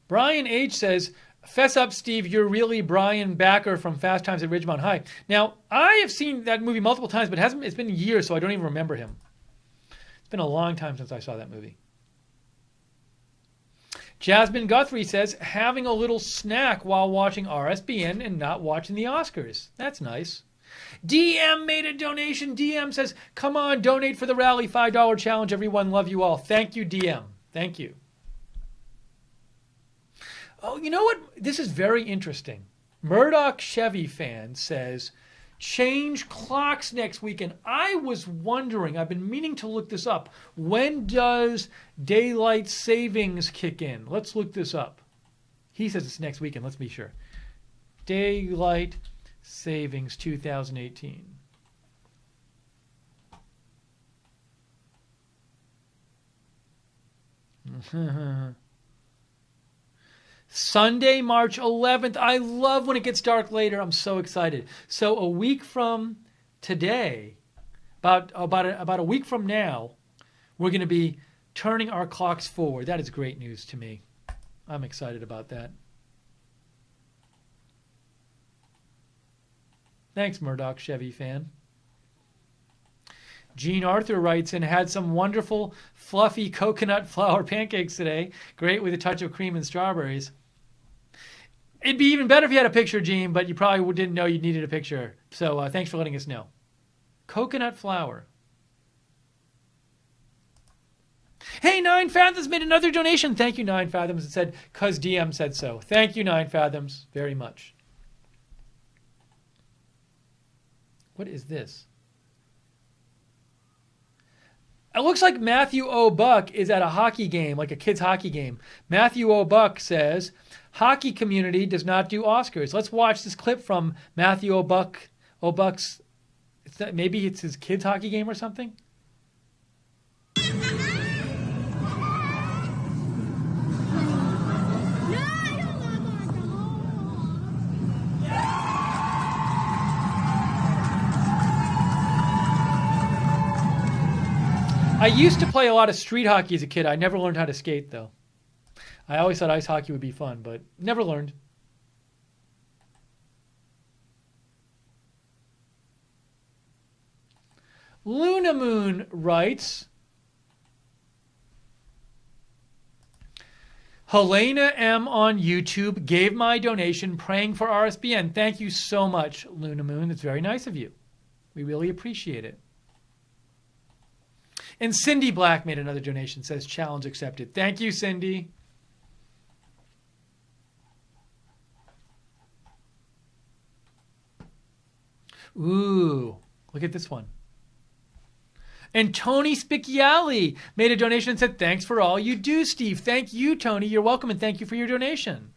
Brian H. says, fess up, Steve, you're really Brian Backer from Fast Times at Ridgemont High. Now, I have seen that movie multiple times, but it's been years, so I don't even remember him. It's been a long time since I saw that movie. Jasmine Guthrie says, having a little snack while watching RSBN and not watching the Oscars. That's nice. DM made a donation. DM says, come on, donate for the rally, $5 challenge. Everyone, love you all. Thank you, DM. Thank you. Oh, you know what? This is very interesting. Murdoch Chevy fan says, change clocks next weekend. I was wondering, I've been meaning to look this up. When does daylight savings kick in? Let's look this up. He says it's next weekend. Let's be sure. Daylight savings 2018. Sunday, March 11th. I love when it gets dark later. I'm so excited. So a week from today, about a week from now, we're going to be turning our clocks forward. That is great news to me. I'm excited about that. Thanks, Murdoch Chevy fan. Jean Arthur writes in, had some wonderful, fluffy coconut flour pancakes today. Great with a touch of cream and strawberries. It'd be even better if you had a picture, Gene, but you probably didn't know you needed a picture. So thanks for letting us know. Coconut flour. Hey, 9 Fathoms made another donation. Thank you, 9 Fathoms. It said, cuz DM said so. Thank you, 9 Fathoms, very much. What is this? It looks like Matthew O. Buck is at a hockey game, like a kid's hockey game. Matthew O. Buck says, hockey community does not do Oscars. Let's watch this clip from Matthew O. Buck's, maybe it's his kid's hockey game or something? I used to play a lot of street hockey as a kid. I never learned how to skate, though. I always thought ice hockey would be fun, but never learned. Luna Moon writes, Helena M. on YouTube gave my donation praying for RSBN. Thank you so much, Luna Moon. It's very nice of you. We really appreciate it. And Cindy Black made another donation, says challenge accepted. Thank you, Cindy. Ooh, look at this one. And Tony Spicchiali made a donation and said, thanks for all you do, Steve. Thank you, Tony. You're welcome, and thank you for your donation.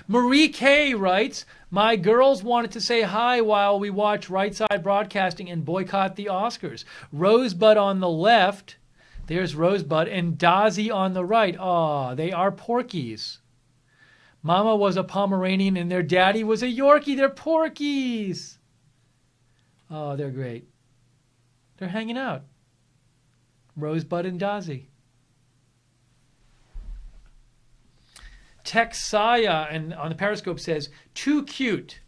Marie K. writes, my girls wanted to say hi while we watch Right Side Broadcasting and boycott the Oscars. Rosebud on the left, there's Rosebud, and Dozzy on the right. Aw, they are porkies. Mama was a Pomeranian and their daddy was a Yorkie. They're porkies. Oh, they're great. They're hanging out. Rosebud and Dazzy. Texaya and on the Periscope says, too cute.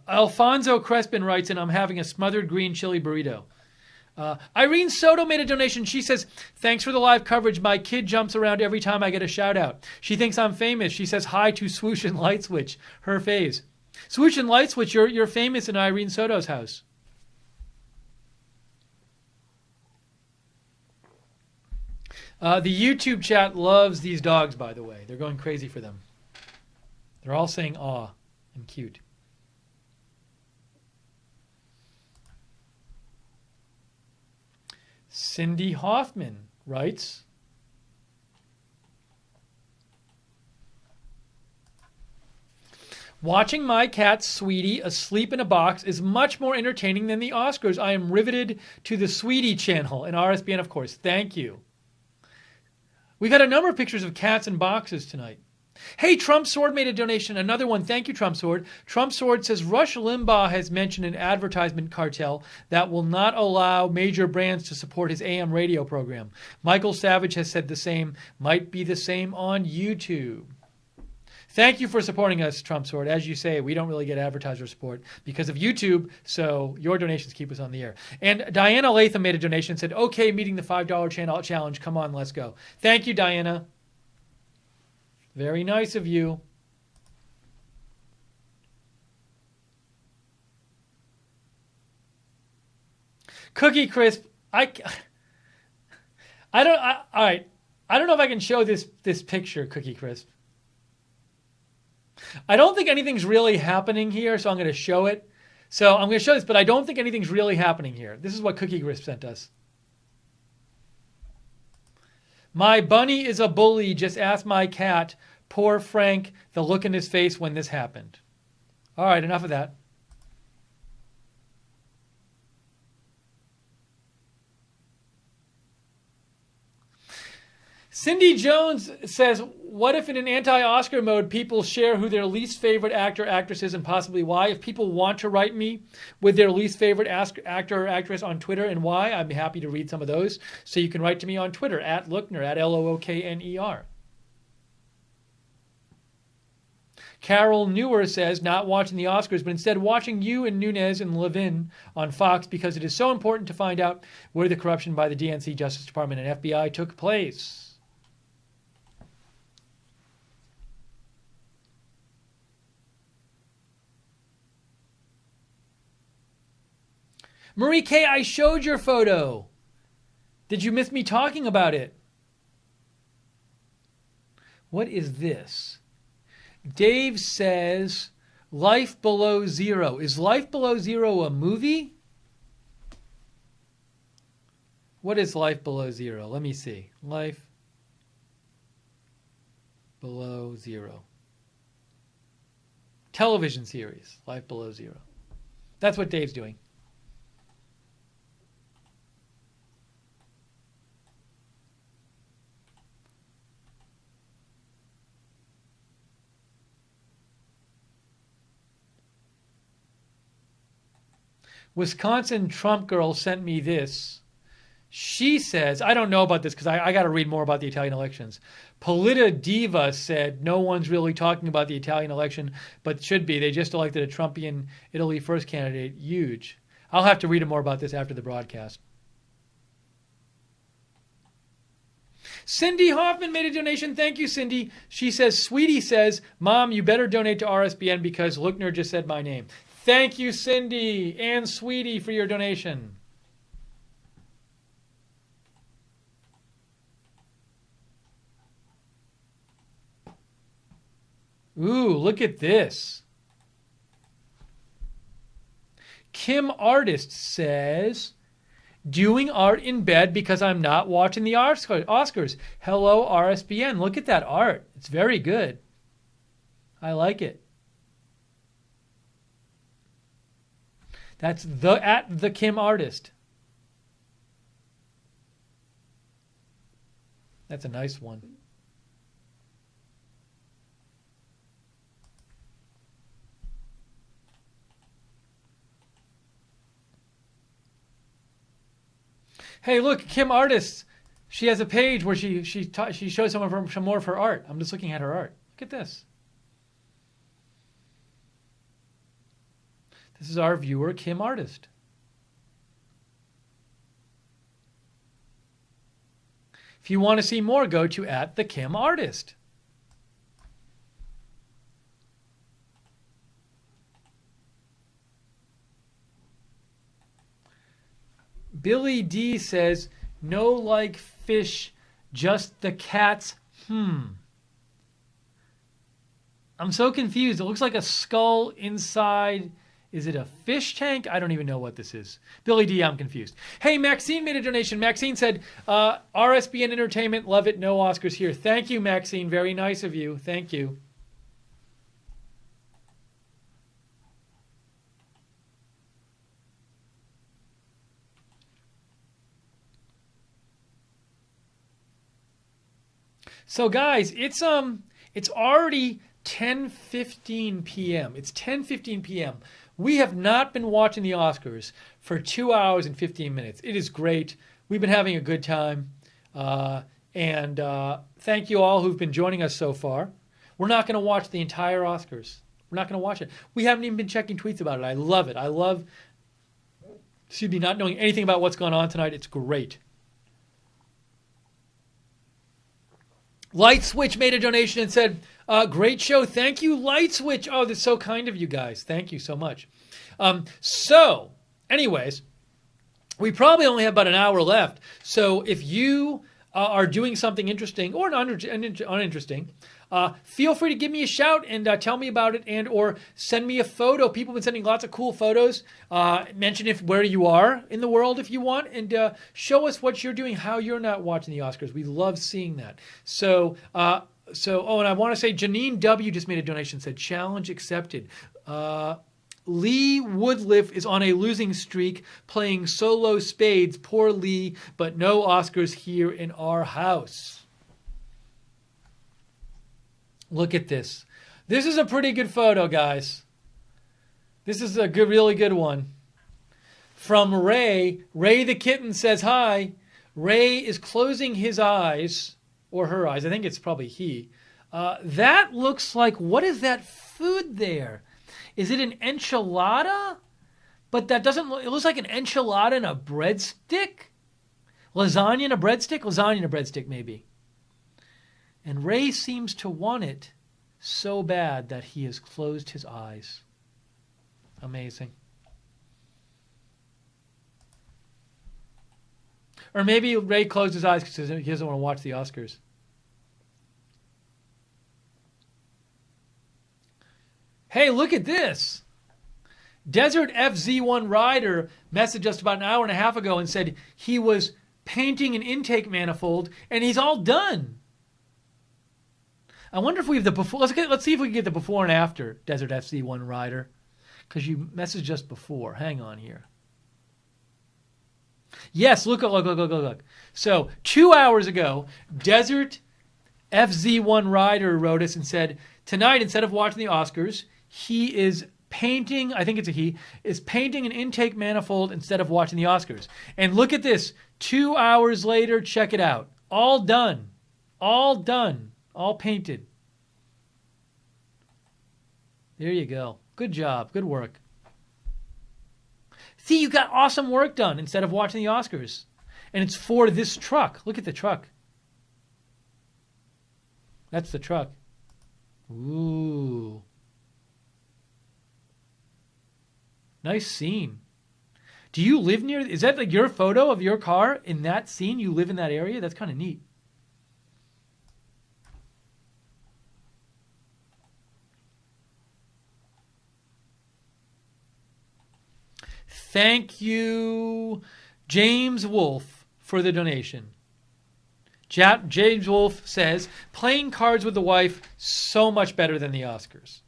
Alfonso Crespin writes, and I'm having a smothered green chili burrito. Irene Soto made a donation. She says, thanks for the live coverage. My kid jumps around every time I get a shout out. She thinks I'm famous. She says hi to Swoosh and Light Switch, her faves. Swoosh and Light Switch, you're famous in Irene Soto's house. The YouTube chat loves these dogs, by the way. They're going crazy for them. They're all saying aw and cute. Cindy Hoffman writes, watching my cat Sweetie asleep in a box is much more entertaining than the Oscars. I am riveted to the Sweetie channel and RSBN, of course. Thank you. We've had a number of pictures of cats in boxes tonight. Hey, Trump Sword made a donation. Another one. Thank you, Trump Sword. Trump Sword says Rush Limbaugh has mentioned an advertisement cartel that will not allow major brands to support his AM radio program. Michael Savage has said the same. Might be the same on YouTube. Thank you for supporting us, Trump Sword. As you say, we don't really get advertiser support because of YouTube, so your donations keep us on the air. And Diana Latham made a donation and said, okay, meeting the $5 channel challenge. Come on, let's go. Thank you, Diana. Very nice of you. Cookie Crisp, all right. I don't know if I can show this picture, Cookie Crisp. I don't think anything's really happening here, so I'm going to show it. So I'm going to show this, but I don't think anything's really happening here. This is what Cookie Crisp sent us. My bunny is a bully. Just ask my cat. Poor Frank, the look in his face when this happened. All right, enough of that. Cindy Jones says, what if in an anti-Oscar mode people share who their least favorite actor, actress is and possibly why? If people want to write me with their least favorite actor or actress on Twitter and why, I'd be happy to read some of those. So you can write to me on Twitter, @Lookner, @Lookner. Carol Newer says, not watching the Oscars, but instead watching you and Nunes and Levin on Fox because it is so important to find out where the corruption by the DNC, Justice Department, and FBI took place. Marie K., I showed your photo. Did you miss me talking about it? What is this? Dave says, Life Below Zero. Is Life Below Zero a movie? What is Life Below Zero? Let me see. Life Below Zero. Television series. Life Below Zero. That's what Dave's doing. Wisconsin Trump girl sent me this. She says, I don't know about this because I got to read more about the Italian elections. Polita Diva said, no one's really talking about the Italian election, but should be. They just elected a Trumpian Italy First candidate. Huge. I'll have to read more about this after the broadcast. Cindy Hoffman made a donation. Thank you, Cindy. She says, Sweetie says, Mom, you better donate to RSBN because Lookner just said my name. Thank you, Cindy and Sweetie, for your donation. Ooh, look at this. Kim Artist says, doing art in bed because I'm not watching the Oscars. Hello, RSBN. Look at that art. It's very good. I like it. That's the Kim Artist. That's a nice one. Hey, look, Kim Artist. She has a page where she shows some more of her art. I'm just looking at her art. Look at this. This is our viewer, Kim Artist. If you want to see more, go to @theKimArtist. Billy D says, no like fish, just the cats. I'm so confused. It looks like a skull inside. Is it a fish tank? I don't even know what this is. Billy D, I'm confused. Hey, Maxine made a donation. Maxine said, RSBN Entertainment, love it, no Oscars here. Thank you, Maxine. Very nice of you. Thank you. So guys, it's already 10:15 p.m. It's 10:15 p.m. We have not been watching the Oscars for 2 hours and 15 minutes. It is great. We've been having a good time. And thank you all who've been joining us so far. We're not going to watch the entire Oscars. We're not going to watch it. We haven't even been checking tweets about it. I love it. I love, not knowing anything about what's going on tonight. It's great. Light Switch made a donation and said, great show. Thank you, Light Switch. Oh, that's so kind of you guys. Thank you so much. So, anyways, we probably only have about an hour left. So if you are doing something interesting or uninteresting, feel free to give me a shout and tell me about it, and or send me a photo. People have been sending lots of cool photos. Mention where you are in the world if you want, and show us what you're doing, how you're not watching the Oscars. We love seeing that. So, and I want to say Janine W. just made a donation, said challenge accepted. Lee Woodliff is on a losing streak, playing solo spades. Poor Lee, but no Oscars here in our house. Look at this. This is a pretty good photo, guys. This is a really good one. From Ray. Ray the kitten says hi. Ray is closing his eyes, or her eyes. I think it's probably he. That looks like, what is that food there? Is it an enchilada? But that doesn't look, it looks like an enchilada and a breadstick? Lasagna and a breadstick? Lasagna and a breadstick, maybe. And Ray seems to want it so bad that he has closed his eyes. Amazing. Or maybe Ray closed his eyes because he doesn't want to watch the Oscars. Hey, look at this. Desert FZ1 Rider messaged us about an hour and a half ago and said he was painting an intake manifold and he's all done. I wonder if we have the before. Let's see if we can get the before and after, Desert FZ1 Rider, because you messaged us before. Hang on here. Yes, look. So 2 hours ago, Desert FZ1 Rider wrote us and said, tonight, instead of watching the Oscars, he is painting, I think it's a he, is painting an intake manifold instead of watching the Oscars. And look at this. 2 hours later, check it out. All done. All done. All painted. There you go. Good job. Good work. See, you got awesome work done instead of watching the Oscars. And it's for this truck. Look at the truck. That's the truck. Ooh. Nice scene. Do you live near, is that like your photo of your car in that scene? You live in that area? That's kind of neat. Thank you, James Wolfe, for the donation. James Wolfe says, playing cards with the wife, so much better than the Oscars.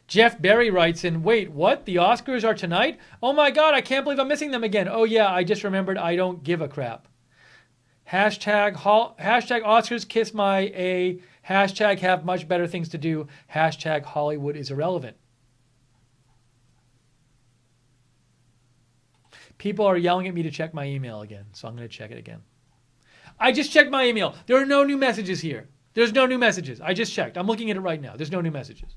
Jeff Berry writes in, wait, what? The Oscars are tonight? Oh my God, I can't believe I'm missing them again. Oh yeah, I just remembered I don't give a crap. Hashtag Oscars kiss my A. Hashtag have much better things to do. Hashtag Hollywood is irrelevant. People are yelling at me to check my email again, so I'm going to check it again. I just checked my email. There are no new messages here. There's no new messages. I just checked. I'm looking at it right now. There's no new messages.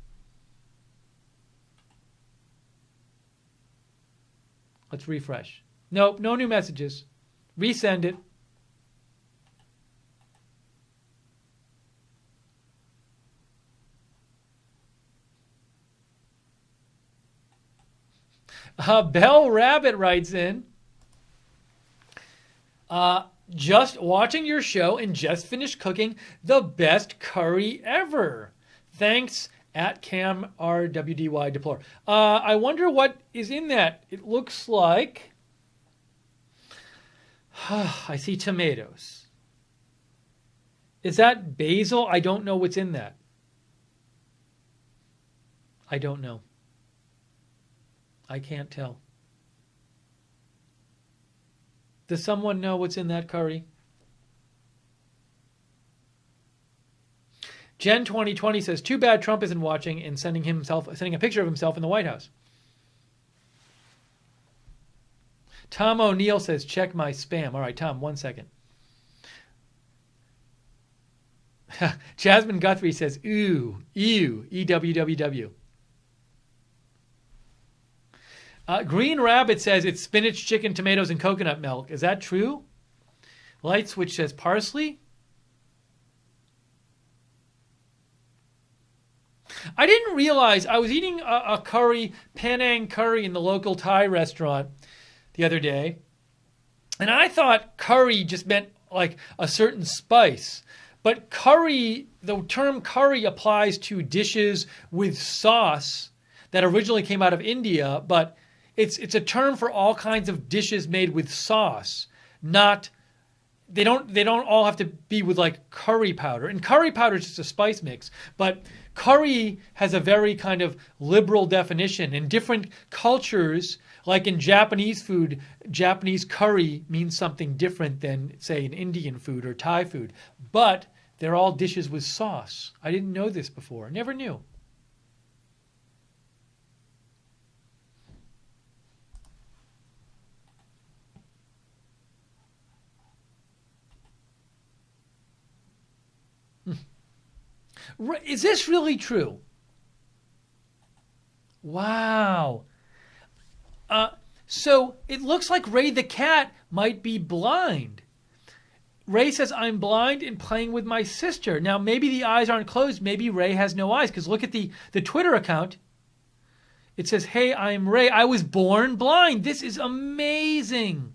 Let's refresh. Nope, no new messages. Resend it. Bell Rabbit writes in, just watching your show and just finished cooking the best curry ever. Thanks, at Cam RWDY Deplore. I wonder what is in that. It looks like, I see tomatoes. Is that basil? I don't know what's in that. I don't know. I can't tell. Does someone know what's in that curry? Jen 2020 says, too bad Trump isn't watching and sending a picture of himself in the White House. Tom O'Neill says, check my spam. All right, Tom, 1 second. Jasmine Guthrie says, ew, EWWW. Green Rabbit says it's spinach, chicken, tomatoes, and coconut milk. Is that true? Light Switch says parsley. I didn't realize I was eating a curry, Penang curry in the local Thai restaurant the other day. And I thought curry just meant like a certain spice. But curry, the term curry applies to dishes with sauce that originally came out of India, but it's a term for all kinds of dishes made with sauce. They don't all have to be with like curry powder. And curry powder is just a spice mix, but curry has a very kind of liberal definition. In different cultures, like in Japanese food, Japanese curry means something different than, say, an Indian food or Thai food. But they're all dishes with sauce. I didn't know this before. Never knew. Is this really true? Wow. So it looks like Ray the cat might be blind. Ray says, I'm blind and playing with my sister. Now, maybe the eyes aren't closed. Maybe Ray has no eyes, because look at the Twitter account. It says, hey, I'm Ray. I was born blind. This is amazing.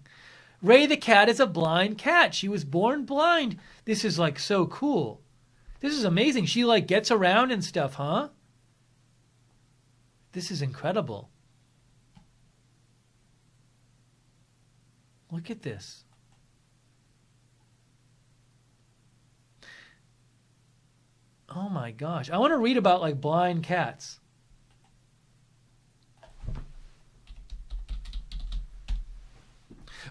Ray the cat is a blind cat. She was born blind. This is like so cool. This is amazing. She like gets around and stuff, huh? This is incredible. Look at this. Oh my gosh. I want to read about like blind cats.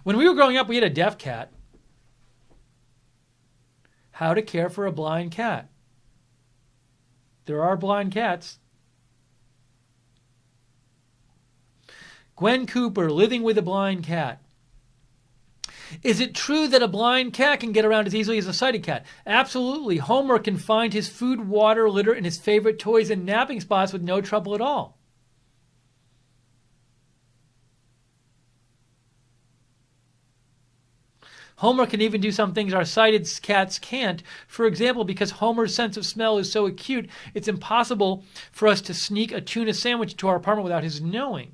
When we were growing up, we had a deaf cat. How to care for a blind cat. There are blind cats. Gwen Cooper, living with a blind cat. Is it true that a blind cat can get around as easily as a sighted cat? Absolutely. Homer can find his food, water, litter, and his favorite toys and napping spots with no trouble at all. Homer can even do some things our sighted cats can't. For example, because Homer's sense of smell is so acute, it's impossible for us to sneak a tuna sandwich to our apartment without his knowing.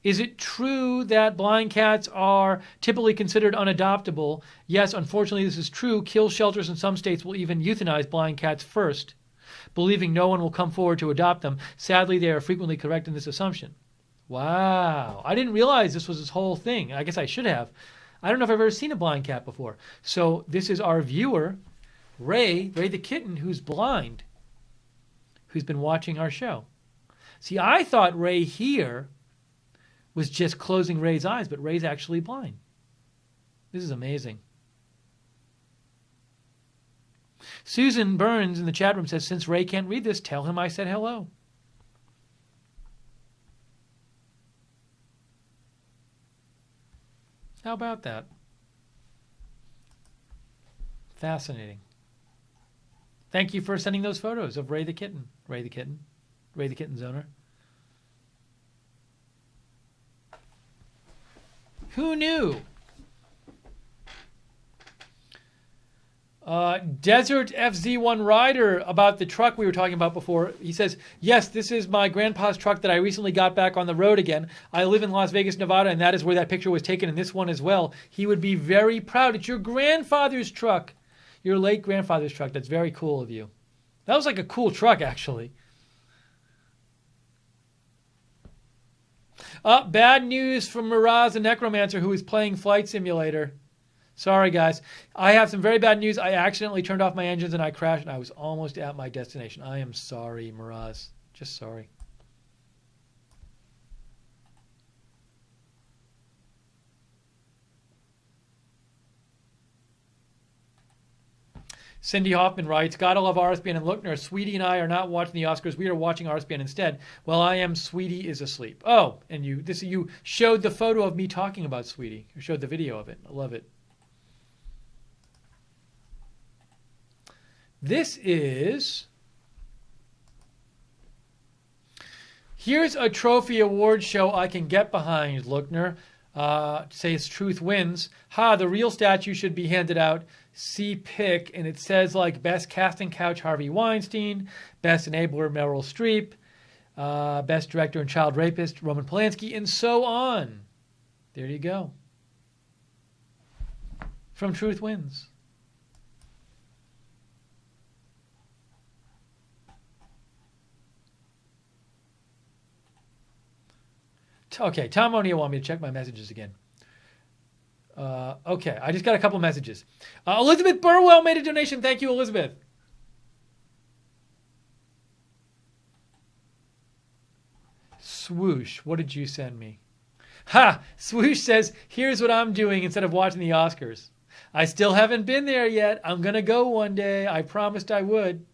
Is it true that blind cats are typically considered unadoptable? Yes, unfortunately, this is true. Kill shelters in some states will even euthanize blind cats first, believing no one will come forward to adopt them. Sadly, they are frequently correct in this assumption. Wow. I didn't realize this was this whole thing. I guess I should have. I don't know if I've ever seen a blind cat before. So this is our viewer, Ray the kitten, who's blind, who's been watching our show. See, I thought Ray here was just closing Ray's eyes, but Ray's actually blind. This is amazing. Susan Burns in the chat room says, since Ray can't read this, tell him I said hello. How about that? Fascinating. Thank you for sending those photos of Ray the kitten. Ray the kitten. Ray the kitten's owner. Who knew? Desert FZ1 Rider, about the truck we were talking about before. He says, yes, this is my grandpa's truck that I recently got back on the road again. I live in Las Vegas, Nevada, and that is where that picture was taken, and this one as well. He would be very proud. It's your grandfather's truck. Your late grandfather's truck. That's very cool of you. That was like a cool truck, actually. Bad news from Miraz, the necromancer, who is playing Flight Simulator. Sorry, guys. I have some very bad news. I accidentally turned off my engines and I crashed, and I was almost at my destination. I am sorry, Miraz. Just sorry. Cindy Hoffman writes, gotta love RSBN and Lookner. Sweetie and I are not watching the Oscars. We are watching RSBN instead. Well, I am. Sweetie is asleep. Oh, and you showed the photo of me talking about Sweetie. You showed the video of it. I love it. This is... Here's a trophy award show I can get behind, Lookner. Says truth wins. Ha, the real statue should be handed out. See pick, and it says like best casting couch Harvey Weinstein, best enabler Meryl Streep, best director and child rapist Roman Polanski, and so on. There you go. From Truth Wins. Okay, Tom O'Neill wanted me to check my messages again. Okay, I just got a couple messages. Elizabeth Burwell made a donation. Thank you, Elizabeth. Swoosh, what did you send me? Ha! Swoosh says, here's what I'm doing instead of watching the Oscars. I still haven't been there yet. I'm going to go one day. I promised I would.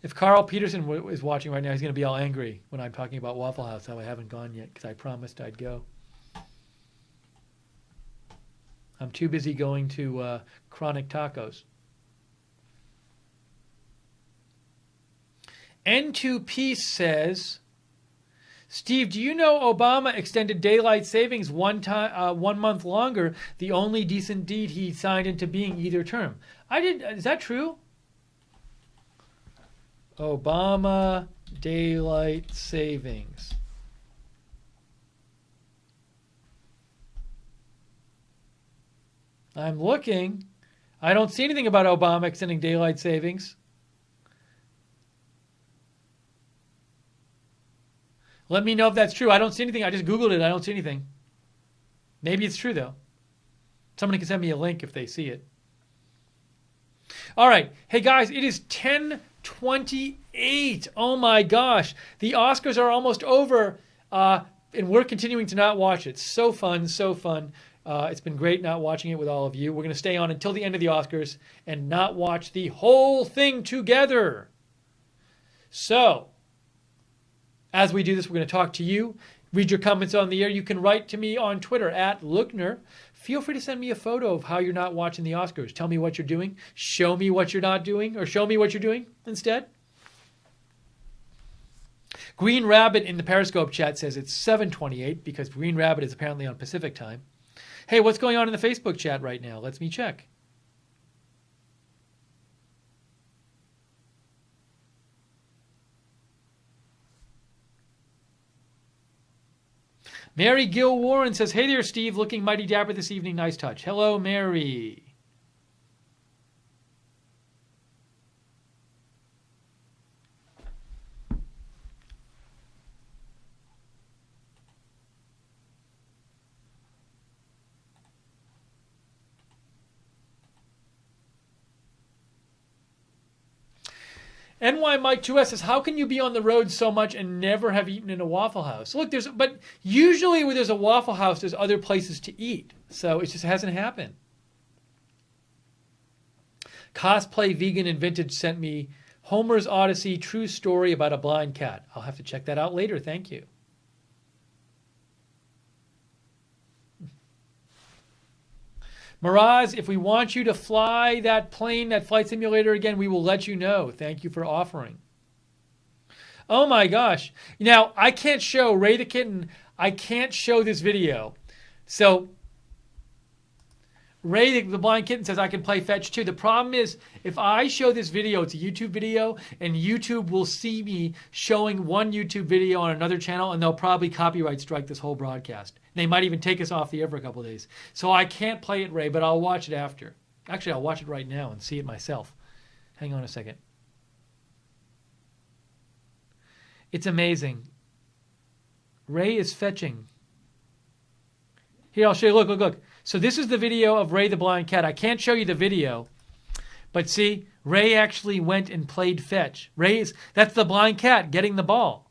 If Carl Peterson is watching right now, he's going to be all angry when I'm talking about Waffle House, how I haven't gone yet, because I promised I'd go. I'm too busy going to Chronic Tacos. N2 Peace says, Steve, do you know Obama extended daylight savings one month longer, the only decent deed he signed into being either term? I did. Is that true? Obama daylight savings. I'm looking. I don't see anything about Obama extending daylight savings. Let me know if that's true. I don't see anything. I just Googled it. I don't see anything. Maybe it's true, though. Somebody can send me a link if they see it. All right. Hey, guys, it is 10:28. Oh, my gosh. The Oscars are almost over, and we're continuing to not watch it. So fun, so fun. It's been great not watching it with all of you. We're going to stay on until the end of the Oscars and not watch the whole thing together. So, as we do this, we're going to talk to you, read your comments on the air. You can write to me on Twitter at Lookner. Feel free to send me a photo of how you're not watching the Oscars. Tell me what you're doing. Show me what you're not doing, or show me what you're doing instead. Green Rabbit in the Periscope chat says it's 7:28 because Green Rabbit is apparently on Pacific time. Hey, what's going on in the Facebook chat right now? Let me check. Mary Gill Warren says, hey there, Steve. Looking mighty dapper this evening. Nice touch. Hello, Mary. NY Mike 2S says, how can you be on the road so much and never have eaten in a Waffle House? Look, but usually where there's a Waffle House, there's other places to eat. So it just hasn't happened. Cosplay Vegan and Vintage sent me Homer's Odyssey, true story about a blind cat. I'll have to check that out later. Thank you. Miraz, if we want you to fly that plane, that flight simulator again, we will let you know. Thank you for offering. Oh my gosh. Now, I can't show Ray the Kitten. I can't show this video. So, Ray the Blind Kitten says I can play fetch too. The problem is, if I show this video, it's a YouTube video, and YouTube will see me showing one YouTube video on another channel, and they'll probably copyright strike this whole broadcast. They might even take us off the air for a couple of days. So I can't play it, Ray, but I'll watch it after. Actually, I'll watch it right now and see it myself. Hang on a second. It's amazing. Ray is fetching. Here, I'll show you. Look. So this is the video of Ray the Blind Cat. I can't show you the video, but see, Ray actually went and played fetch. That's the blind cat getting the ball.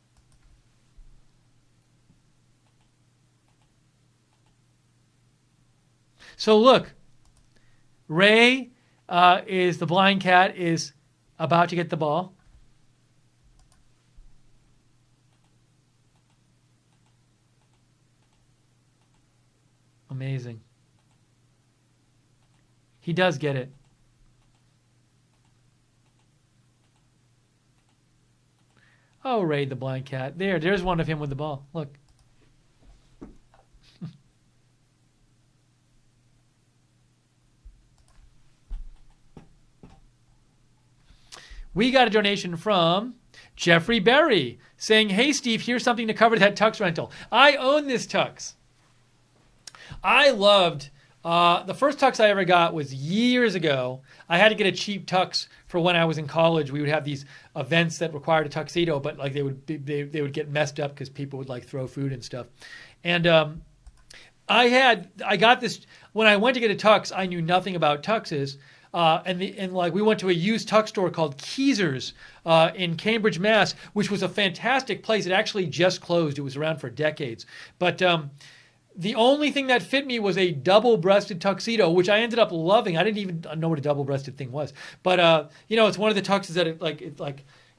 So look, Ray is the blind cat is about to get the ball. Amazing. He does get it. Oh, Ray the blind cat. There's one of him with the ball. Look. We got a donation from Jeffrey Berry saying, hey, Steve, here's something to cover that tux rental. I own this tux. I loved, the first tux I ever got was years ago. I had to get a cheap tux for when I was in college. We would have these events that required a tuxedo, but like they would get messed up because people would like throw food and stuff. And I got this, when I went to get a tux, I knew nothing about tuxes. And we went to a used tux store called Keezer's in Cambridge, Mass, which was a fantastic place. It actually just closed. It was around for decades. But the only thing that fit me was a double-breasted tuxedo, which I ended up loving. I didn't even know what a double-breasted thing was. But it's one of the tuxes that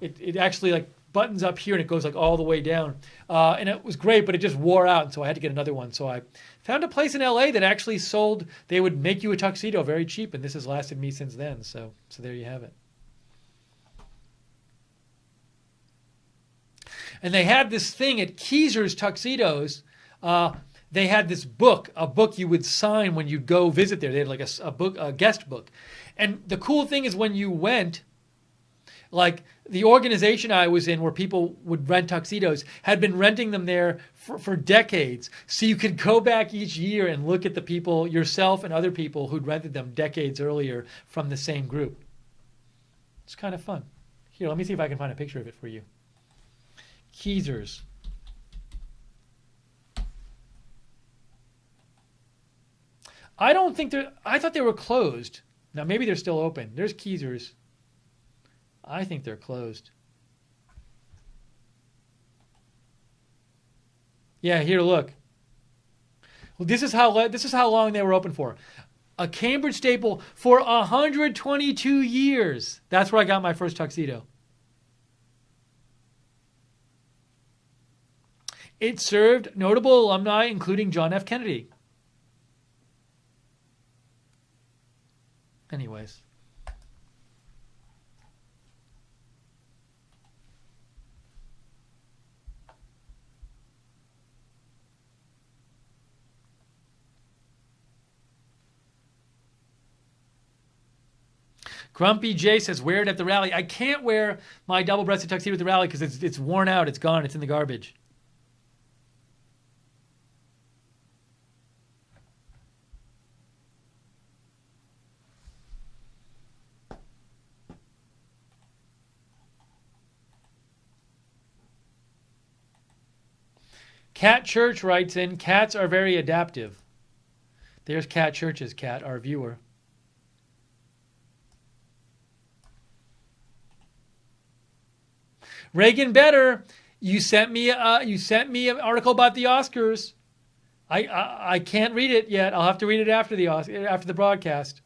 it actually like buttons up here and it goes like all the way down. And it was great, but it just wore out, and so I had to get another one. So I found a place in LA that actually sold, they would make you a tuxedo very cheap, and this has lasted me since then. So there you have it. And they had this thing at Keezer's Tuxedos. They had this book, a book you would sign when you'd go visit there. They had like a book, a guest book. And the cool thing is when you went, like the organization I was in where people would rent tuxedos had been renting them there for decades. So you could go back each year and look at the people, yourself and other people who'd rented them decades earlier from the same group. It's kind of fun. Here, let me see if I can find a picture of it for you. Keezer's. I thought they were closed. Now maybe they're still open. There's Keezer's. I think they're closed. Yeah, here, look. Well, this is how long they were open for. A Cambridge staple for 122 years. That's where I got my first tuxedo. It served notable alumni, including John F. Kennedy. Anyways. Grumpy J says, wear it at the rally. I can't wear my double-breasted tuxedo at the rally because it's worn out. It's gone. It's in the garbage. Cat Church writes in, cats are very adaptive. There's Cat Church's cat, our viewer. Reagan Better, you sent me an article about the Oscars. I can't read it yet. I'll have to read it after the broadcast.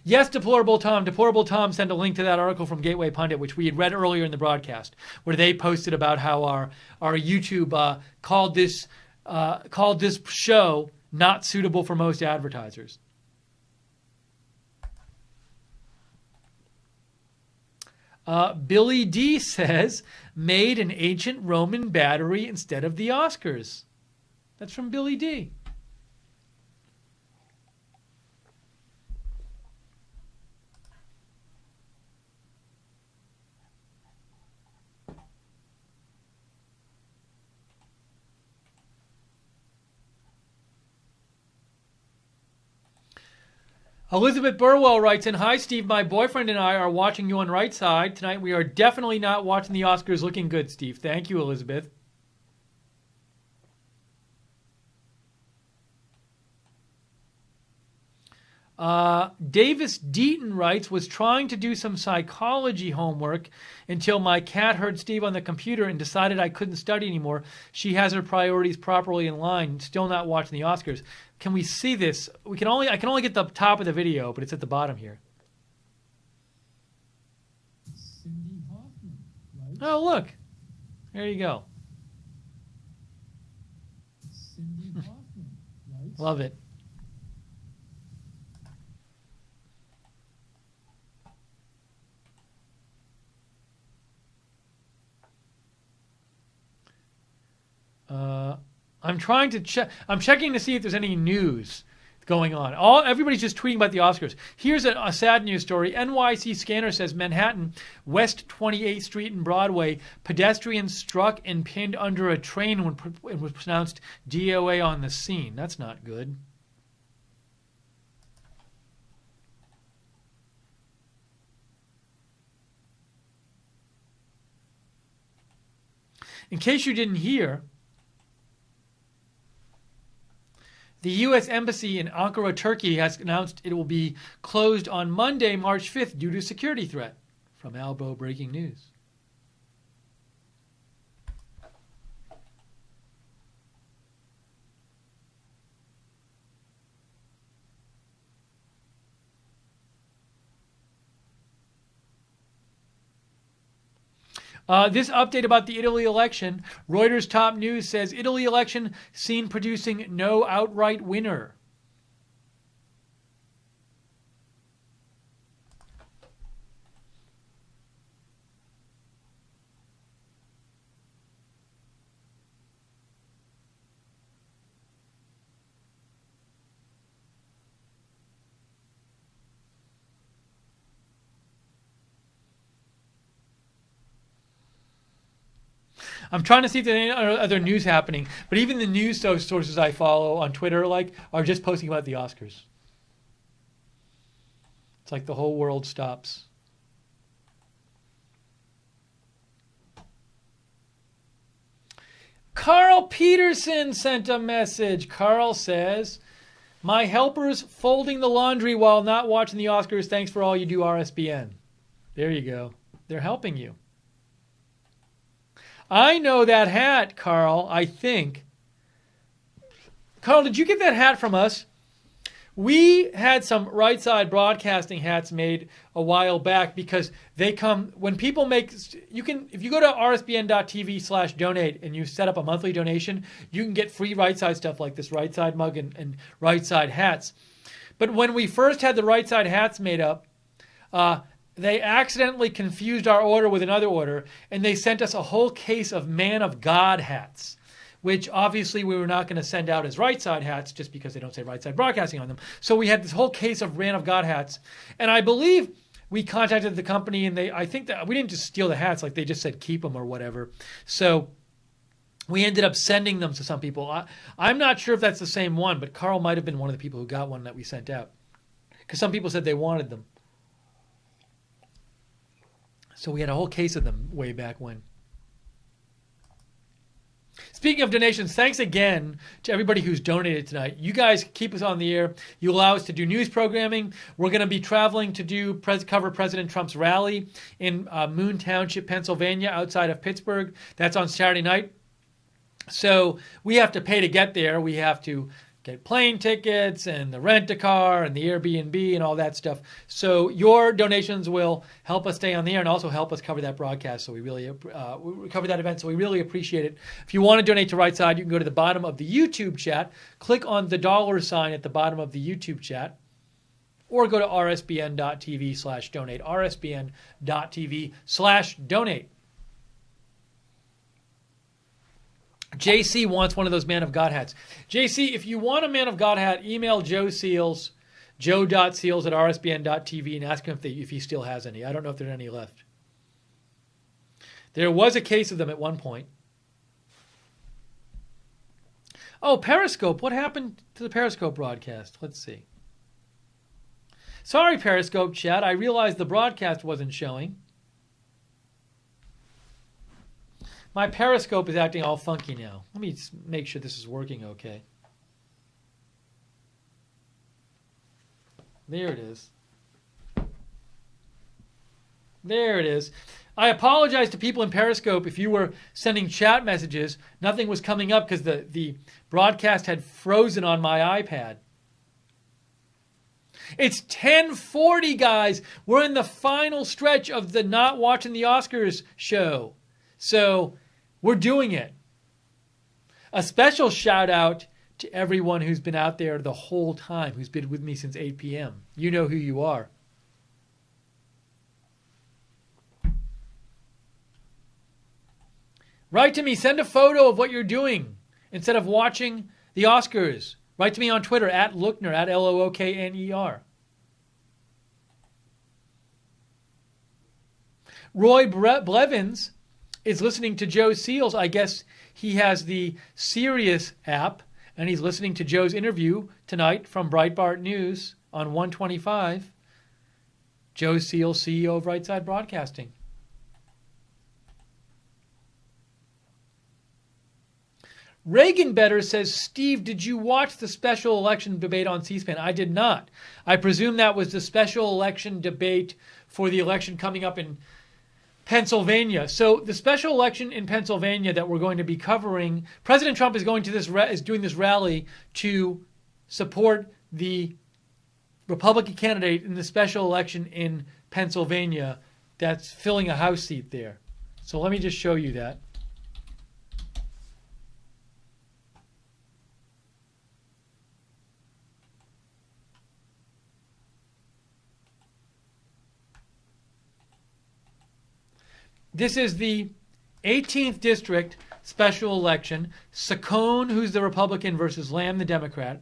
Yes, Deplorable Tom. Deplorable Tom sent a link to that article from Gateway Pundit, which we had read earlier in the broadcast, where they posted about how our YouTube called this show not suitable for most advertisers. Billy D says, made an ancient Roman battery instead of the Oscars. That's from Billy D. Elizabeth Burwell writes in, hi, Steve. My boyfriend and I are watching you on Right Side. Tonight we are definitely not watching the Oscars looking good, Steve. Thank you, Elizabeth. Davis Deaton writes, was trying to do some psychology homework until my cat heard Steve on the computer and decided I couldn't study anymore. She has her priorities properly in line, still not watching the Oscars. Can we see this? I can only get the top of the video, but it's at the bottom here.
Cindy Hoffman, right?
Oh, look. There you go.
Cindy Hoffman, right?
Love it. I'm trying to check. I'm checking to see if there's any news going on. Everybody's just tweeting about the Oscars. Here's a sad news story. NYC Scanner says Manhattan, West 28th Street and Broadway, pedestrians struck and pinned under a train when it was pronounced DOA on the scene. That's not good. In case you didn't hear, the U.S. Embassy in Ankara, Turkey has announced it will be closed on Monday, March 5th due to security threat. From Albo Breaking News. This update about the Italy election. Reuters top news says Italy election seen producing no outright winner. I'm trying to see if there's any other news happening, but even the news sources I follow on Twitter are just posting about the Oscars. It's like the whole world stops. Carl Peterson sent a message. Carl says, my helpers folding the laundry while not watching the Oscars. Thanks for all you do, RSBN. There you go. They're helping you. I know that hat, Carl, I think. Carl, did you get that hat from us? We had some Right Side Broadcasting hats made a while back because they come, when people make, if you go to rsbn.tv/donate and you set up a monthly donation, you can get free Right Side stuff like this Right Side mug and Right Side hats. But when we first had the Right Side hats made up, they accidentally confused our order with another order, and they sent us a whole case of Man of God hats, which obviously we were not going to send out as Right Side hats just because they don't say Right Side Broadcasting on them. So we had this whole case of Man of God hats, and I believe we contacted the company, and I think that we didn't just steal the hats, like they just said keep them or whatever. So we ended up sending them to some people. I'm not sure if that's the same one, but Carl might have been one of the people who got one that we sent out, because some people said they wanted them. So we had a whole case of them way back when. Speaking of donations, thanks again to everybody who's donated tonight. You guys keep us on the air. You allow us to do news programming. We're going to be traveling to do cover President Trump's rally in Moon Township, Pennsylvania, outside of Pittsburgh. That's on Saturday night. So we have to pay to get there. We have to get plane tickets and the rent-a-car and the Airbnb and all that stuff. So your donations will help us stay on the air and also help us cover that broadcast. So we really cover that event. So we really appreciate it. If you want to donate to Right Side, you can go to the bottom of the YouTube chat, click on the $ at the bottom of the YouTube chat, or go to rsbn.tv/donate, rsbn.tv/donate. JC wants one of those Man of God hats. JC, if you want a Man of God hat, email Joe Seals, joe.seals@rsbn.tv, and ask him if he still has any. I don't know if there are any left. There was a case of them at one point. Oh, Periscope. What happened to the Periscope broadcast? Let's see. Sorry, Periscope chat. I realized the broadcast wasn't showing. My Periscope is acting all funky now. Let me make sure this is working okay. There it is. There it is. I apologize to people in Periscope if you were sending chat messages. Nothing was coming up because the broadcast had frozen on my iPad. It's 10:40, guys. We're in the final stretch of the Not Watching the Oscars show. So we're doing it. A special shout out to everyone who's been out there the whole time, who's been with me since 8 p.m. You know who you are. Write to me. Send a photo of what you're doing instead of watching the Oscars. Write to me on Twitter at Lookner, at Lookner. Roy Blevins is listening to Joe Seals. I guess he has the Sirius app, and he's listening to Joe's interview tonight from Breitbart News on 125. Joe Seals, CEO of Right Side Broadcasting. Reagan Better says, Steve, did you watch the special election debate on C-SPAN? I did not. I presume that was the special election debate for the election coming up in Pennsylvania. So the special election in Pennsylvania that we're going to be covering, President Trump is going to is doing this rally to support the Republican candidate in the special election in Pennsylvania that's filling a House seat there. So let me just show you that. This is the 18th District special election. Saccone, who's the Republican, versus Lamb, the Democrat.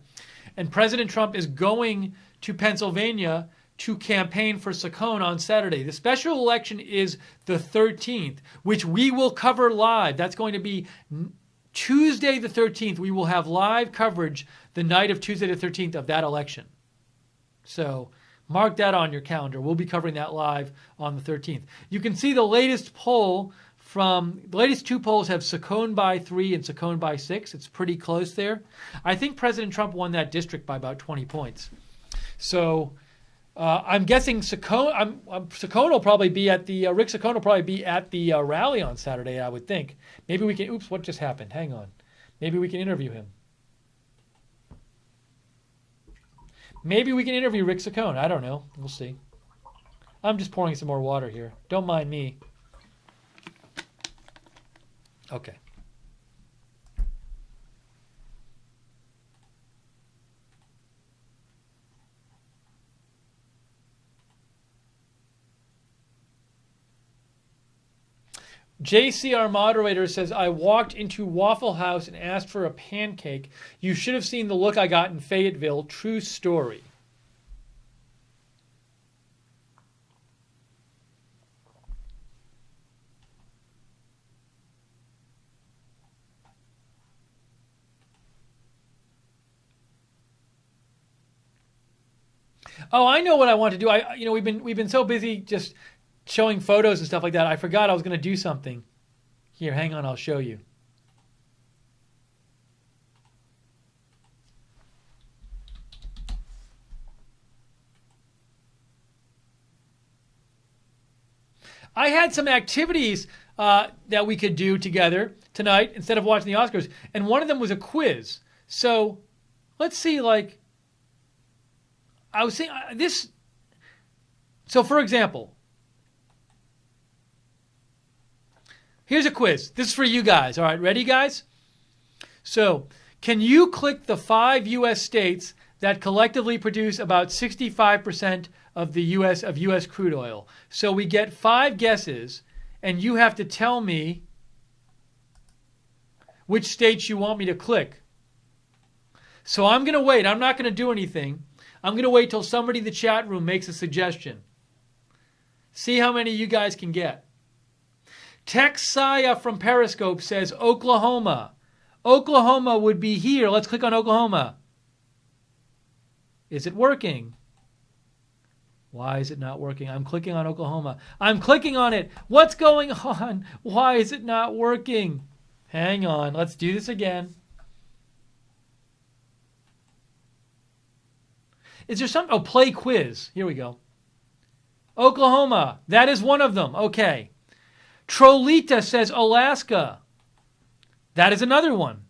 And President Trump is going to Pennsylvania to campaign for Saccone on Saturday. The special election is the 13th, which we will cover live. That's going to be Tuesday the 13th. We will have live coverage the night of Tuesday the 13th of that election. So mark that on your calendar. We'll be covering that live on the 13th. You can see the latest poll the latest two polls have Saccone by 3 and Saccone by 6. It's pretty close there. I think President Trump won that district by about 20 points. So I'm guessing Saccone will probably be at the Rick Saccone will probably be at the rally on Saturday, I would think. Maybe we can. Oops, what just happened? Hang on. Maybe we can interview him. Maybe we can interview Rick Saccone. I don't know. We'll see. I'm just pouring some more water here. Don't mind me. Okay. JC, our moderator, says, I walked into Waffle House and asked for a pancake. You should have seen the look I got in Fayetteville. True story. Oh, I know what I want to do. We've been so busy just showing photos and stuff like that, I forgot I was going to do something. Here, hang on, I'll show you. I had some activities that we could do together tonight instead of watching the Oscars, and one of them was a quiz. So let's see, like, I was saying this. So, for example, here's a quiz. This is for you guys. All right, ready, guys? So, can you click the 5 U.S. states that collectively produce about 65% of the U.S. crude oil? So we get 5 guesses, and you have to tell me which states you want me to click. So I'm going to wait. I'm not going to do anything. I'm going to wait till somebody in the chat room makes a suggestion. See how many you guys can get. Texaya from Periscope says Oklahoma. Oklahoma would be here. Let's click on Oklahoma. Is it working? Why is it not working? I'm clicking on Oklahoma. I'm clicking on it. What's going on? Why is it not working? Hang on. Let's do this again. Is there some? Oh, play quiz. Here we go. Oklahoma. That is one of them. Okay. Trolita says Alaska. That is another one.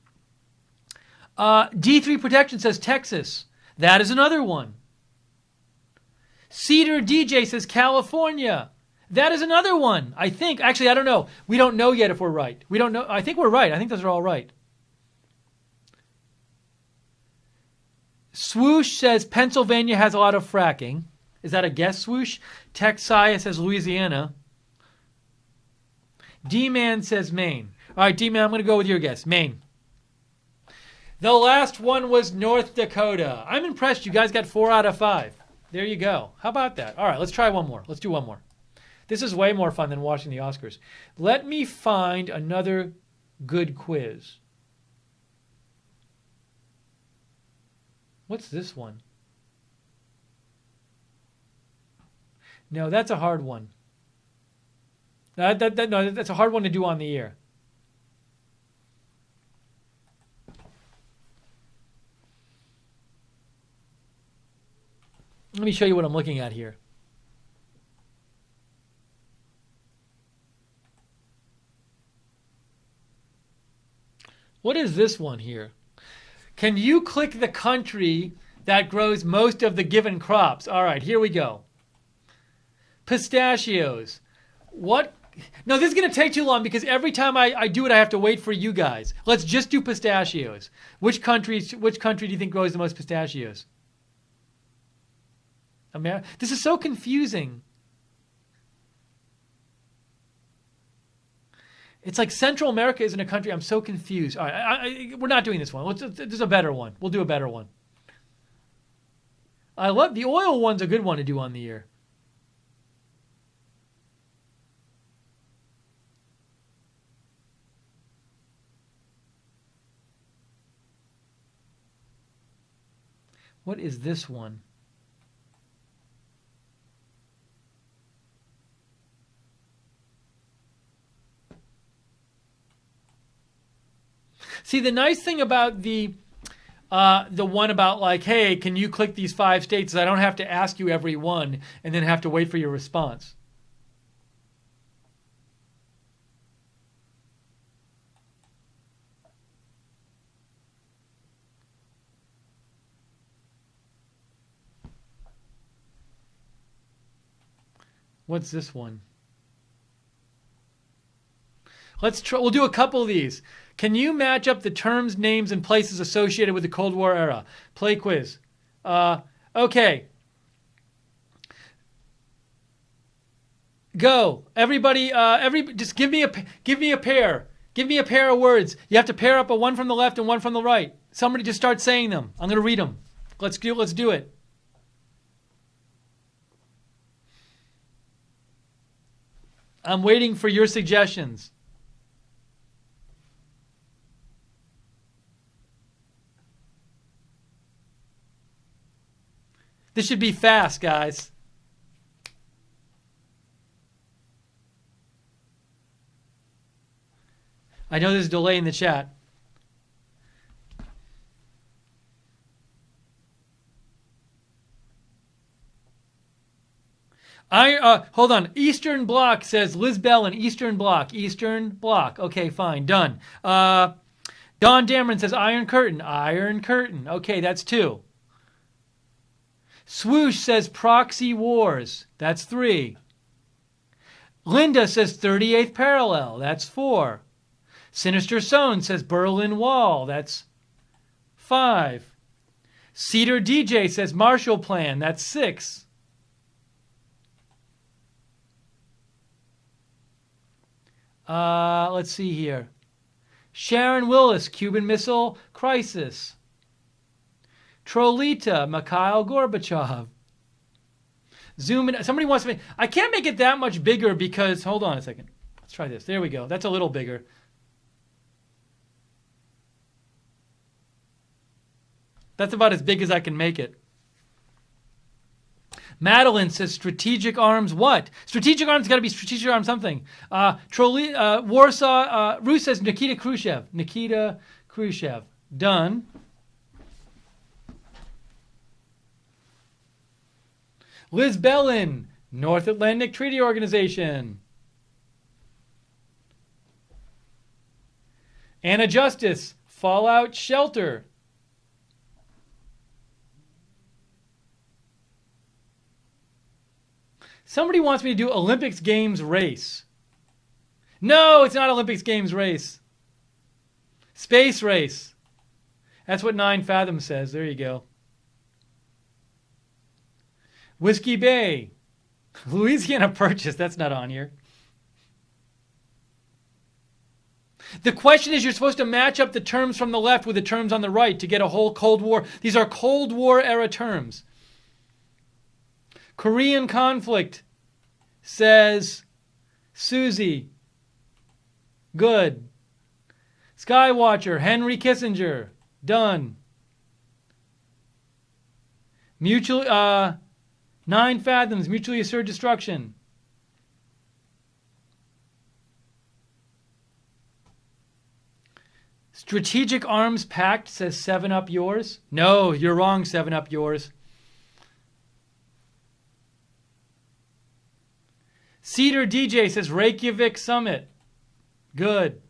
D3 Protection says Texas. That is another one. Cedar DJ says California. That is another one, I think. Actually, I don't know. We don't know yet if we're right. We don't know. I think we're right. I think those are all right. Swoosh says Pennsylvania has a lot of fracking. Is that a guess, Swoosh? Texaya says Louisiana. D-Man says Maine. All right, D-Man, I'm going to go with your guess. Maine. The last one was North Dakota. I'm impressed. You guys got 4 out of 5. There you go. How about that? All right, let's try one more. Let's do one more. This is way more fun than watching the Oscars. Let me find another good quiz. What's this one? No, that's a hard one. No, that's a hard one to do on the air. Let me show you what I'm looking at here. What is this one here? Can you click the country that grows most of the given crops? All right, here we go. Pistachios. What? No, this is going to take too long because every time I do it, I have to wait for you guys. Let's just do pistachios. Which country do you think grows the most pistachios? America. This is so confusing. It's like Central America isn't a country. I'm so confused. All right, we're not doing this one. There's a better one. We'll do a better one. I love the oil one's a good one to do on the air. What is this one? See, the nice thing about the one about like, hey, can you click these 5 states is I don't have to ask you every one and then have to wait for your response. What's this one? Let's try. We'll do a couple of these. Can you match up the terms, names, and places associated with the Cold War era? Play quiz. Okay. Go. Everybody. Just give me a pair. Give me a pair of words. You have to pair up a one from the left and one from the right. Somebody just start saying them. I'm going to read them. Let's do it. I'm waiting for your suggestions. This should be fast, guys. I know there's a delay in the chat. Hold on. Eastern Bloc says Liz Bellin. Eastern Bloc. Eastern Bloc. Okay, fine. Done. Don Dameron says Iron Curtain. Iron Curtain. Okay, that's 2. Swoosh says Proxy Wars. That's 3. Linda says 38th Parallel. That's 4. Sinister Zone says Berlin Wall. That's 5. Cedar DJ says Marshall Plan. That's 6. Let's see here. Sharon Willis, Cuban Missile Crisis. Trolita, Mikhail Gorbachev. Zoom in. Somebody wants to make... I can't make it that much bigger because... Hold on a second. Let's try this. There we go. That's a little bigger. That's about as big as I can make it. Madeline says strategic arms what? Strategic arms got to be strategic arms something. Warsaw, Ruth says Nikita Khrushchev. Nikita Khrushchev. Done. Liz Bellin, North Atlantic Treaty Organization. Anna Justice, Fallout Shelter. Somebody wants me to do Olympics Games race. No, it's not Olympics Games race. Space race. That's what 9 Fathoms says. There you go. Whiskey Bay. Louisiana Purchase. That's not on here. The question is, you're supposed to match up the terms from the left with the terms on the right to get a whole Cold War. These are Cold War era terms. Korean conflict, says Susie. Good. Skywatcher, Henry Kissinger. Done. Mutual, 9 Fathoms, mutually assured destruction. Strategic Arms Pact, says 7-Up yours. No, you're wrong, 7-Up yours. Cedar DJ says Reykjavik Summit. Good.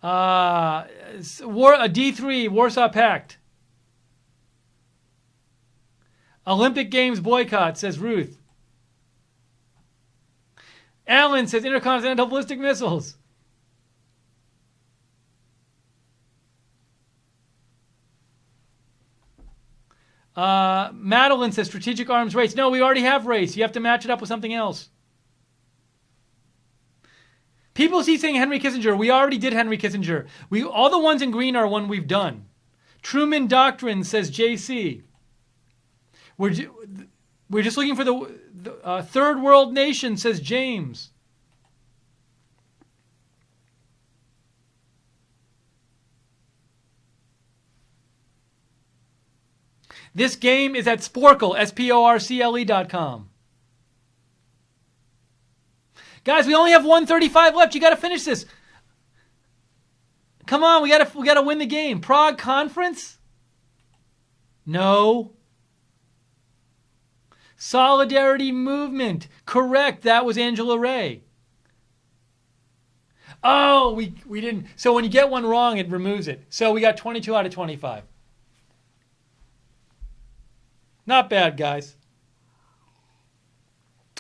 D3, Warsaw Pact. Olympic Games boycott, says Ruth. Alan says intercontinental ballistic missiles. Madeline says strategic arms race. No, we already have race. You have to match it up with something else. People see saying Henry Kissinger. We already did Henry Kissinger. All the ones in green are one we've done. Truman Doctrine, says JC. We're just looking for the third world nation, says James. This game is at Sporcle, SPORCLE.com. Guys, we only have 135 left. You got to finish this. Come on, we got to win the game. Prague Conference? No. Solidarity Movement. Correct. That was Angela Ray. Oh, we didn't. So when you get one wrong, it removes it. So we got 22 out of 25. Not bad, guys.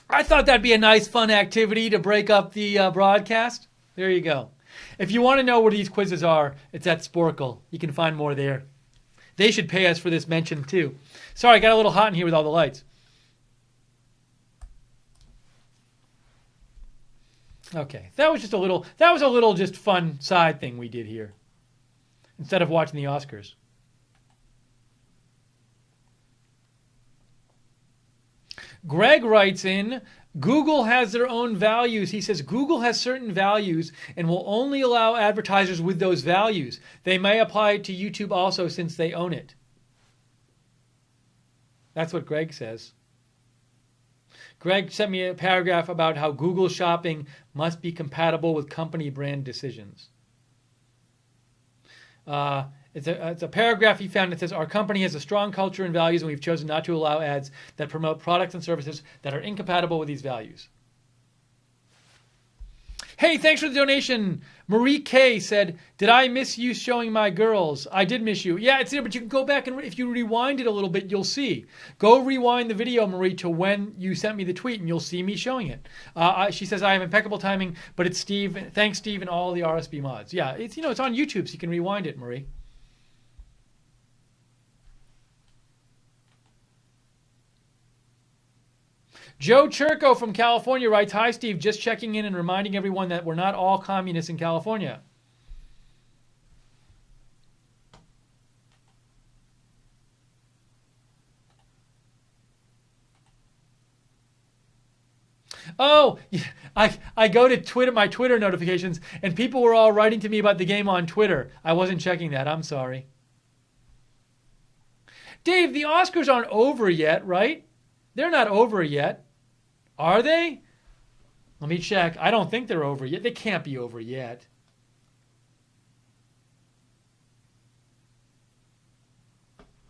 I thought that'd be a nice, fun activity to break up the broadcast. There you go. If you want to know where these quizzes are, it's at Sporcle. You can find more there. They should pay us for this mention, too. Sorry, I got a little hot in here with all the lights. Okay, that was a little just fun side thing we did here. Instead of watching the Oscars. Greg writes in, Google has their own values. He says Google has certain values and will only allow advertisers with those values. They may apply to YouTube also since they own it. That's what Greg says. Greg sent me a paragraph about how Google Shopping must be compatible with company brand decisions. It's a paragraph he found that says, our company has a strong culture and values, and we've chosen not to allow ads that promote products and services that are incompatible with these values. Hey, thanks for the donation. Marie K said, did I miss you showing my girls? I did miss you. Yeah, it's there, but you can go back and if you rewind it a little bit, you'll see. Go rewind the video, Marie, to when you sent me the tweet, and you'll see me showing it. She says, I have impeccable timing, but it's Steve. Thanks, Steve, and all the RSB mods. Yeah, it's it's on YouTube, so you can rewind it, Marie. Joe Churko from California writes, hi, Steve, just checking in and reminding everyone that we're not all communists in California. Oh, I go to Twitter, my Twitter notifications, and people were all writing to me about the game on Twitter. I wasn't checking that. I'm sorry. Dave, the Oscars aren't over yet, right? They're not over yet. Are they? Let me check. I don't think they're over yet. They can't be over yet.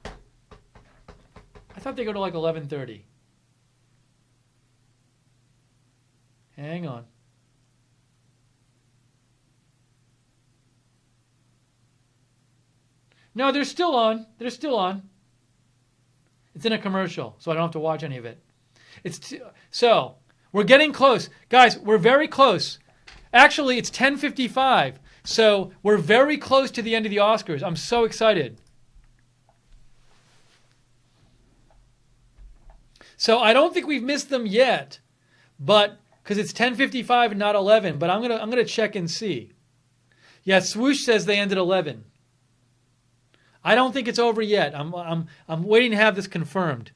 I thought they go to like 11:30. Hang on. No, they're still on. They're still on. It's in a commercial, so I don't have to watch any of it. So we're getting close. Guys, we're very close. Actually, it's 10:55, so we're very close to the end of the Oscars. I'm so excited. So I don't think we've missed them yet, but because it's 10:55 and not 11. But I'm gonna check and see. Yeah, Swoosh says they end at 11. I don't think it's over yet. I'm waiting to have this confirmed.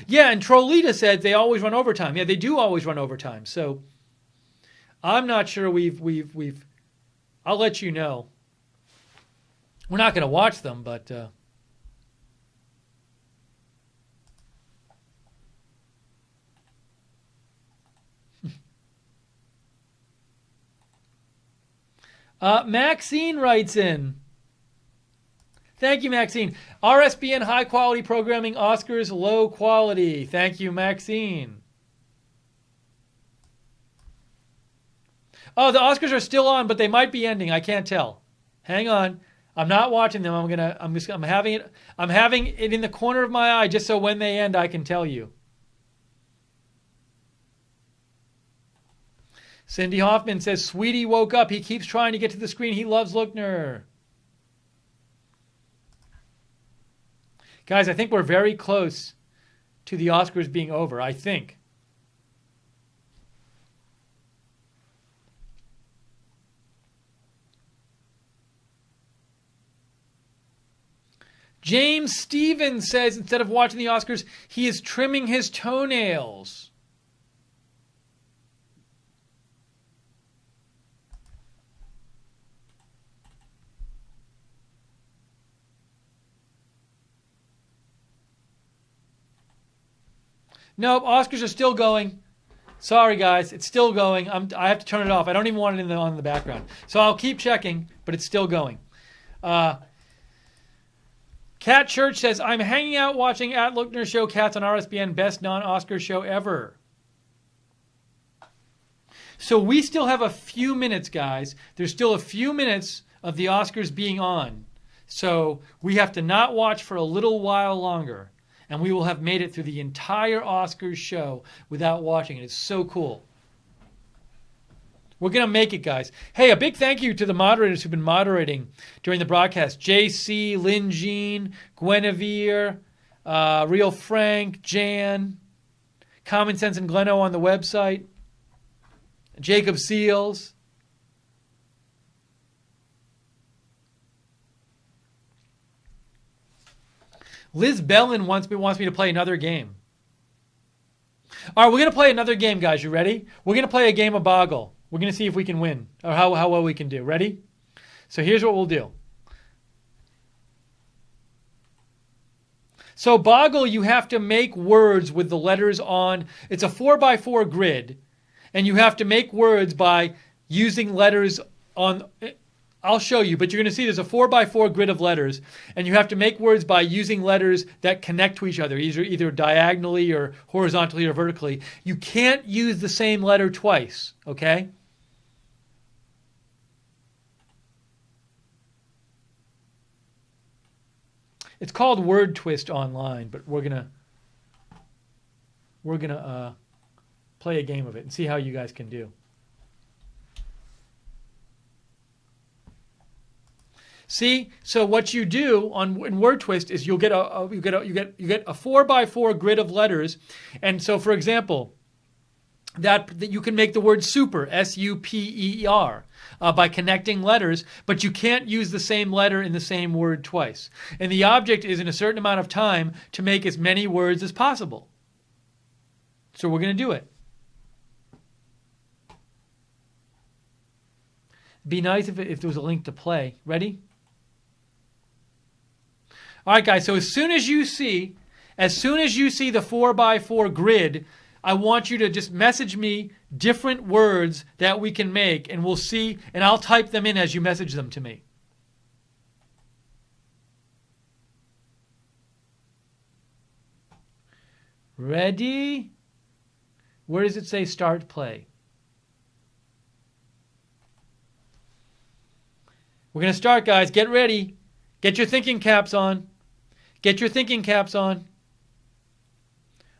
Yeah, and Trollita said they always run overtime. Yeah, they do always run overtime. So I'm not sure we've I'll let you know. We're not going to watch them, but Maxine writes in. Thank you, Maxine. RSBN high quality programming, Oscars low quality. Thank you, Maxine. Oh, the Oscars are still on, but they might be ending. I can't tell. Hang on. I'm not watching them. I'm having it in the corner of my eye just so when they end I can tell you. Cindy Hoffman says, Sweetie woke up. He keeps trying to get to the screen. He loves Lookner. Guys, I think we're very close to the Oscars being over, I think. James Stevens says instead of watching the Oscars, he is trimming his toenails. Nope, Oscars are still going. Sorry, guys, it's still going. I have to turn it off. I don't even want it on in the background. So I'll keep checking, but it's still going. Cat Church says, I'm hanging out watching at Lookner Show Cats on RSBN, best non-Oscar show ever. So we still have a few minutes, guys. There's still a few minutes of the Oscars being on. So we have to not watch for a little while longer. And we will have made it through the entire Oscars show without watching it. It's so cool. We're going to make it, guys. Hey, a big thank you to the moderators who've been moderating during the broadcast. JC, Lynn Jean, Guinevere, Real Frank, Jan, Common Sense and Gleno on the website, Jacob Seals. Liz Bellin wants me to play another game. All right, we're going to play another game, guys. You ready? We're going to play a game of Boggle. We're going to see if we can win or how well we can do. Ready? So here's what we'll do. So Boggle, you have to make words with the letters on. It's a 4x4 grid, and you have to make words by using letters on. I'll show you, but you're going to see there's a 4x4 grid of letters, and you have to make words by using letters that connect to each other, either diagonally or horizontally or vertically. You can't use the same letter twice, okay? It's called Word Twist online, but we're gonna play a game of it and see how you guys can do. See, so what you do in Word Twist is you get a 4x4 grid of letters, and so for example, that you can make the word super, S-U-P-E-R, by connecting letters, but you can't use the same letter in the same word twice. And the object is in a certain amount of time to make as many words as possible. So we're going to do it. It'd be nice if there was a link to play. Ready? All right, guys, so as soon as you see the 4x4 grid, I want you to just message me different words that we can make, and we'll see, and I'll type them in as you message them to me. Ready? Where does it say start play? We're going to start, guys. Get ready. Get your thinking caps on. Get your thinking caps on.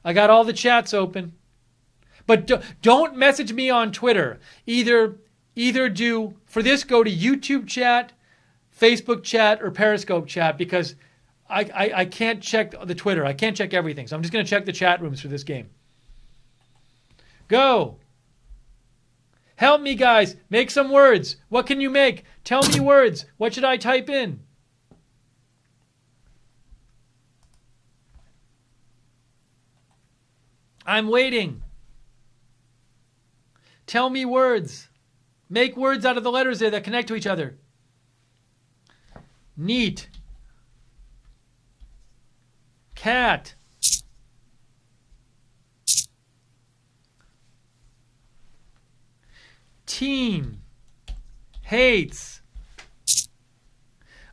I got all the chats open. But don't message me on Twitter. Either do, for this, go to YouTube chat, Facebook chat, or Periscope chat, because I can't check the Twitter. I can't check everything. So I'm just going to check the chat rooms for this game. Go. Help me, guys. Make some words. What can you make? Tell me words. What should I type in? I'm waiting. Tell me words. Make words out of the letters there that connect to each other. Neat. Cat. Teen. Hates.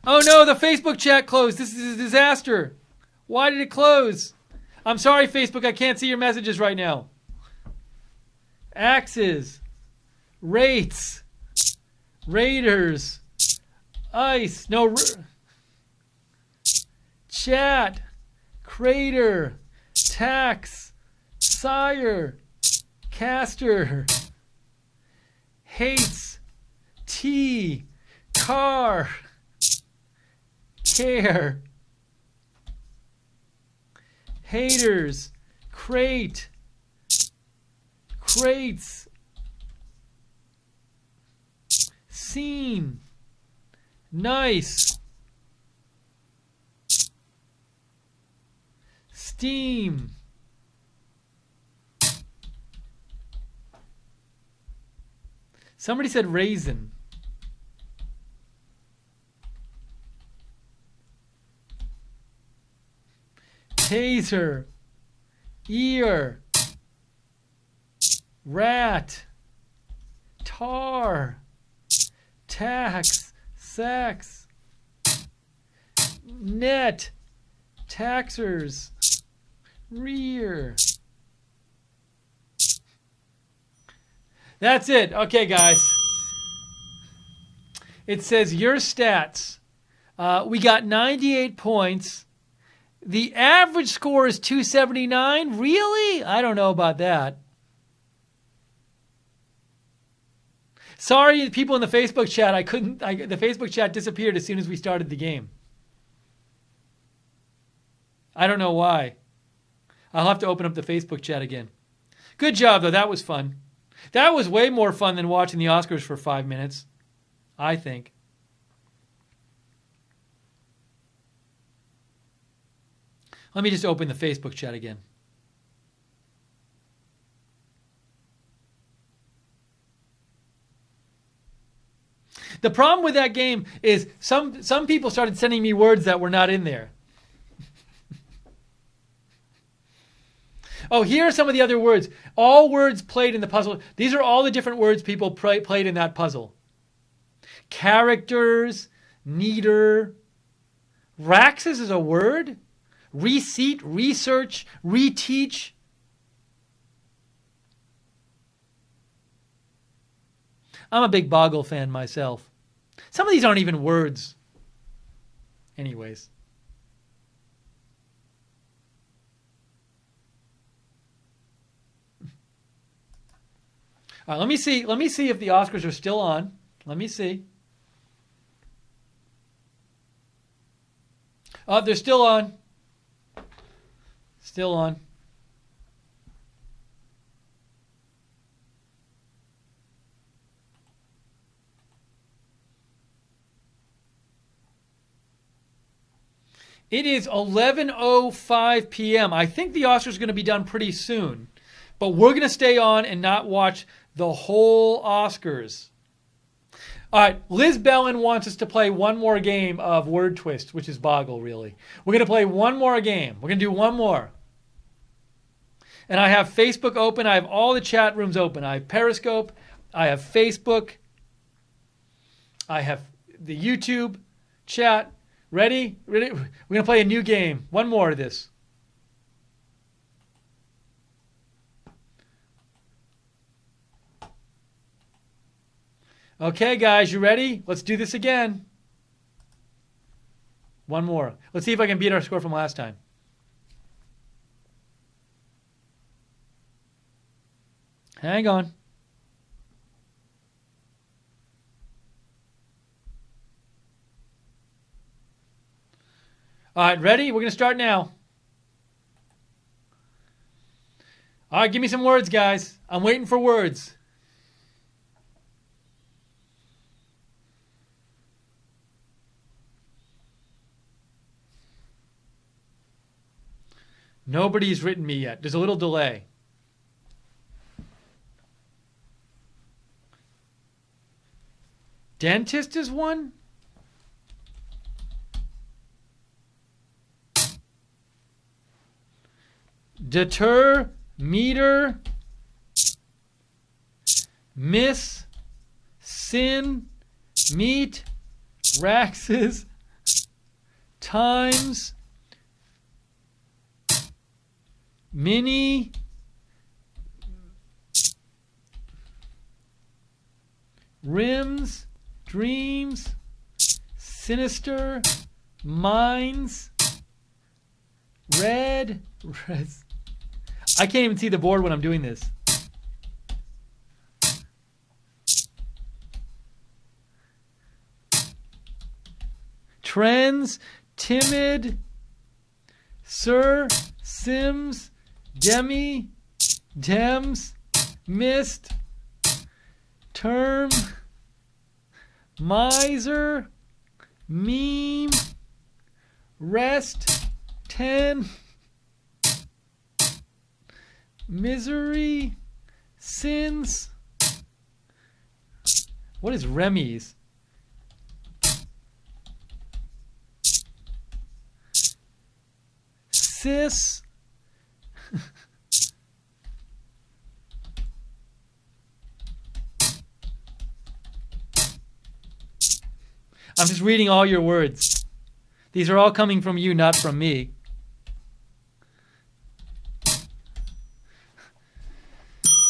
Oh no, the Facebook chat closed. This is a disaster. Why did it close? I'm sorry, Facebook. I can't see your messages right now. Axes. Rates. Raiders. Ice. No. Chat. Crater. Tax. Sire. Caster. Hates. Tea. Car. Care. Haters. Crate. Crates. Scene. Nice. Steam. Somebody said raisin. Taser. Ear. Rat. Tar. Tax. Sex. Net. Taxers. Rear. That's it. Okay, guys. It says your stats. We got 98 points. The average score is 279. Really? I don't know about that. Sorry, people in the Facebook chat. The Facebook chat disappeared as soon as we started the game. I don't know why. I'll have to open up the Facebook chat again. Good job, though. That was fun. That was way more fun than watching the Oscars for 5 minutes, I think. Let me just open the Facebook chat again. The problem with that game is some people started sending me words that were not in there. Oh, here are some of the other words. All words played in the puzzle. These are all the different words people played in that puzzle. Characters, neater. Raxis is a word. Receipt, research, reteach. I'm a big Boggle fan myself. Some of these aren't even words. Anyways. All right, let me see if the Oscars are still on. Let me see. Oh, they're still on. Still on. It is 11:05 p.m. I think the Oscars are going to be done pretty soon. But we're going to stay on and not watch the whole Oscars. All right, Liz Bellin wants us to play one more game of Word Twist, which is Boggle, really. We're going to play one more game. We're going to do one more. And I have Facebook open. I have all the chat rooms open. I have Periscope. I have Facebook. I have the YouTube chat. Ready? Ready? We're going to play a new game. One more of this. Okay, guys, you ready? Let's do this again. One more. Let's see if I can beat our score from last time. Hang on. All right, ready? We're going to start now. All right, give me some words, guys. I'm waiting for words. Nobody's written me yet. There's a little delay. Dentist is one? Deter, meter, miss, sin, meet, raxes, times, mini, rims, dreams, sinister, minds, red. I can't even see the board when I'm doing this. Trends, timid, sir, sims, demi, dems, mist, term, miser, meme, rest, 10, misery, sins. What is Remy's? Sis. I'm just reading all your words. These are all coming from you, not from me.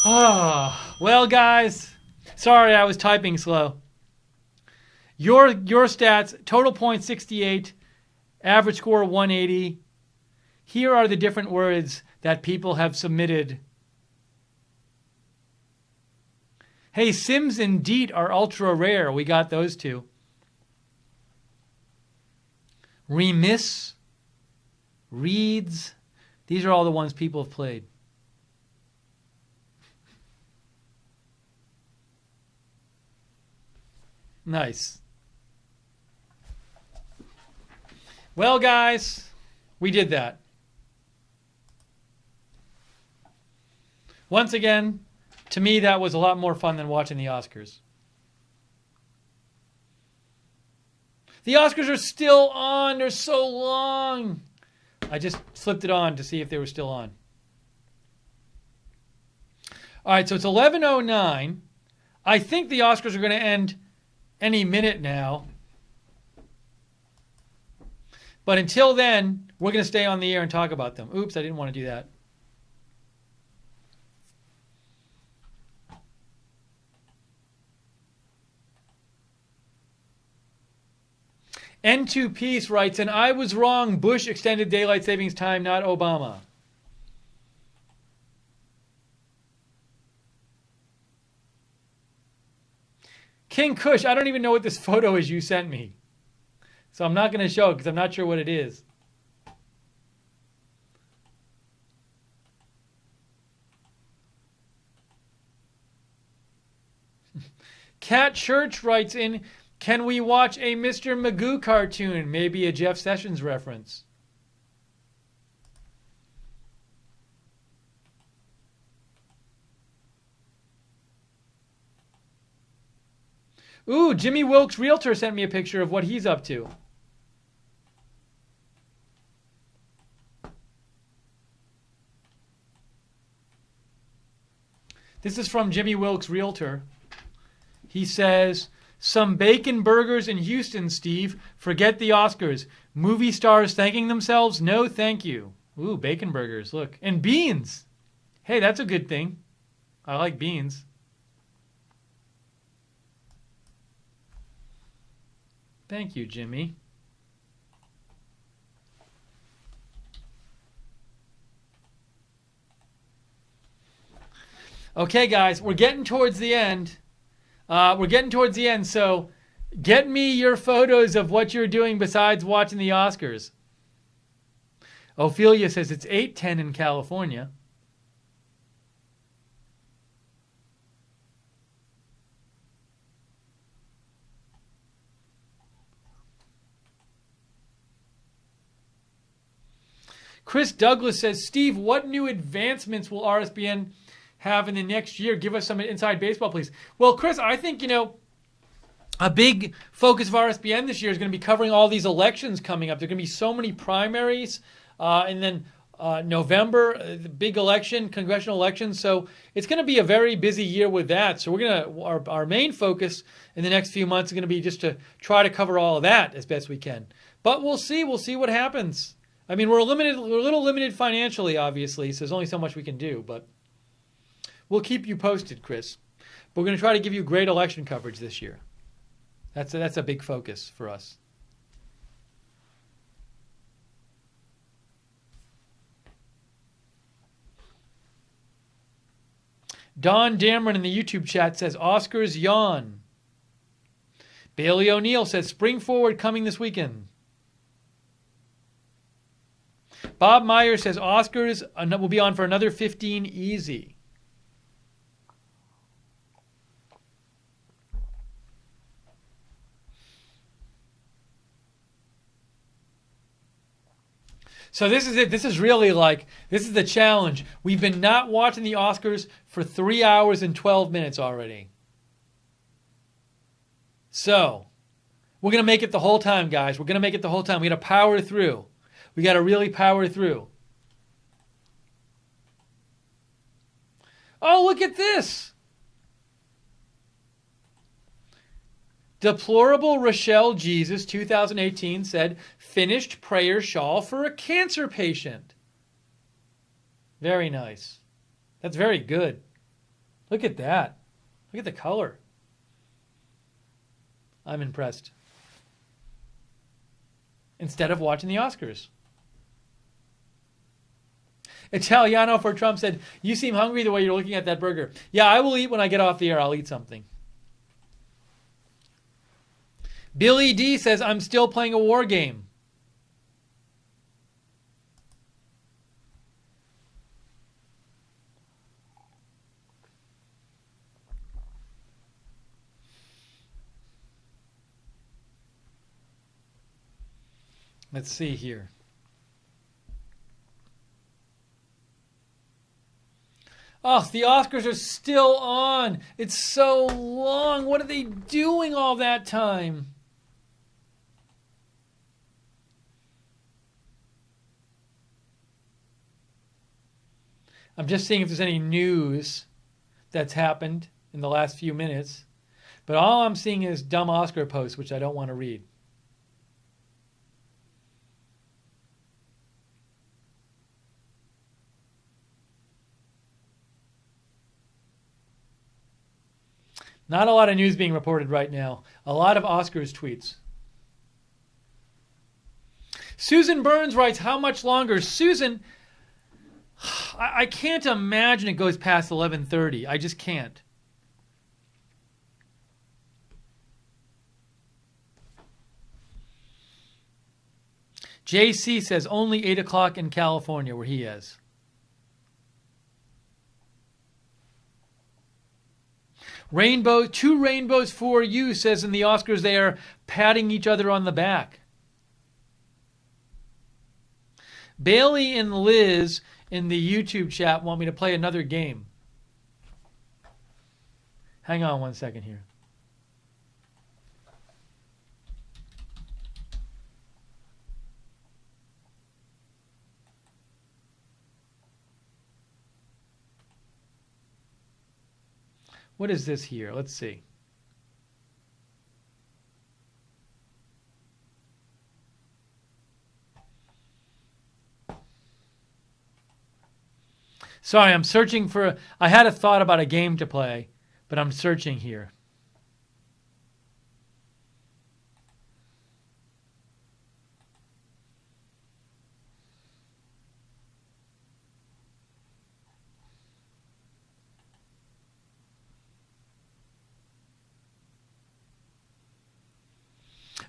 Ah, well, guys, sorry I was typing slow. Your stats: total points 68, average score 180. Here are the different words that people have submitted. Hey, Sims and Deet are ultra rare. We got those two. Remiss, reads. These are all the ones people have played. Nice. Well, guys, we did that. Once again, to me, that was a lot more fun than watching the Oscars. The Oscars are still on. They're so long. I just flipped it on to see if they were still on. All right, so it's 11:09. I think the Oscars are going to end any minute now. But until then, we're going to stay on the air and talk about them. Oops, I didn't want to do that. N2 Peace writes, and I was wrong. Bush extended daylight savings time, not Obama. King Kush, I don't even know what this photo is you sent me. So I'm not going to show it because I'm not sure what it is. Cat Church writes in, can we watch a Mr. Magoo cartoon? Maybe a Jeff Sessions reference. Ooh, Jimmy Wilkes Realtor sent me a picture of what he's up to. This is from Jimmy Wilkes Realtor. He says, some bacon burgers in Houston, Steve. Forget the Oscars. Movie stars thanking themselves? No, thank you. Ooh, bacon burgers, look. And beans. Hey, that's a good thing. I like beans. Thank you, Jimmy. Okay, guys, we're getting towards the end. So get me your photos of what you're doing besides watching the Oscars. Ophelia says it's 8:10 in California. Chris Douglas says, Steve, what new advancements will RSBN have in the next year? Give us some inside baseball, please. Well, Chris, I think, a big focus of RSBN this year is going to be covering all these elections coming up. There are going to be so many primaries, and then November, the big election, congressional elections. So it's going to be a very busy year with that. So our main focus in the next few months is going to be just to try to cover all of that as best we can. But we'll see what happens. I mean, we're a little limited financially, obviously, so there's only so much we can do, but we'll keep you posted, Chris. But we're going to try to give you great election coverage this year. That's a big focus for us. Don Dameron in the YouTube chat says, Oscars yawn. Bailey O'Neill says, spring forward coming this weekend. Bob Meyer says, Oscars will be on for another 15 easy. So this is it. This is really this is the challenge. We've been not watching the Oscars for 3 hours and 12 minutes already. So we're going to make it the whole time, guys. We're going to make it the whole time. We're going to power through. We got to really power through. Oh, look at this. Deplorable Rochelle Jesus, 2018, said, finished prayer shawl for a cancer patient. Very nice. That's very good. Look at that. Look at the color. I'm impressed. Instead of watching the Oscars. Italiano for Trump said, you seem hungry the way you're looking at that burger. Yeah, I will eat when I get off the air. I'll eat something. Billy D says, I'm still playing a war game. Let's see here. Oh, the Oscars are still on. It's so long. What are they doing all that time? I'm just seeing if there's any news. that's happened in the last few minutes. But all I'm seeing is dumb Oscar posts, which I don't want to read. Not a lot of news being reported right now. A lot of Oscars tweets. Susan Burns writes, how much longer? Susan, I can't imagine it goes past 11:30. I just can't. JC says only 8 o'clock in California where he is. Rainbow, 2 rainbows for you, says in the Oscars they are patting each other on the back. Bailey and Liz in the YouTube chat want me to play another game. Hang on one second here. What is this here? Let's see. Sorry, I'm searching for... I had a thought about a game to play, but I'm searching here.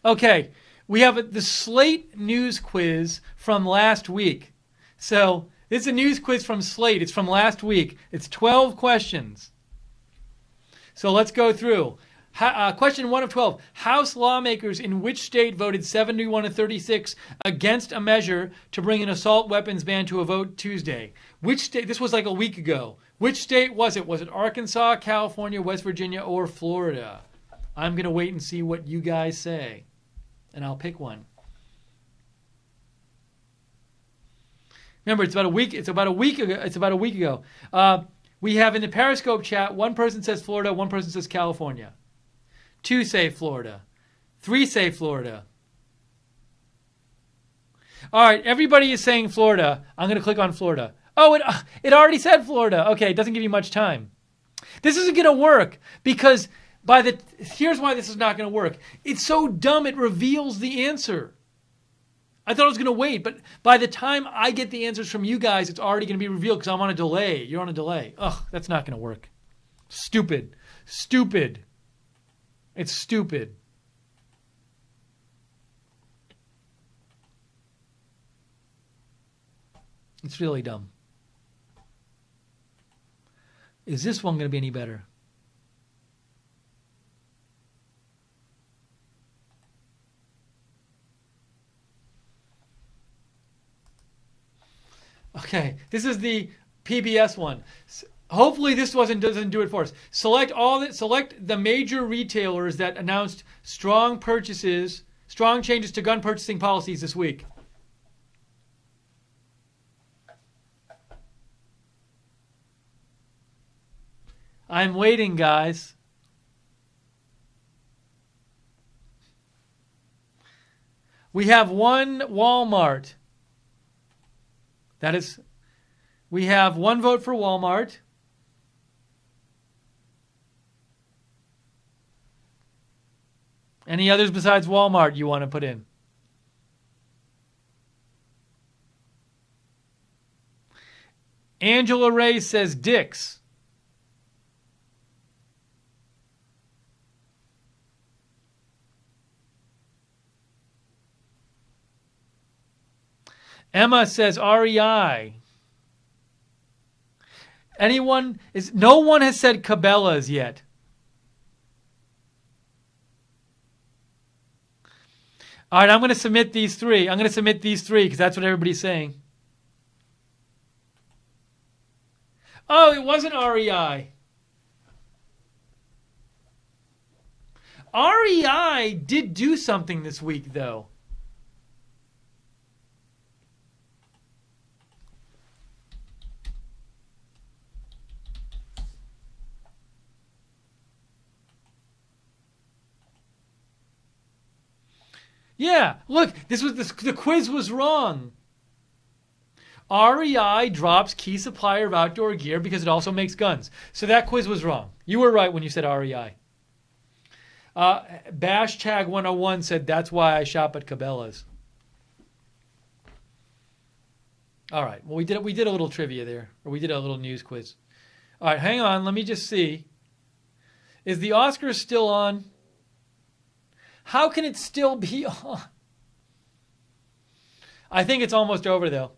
Okay, we have the Slate news quiz from last week. So this is a news quiz from Slate. It's from last week. It's 12 questions. So let's go through. Question 1 of 12. House lawmakers in which state voted 71 to 36 against a measure to bring an assault weapons ban to a vote Tuesday? Which state? This was like a week ago. Which state was it? Was it Arkansas, California, West Virginia, or Florida? I'm going to wait and see what you guys say. And I'll pick one. Remember, it's about a week ago. We have in the Periscope chat, one person says Florida, one person says California. 2 say Florida. 3 say Florida. All right, everybody is saying Florida. I'm going to click on Florida. Oh, it already said Florida. Okay, it doesn't give you much time. This isn't going to work because here's why this is not going to work. It's so dumb it reveals the answer. I thought I was going to wait, but by the time I get the answers from you guys, it's already going to be revealed because I'm on a delay. You're on a delay. Ugh, that's not going to work. Stupid. Stupid. It's stupid. It's really dumb. Is this one going to be any better? Okay, this is the PBS one. Hopefully this doesn't do it for us. Select the major retailers that announced strong changes to gun purchasing policies this week. I'm waiting, guys. We have one Walmart. We have 1 vote for Walmart. Any others besides Walmart you want to put in? Angela Ray says Dick's. Emma says REI. No one has said Cabela's yet. All right, I'm going to submit these 3. Because that's what everybody's saying. Oh, it wasn't REI. REI did do something this week, though. Yeah, look, the quiz was wrong. REI drops key supplier of outdoor gear because it also makes guns. So that quiz was wrong. You were right when you said REI. Bashtag 101 said that's why I shop at Cabela's. All right. Well, we did a little trivia there, or we did a little news quiz. All right, hang on. Let me just see. Is the Oscars still on? How can it still be on? I think it's almost over, though.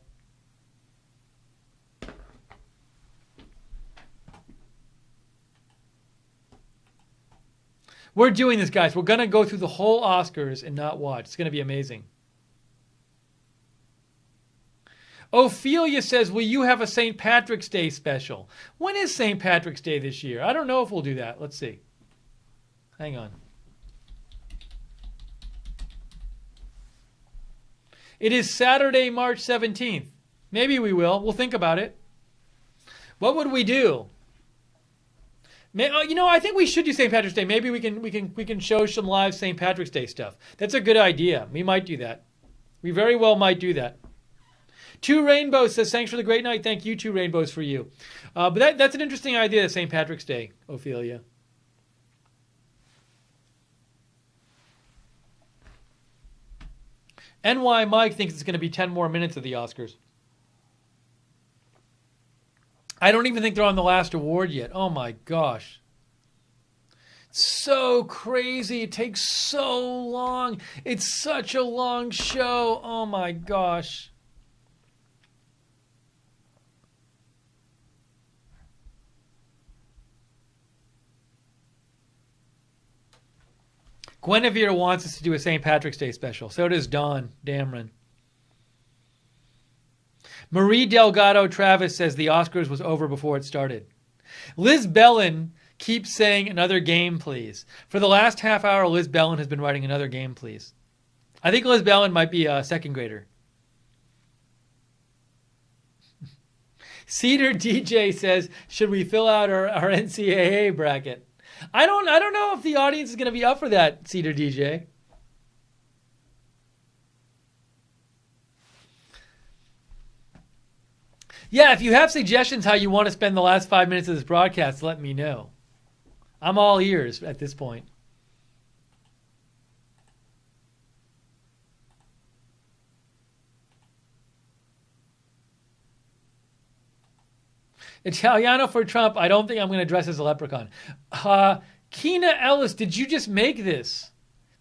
We're doing this, guys. We're going to go through the whole Oscars and not watch. It's going to be amazing. Ophelia says, will you have a St. Patrick's Day special? When is St. Patrick's Day this year? I don't know if we'll do that. Let's see. Hang on. It is Saturday, March 17th. Maybe we will. We'll think about it. What would we do? I think we should do St. Patrick's Day. Maybe we can show some live St. Patrick's Day stuff. That's a good idea. We might do that. We very well might do that. Two Rainbows says, thanks for the great night. Thank you, Two Rainbows, for you. But that's an interesting idea, St. Patrick's Day, Ophelia. NY Mike thinks it's going to be 10 more minutes of the Oscars. I don't even think they're on the last award yet. Oh my gosh. So crazy. It takes so long. It's such a long show. Oh my gosh. Guinevere wants us to do a St. Patrick's Day special. So does Dawn Dameron. Marie Delgado Travis says the Oscars was over before it started. Liz Bellin keeps saying another game, please. For the last half hour, Liz Bellin has been writing another game, please. I think Liz Bellin might be a second grader. Cedar DJ says, should we fill out our NCAA bracket? I don't know if the audience is going to be up for that, Cedar DJ. Yeah, if you have suggestions how you want to spend the last 5 minutes of this broadcast, let me know. I'm all ears at this point. Italiano for Trump. I don't think I'm going to dress as a leprechaun. Keena Ellis, did you just make this?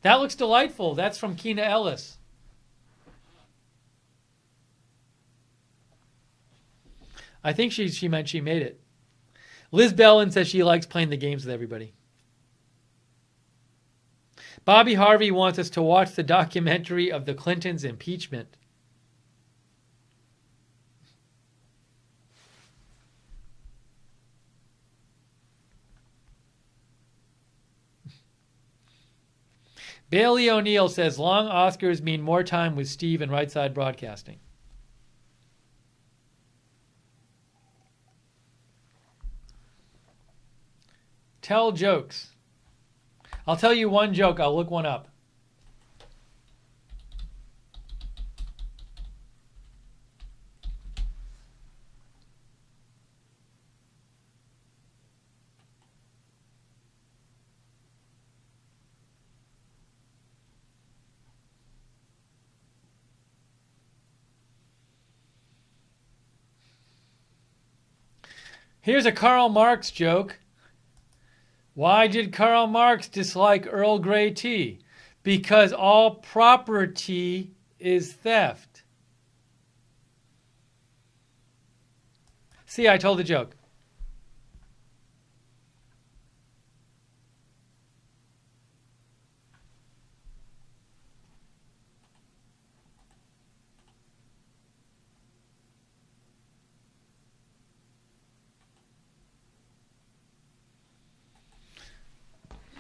That looks delightful. That's from Keena Ellis. I think she meant she made it. Liz Bellin says she likes playing the games with everybody. Bobby Harvey wants us to watch the documentary of the Clintons' impeachment. Bailey O'Neill says long Oscars mean more time with Steve and Right Side Broadcasting. Tell jokes. I'll tell you one joke. I'll look one up. Here's a Karl Marx joke. Why did Karl Marx dislike Earl Grey tea? Because all property is theft. See, I told the joke.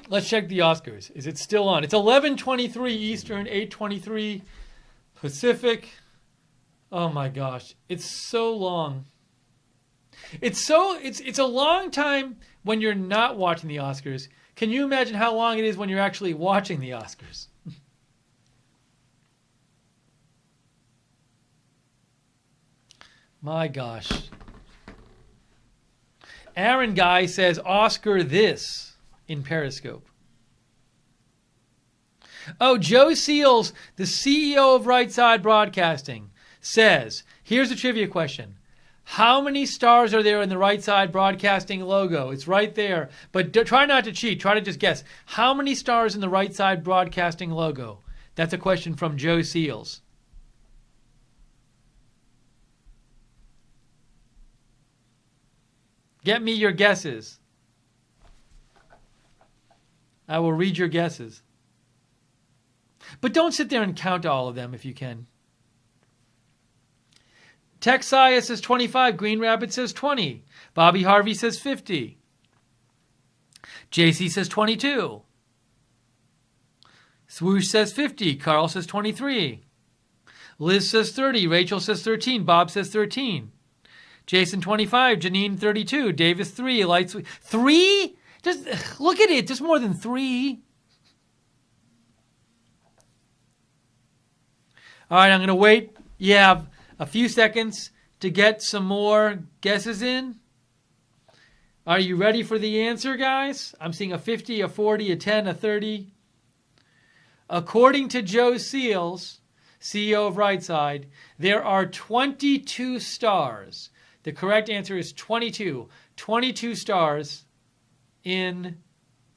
Let's check the Oscars. Is it still on? It's 11:23 Eastern, 8:23 Pacific. Oh my gosh, it's so long. It's a long time when you're not watching the Oscars. Can you imagine how long it is when you're actually watching the Oscars? My gosh. Aaron Guy says Oscar this in Periscope. Oh, Joe Seals, the CEO of Right Side Broadcasting, says, here's a trivia question. How many stars are there in the Right Side Broadcasting logo? It's right there. But try not to cheat. Try to just guess. How many stars in the Right Side Broadcasting logo? That's a question from Joe Seals. Get me your guesses. I will read your guesses. But don't sit there and count all of them if you can. Texiah says 25. Green Rabbit says 20. Bobby Harvey says 50. JC says 22. Swoosh says 50. Carl says 23. Liz says 30. Rachel says 13. Bob says 13. Jason 25. Janine 32. Davis 3. Lights 3? Just look at it. Just more than 3. All right, I'm going to wait. You have a few seconds to get some more guesses in. Are you ready for the answer, guys? I'm seeing a 50, a 40, a 10, a 30. According to Joe Seals, CEO of Right Side, there are 22 stars. The correct answer is 22. 22 stars in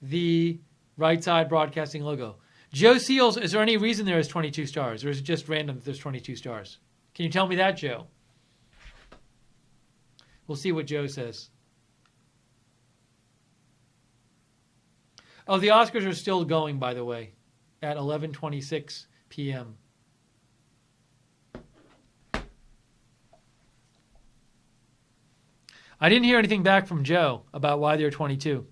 the Right Side Broadcasting logo. Joe Seals, is there any reason there is 22 stars, or is it just random that there's 22 stars? Can you tell me that, Joe? We'll see what Joe says. Oh, the Oscars are still going, by the way, at 11:26 p.m. I didn't hear anything back from Joe about why there are 22.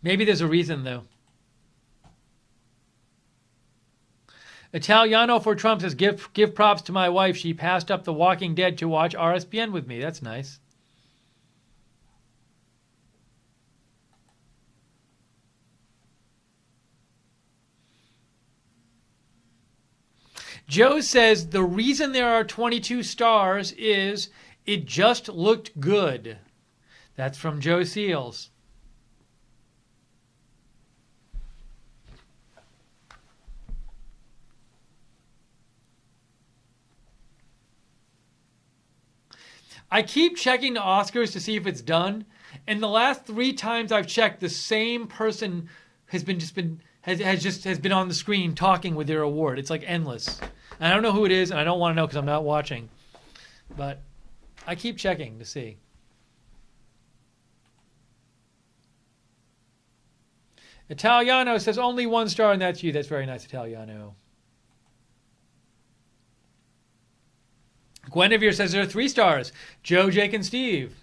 Maybe there's a reason, though. Italiano for Trump says, give props to my wife. She passed up The Walking Dead to watch RSBN with me. That's nice. Joe says the reason there are 22 stars is it just looked good. That's from Joe Seals. I keep checking the Oscars to see if it's done, and the last 3 times I've checked, the same person has been on the screen talking with their award. It's like endless. And I don't know who it is, and I don't want to know because I'm not watching. But I keep checking to see. Italiano says only 1 star, and that's you. That's very nice, Italiano. Guinevere says there are 3 stars. Joe, Jake, and Steve.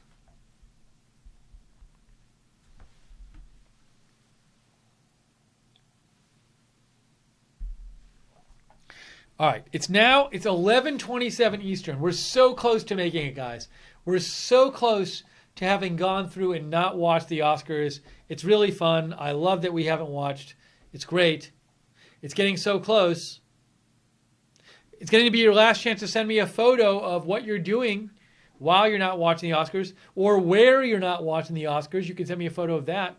All right, it's 11:27 Eastern. We're so close to making it, guys. We're so close to having gone through and not watched the Oscars. It's really fun. I love that we haven't watched. It's great. It's getting so close. It's going to be your last chance to send me a photo of what you're doing while you're not watching the Oscars, or where you're not watching the Oscars. You can send me a photo of that.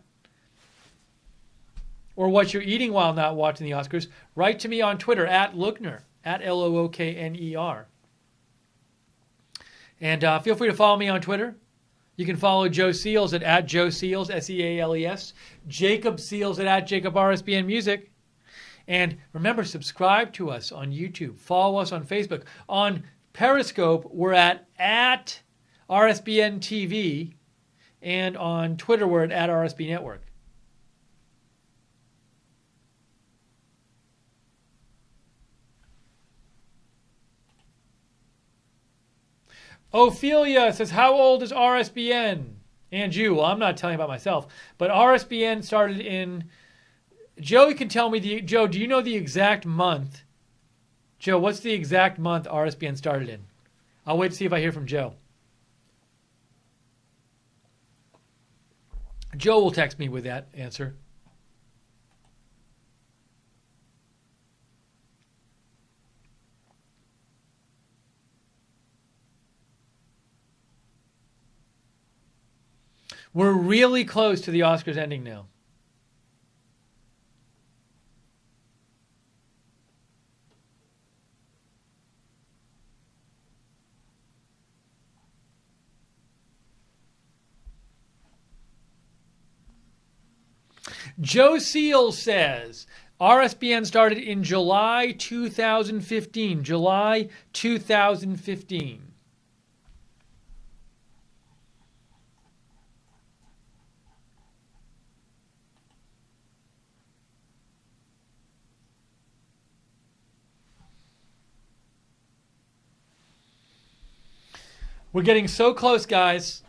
Or what you're eating while not watching the Oscars. Write to me on Twitter, @Lookner, @Lookner. And feel free to follow me on Twitter. You can follow Joe Seals at Joe Seals, Seales. Jacob Seals at JacobRSBN Music. And remember, subscribe to us on YouTube. Follow us on Facebook. On Periscope, we're at RSBN TV. And on Twitter, we're at RSB Network. Ophelia says, how old is RSBN? And you. Well, I'm not telling you about myself. But RSBN started in... Joe, you can tell me... Joe, do you know the exact month? Joe, what's the exact month RSBN started in? I'll wait to see if I hear from Joe. Joe will text me with that answer. We're really close to the Oscars ending now. Joe Seal says RSBN started in July 2015. July 2015. We're getting so close, guys.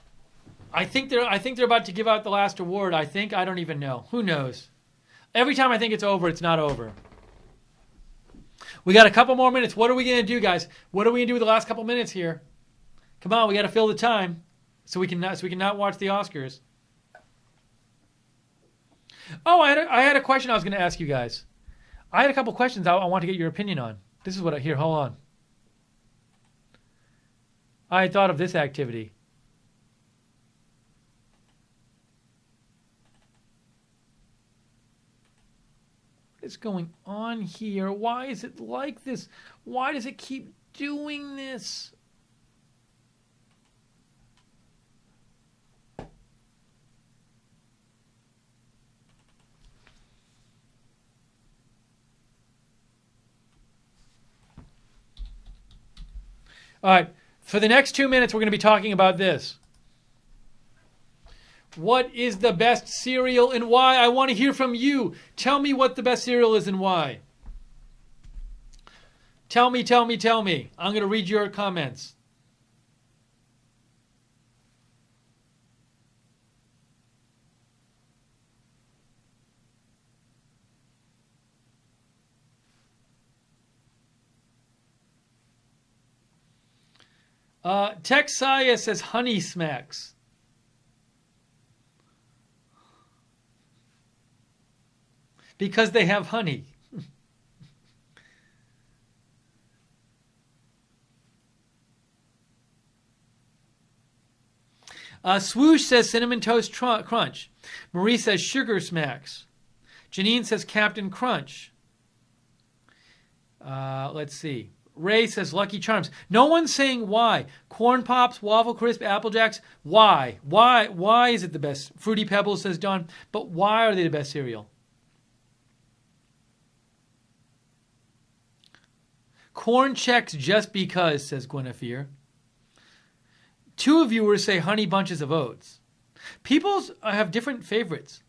I think they're about to give out the last award. I don't even know. Who knows? Every time I think it's over, it's not over. We got a couple more minutes. What are we going to do, guys? What are we going to do with the last couple minutes here? Come on, we got to fill the time so we can not watch the Oscars. Oh, I had a question I was going to ask you guys. I had a couple questions I want to get your opinion on. This is what I hear. Hold on. I had thought of this activity. What is going on here? Why is it like this? Why does it keep doing this? All right. For the next 2 minutes, we're going to be talking about this. What is the best cereal and why? I want to hear from you. Tell me what the best cereal is and why. Tell me. I'm going to read your comments. Texia says Honey Smacks. Because they have honey. Swoosh says Cinnamon Toast Crunch. Marie says Sugar Smacks. Janine says Captain Crunch. Let's see. Ray says Lucky Charms. No one's saying why. Corn Pops, Waffle Crisp, Apple Jacks. Why? Why is it the best? Fruity Pebbles, says Don. But why are they the best cereal? Corn Checks just because, says Guinevere. 2 viewers say Honey Bunches of Oats. People have different favorites.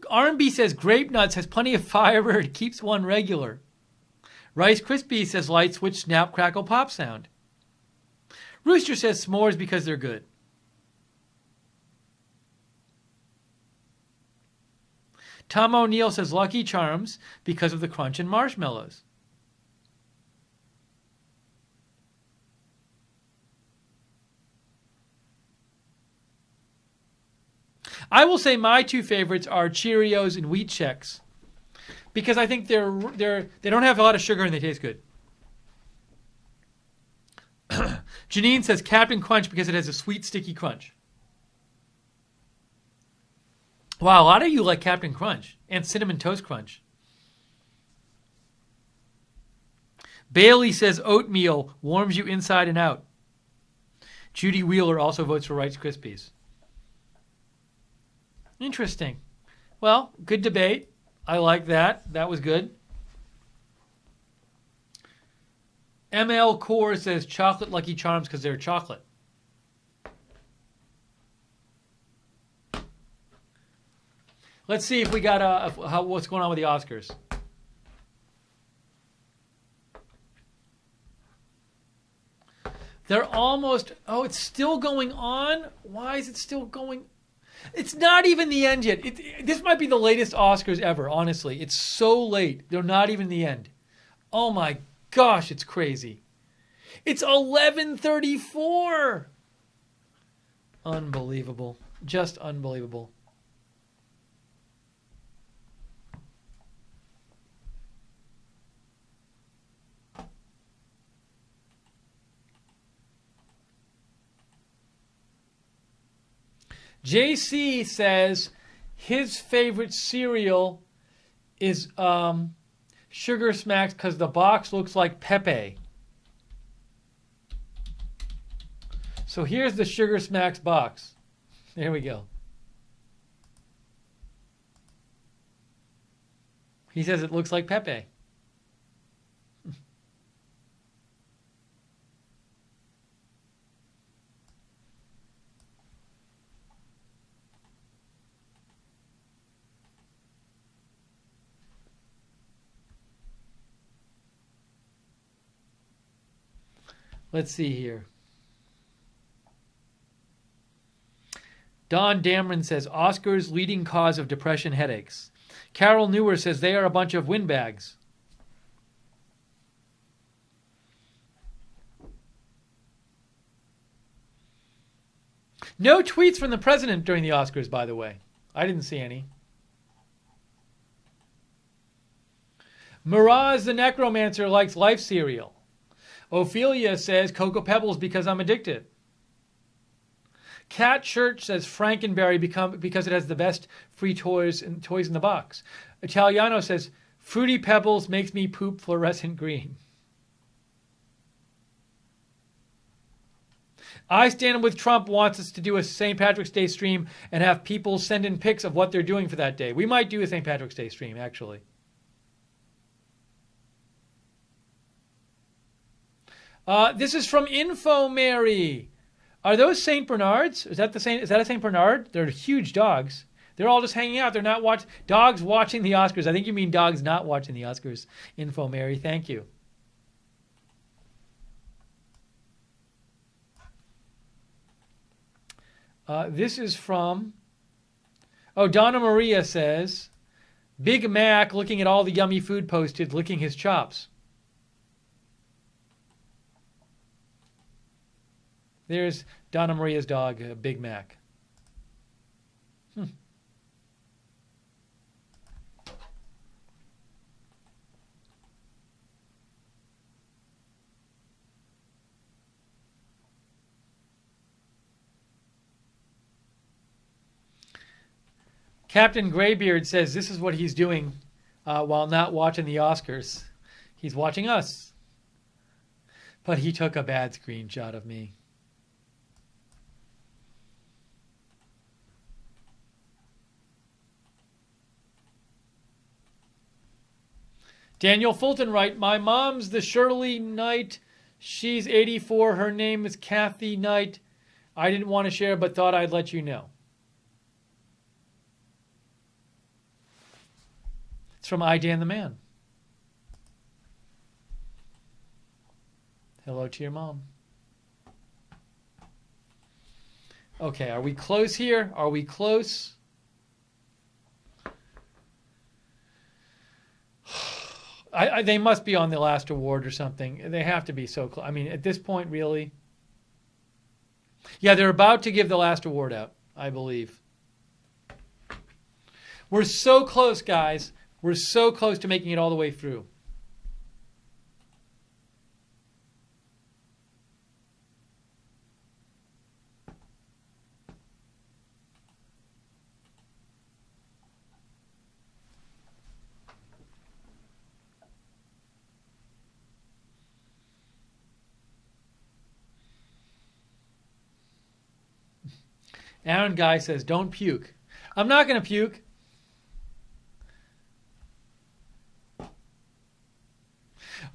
R&B says Grape Nuts has plenty of fiber. It keeps one regular. Rice Krispies says Light Switch Snap Crackle Pop Sound. Rooster says S'mores because they're good. Tom O'Neill says Lucky Charms because of the crunch and marshmallows. I will say my 2 favorites are Cheerios and Wheat Chex. Because I think they don't have a lot of sugar and they taste good. Janine says Captain Crunch because it has a sweet, sticky crunch. Wow, a lot of you like Captain Crunch and Cinnamon Toast Crunch. Bailey says oatmeal warms you inside and out. Judy Wheeler also votes for Rice Krispies. Interesting. Well, good debate. I like that. That was good. ML Core says chocolate Lucky Charms because they're chocolate. Let's see if we got what's going on with the Oscars. They're almost... Oh, it's still going on? Why is it still going... It's not even the end yet. This might be the latest Oscars ever, honestly. It's so late. They're not even the end. Oh my gosh, it's crazy. It's 11:34. Unbelievable. Just unbelievable. JC says his favorite cereal is Sugar Smacks because the box looks like Pepe. So here's the Sugar Smacks box. There we go. He says it looks like Pepe. Let's see here. Don Dameron says, Oscars leading cause of depression headaches. Carol Newer says they are a bunch of windbags. No tweets from the president during the Oscars, by the way. I didn't see any. Miraz the Necromancer likes Life cereal. Ophelia says Cocoa Pebbles because I'm addicted. Cat Church says Frankenberry because it has the best free toys in the box. Italiano says Fruity Pebbles makes me poop fluorescent green. I Stand With Trump wants us to do a St. Patrick's Day stream and have people send in pics of what they're doing for that day. We might do a St. Patrick's Day stream, actually. This is from Info Mary. Are those St. Bernards? Is that a St. Bernard? They're huge dogs. They're all just hanging out. They're not dogs watching the Oscars. I think you mean dogs not watching the Oscars. Info Mary, thank you. This is from... Oh, Donna Maria says, Big Mac looking at all the yummy food posted, licking his chops. There's Donna Maria's dog, Big Mac. Captain Graybeard says this is what he's doing while not watching the Oscars. He's watching us. But he took a bad screenshot of me. Daniel Fulton Wright, my mom's the Shirley Knight. She's 84. Her name is Kathy Knight. I didn't want to share, but thought I'd let you know. It's from I, Dan the Man. Hello to your mom. Okay, are we close here? Are we close? They must be on the last award or something. They have to be so close. I mean, at this point, really. Yeah, they're about to give the last award out, I believe. We're so close, guys. We're so close to making it all the way through. Aaron Guy says, don't puke. I'm not going to puke.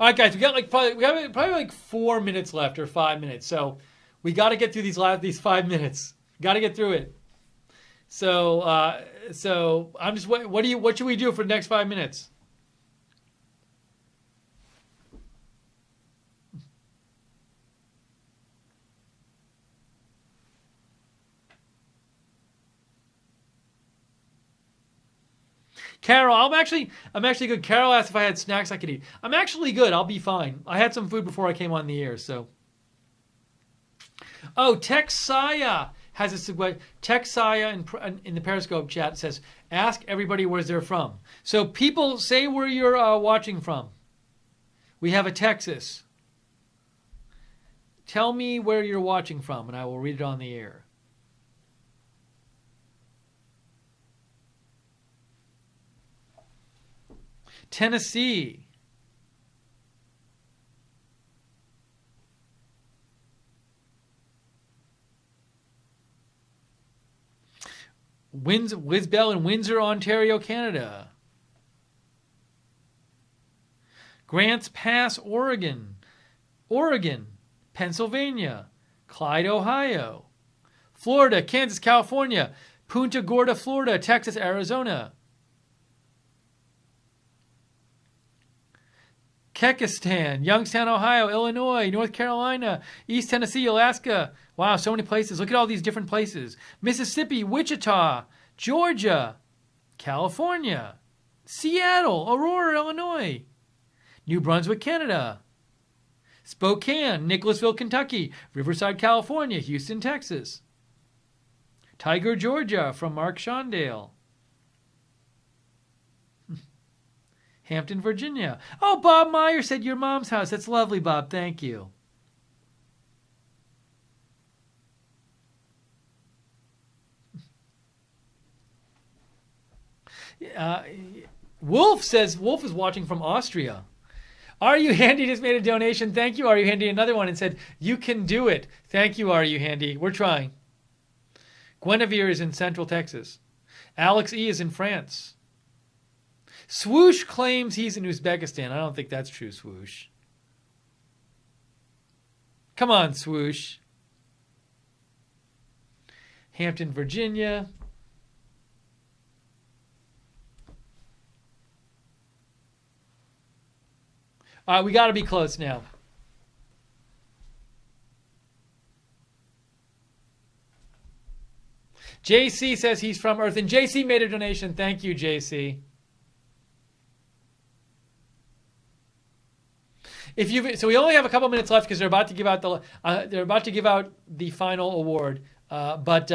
All right, guys, we got probably like 4 minutes left or 5 minutes. So we got to get through these 5 minutes. Got to get through it. So I'm just what should we do for the next 5 minutes? Carol, I'm actually good. Carol asked if I had snacks I could eat. I'm actually good. I'll be fine. I had some food before I came on the air, so. Oh, Texaya has a suggestion. Texaya in the Periscope chat says, ask everybody where they're from. So people, say where you're watching from. We have a Texas. Tell me where you're watching from, and I will read it on the air. Tennessee. Wisbell in Windsor, Ontario, Canada. Grants Pass, Oregon. Oregon, Pennsylvania. Clyde, Ohio. Florida, Kansas, California. Punta Gorda, Florida. Texas, Arizona. Kekistan, Youngstown, Ohio, Illinois, North Carolina, East Tennessee, Alaska. Wow, so many places. Look at all these different places. Mississippi, Wichita, Georgia, California, Seattle, Aurora, Illinois, New Brunswick, Canada, Spokane, Nicholasville, Kentucky, Riverside, California, Houston, Texas, Tiger, Georgia, from Mark Shondale. Hampton, Virginia. Oh, Bob Meyer said your mom's house. That's lovely, Bob. Thank you. Wolf says Wolf is watching from Austria. Are You Handy just made a donation. Thank you, Are You Handy. Another one and said, you can do it. Thank you, Are You Handy. We're trying. Guinevere is in Central Texas. Alex E. is in France. Swoosh claims he's in Uzbekistan. I don't think that's true, Swoosh. Come on, Swoosh. Hampton, Virginia. All right, we got to be close now. JC says he's from Earth, and JC made a donation. Thank you, JC. So we only have a couple minutes left because they're about to give out the final award. But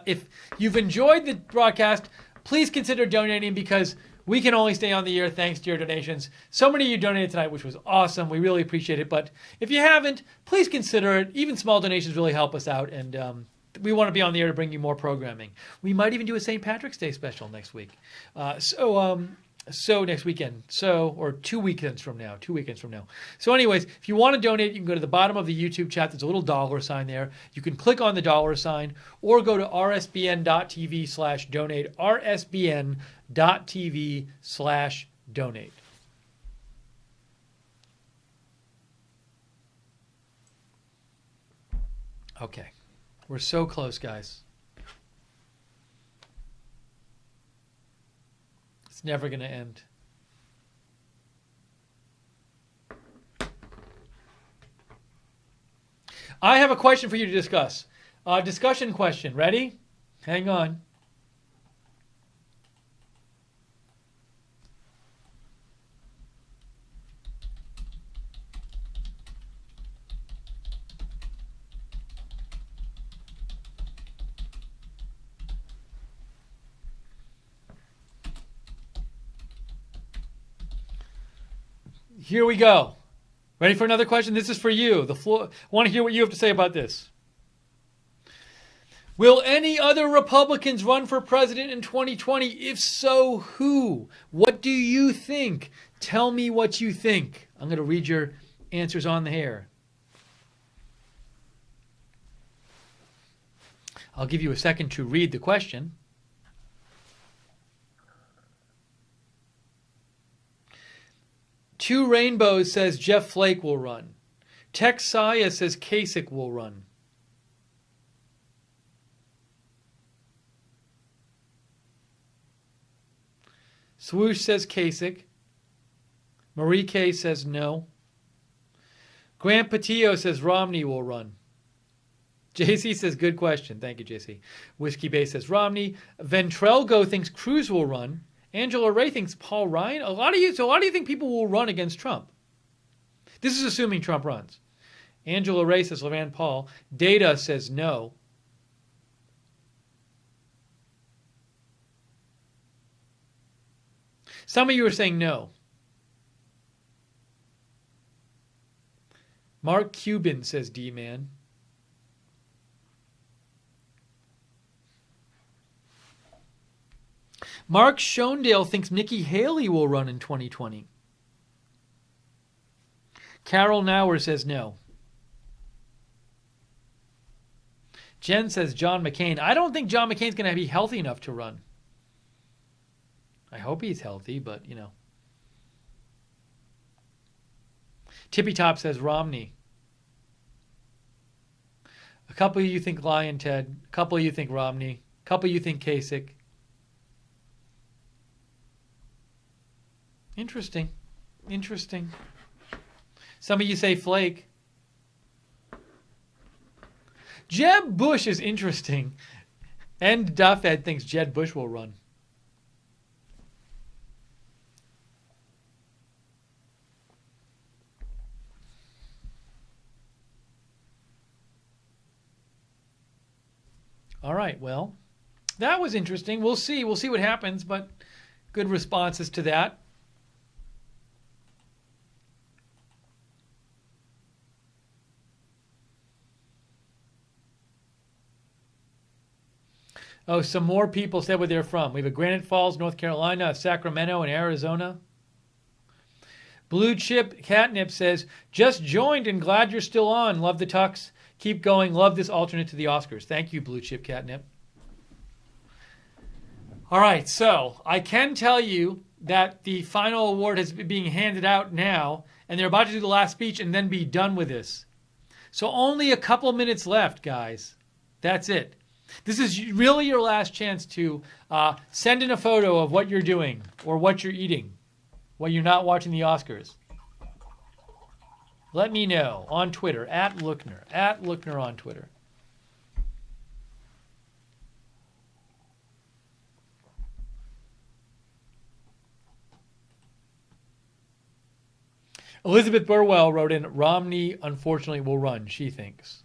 if you've enjoyed the broadcast, please consider donating because we can only stay on the air thanks to your donations. So many of you donated tonight, which was awesome. We really appreciate it. But if you haven't, please consider it. Even small donations really help us out, and we want to be on the air to bring you more programming. We might even do a St. Patrick's Day special next week. So next weekend. Or 2 weekends from now. 2 weekends from now. So anyways, if you want to donate, you can go to the bottom of the YouTube chat. There's a little dollar sign there. You can click on the dollar sign or go to rsbn.tv/donate. rsbn.tv/donate. Okay. We're so close, guys. It's never going to end. I have a question for you to discuss. Discussion question. Ready? Hang on. Here we go. Ready for another question? This is for you. The floor. I want to hear what you have to say about this. Will any other Republicans run for president in 2020? If so, who? What do you think? Tell me what you think. I'm going to read your answers on the air. I'll give you a second to read the question. Two Rainbows says Jeff Flake will run. Texaya says Kasich will run. Swoosh says Kasich. Marie K says no. Grant Patillo says Romney will run. JC says good question. Thank you, JC. Whiskey Bay says Romney. Ventrelgo thinks Cruz will run. Angela Ray thinks Paul Ryan. A lot of you think people will run against Trump. This is assuming Trump runs. Angela Ray says Rand Paul. Data says no. Some of you are saying no. Mark Cuban says D-Man. Mark Schoendale thinks Nikki Haley will run in 2020. Carol Nauer says no. Jen says John McCain. I don't think John McCain's going to be healthy enough to run. I hope he's healthy, but, you know. Tippy Top says Romney. A couple of you think Lyon Ted. A couple of you think Romney. A couple of you think Kasich. Interesting. Interesting. Some of you say Flake. Jeb Bush is interesting. And Duffhead thinks Jeb Bush will run. All right, well, that was interesting. We'll see. We'll see what happens, but good responses to that. Oh, some more people said where they're from. We have a Granite Falls, North Carolina, a Sacramento, and Arizona. Blue Chip Catnip says, just joined and glad you're still on. Love the tux. Keep going. Love this alternate to the Oscars. Thank you, Blue Chip Catnip. All right, so I can tell you that the final award is being handed out now, and they're about to do the last speech and then be done with this. So only a couple minutes left, guys. That's it. This is really your last chance to send in a photo of what you're doing or what you're eating while you're not watching the Oscars. Let me know on Twitter, @Lookner on Twitter. Elizabeth Burwell wrote in, Romney unfortunately will run, she thinks.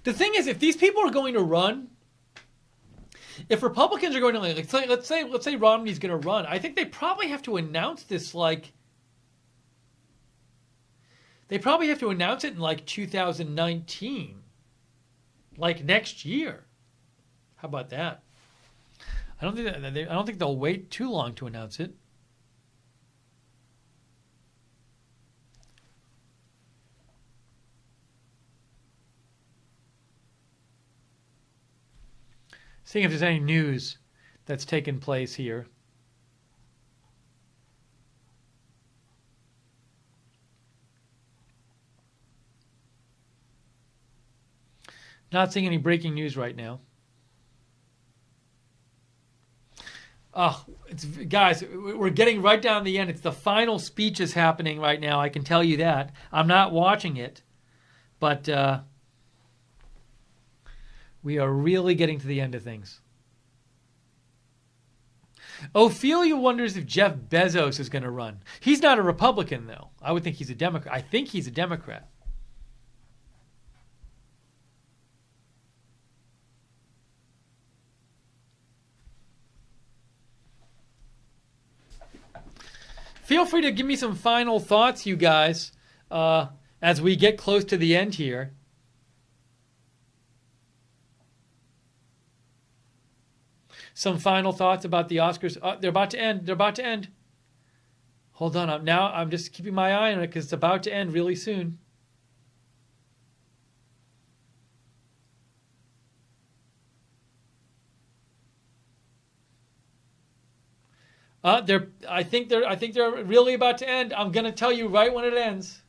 The thing is, if these people are going to run, if Republicans are going to, let's say Romney's going to run, I think they probably have to announce this they probably have to announce it in 2019, next year. How about that? I don't think they'll wait too long to announce it. Seeing if there's any news that's taken place here. Not seeing any breaking news right now. Oh, guys, we're getting right down to the end. It's the final speech is happening right now. I can tell you that. I'm not watching it, but we are really getting to the end of things. Ophelia wonders if Jeff Bezos is going to run. He's not a Republican, though. I would think he's a Democrat. I think he's a Democrat. Feel free to give me some final thoughts, you guys, as we get close to the end here. Some final thoughts about the Oscars. They're about to end. They're about to end. Hold on. I'm just keeping my eye on it because it's about to end really soon. I think they're really about to end. I'm gonna tell you right when it ends.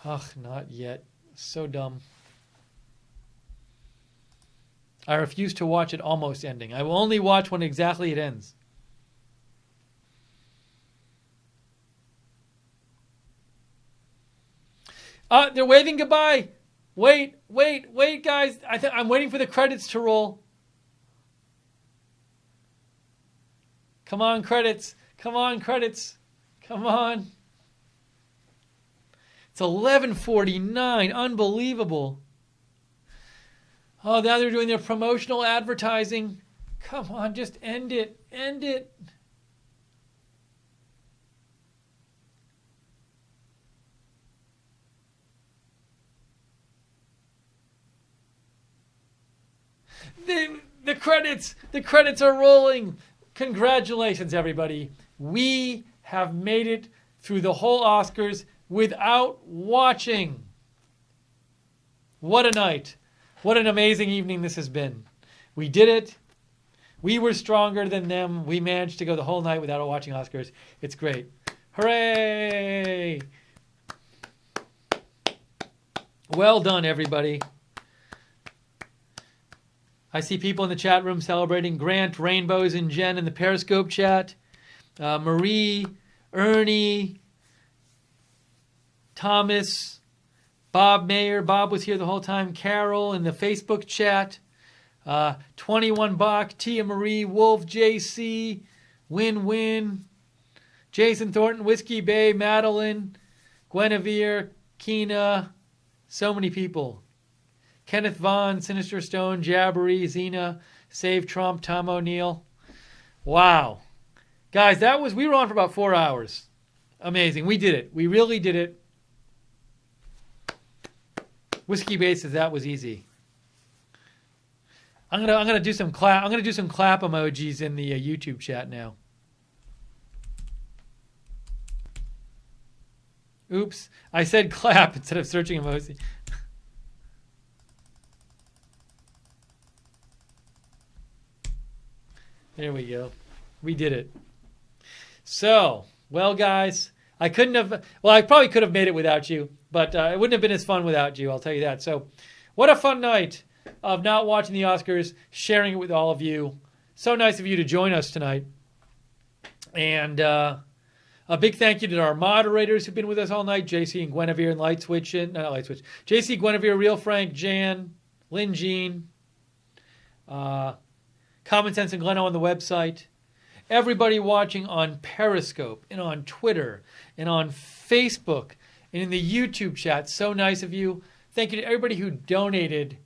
Ugh, not yet. So dumb. I refuse to watch it almost ending. I will only watch when exactly it ends. They're waving goodbye. Wait, guys. I'm waiting for the credits to roll. Come on, credits. Come on. It's 11:49. Unbelievable. Oh, now they're doing their promotional advertising. Come on, just end it. End it. The credits are rolling. Congratulations, everybody. We have made it through the whole Oscars without watching. What a night. What an amazing evening this has been. We did it. We were stronger than them. We managed to go the whole night without watching Oscars. It's great. Hooray! Well done, everybody. I see people in the chat room celebrating. Grant, Rainbows, and Jen in the Periscope chat. Marie, Ernie, Thomas, Bob Mayer. Bob was here the whole time. Carol in the Facebook chat. 21 Bach, Tia Marie, Wolf, JC, Win, Jason Thornton, Whiskey Bay, Madeline, Guinevere, Keena. So many people. Kenneth Vaughn, Sinister Stone, Jabbery, Zena, Save Trump, Tom O'Neill. Wow. Guys, we were on for about 4 hours. Amazing. We did it. We really did it. Whiskey Bay says that was easy. I'm gonna do some clap emojis in the YouTube chat now. Oops, I said clap instead of searching emoji. There we go. We did it. So, well, guys, I probably could have made it without you, but it wouldn't have been as fun without you, I'll tell you that. So, what a fun night of not watching the Oscars, sharing it with all of you. So nice of you to join us tonight. And a big thank you to our moderators who've been with us all night, JC and Guinevere and JC, Guinevere, Real Frank, Jan, Lynn Jean, Common Sense and Gleno on the website. Everybody watching on Periscope and on Twitter and on Facebook and in the YouTube chat. So nice of you. Thank you to everybody who donated.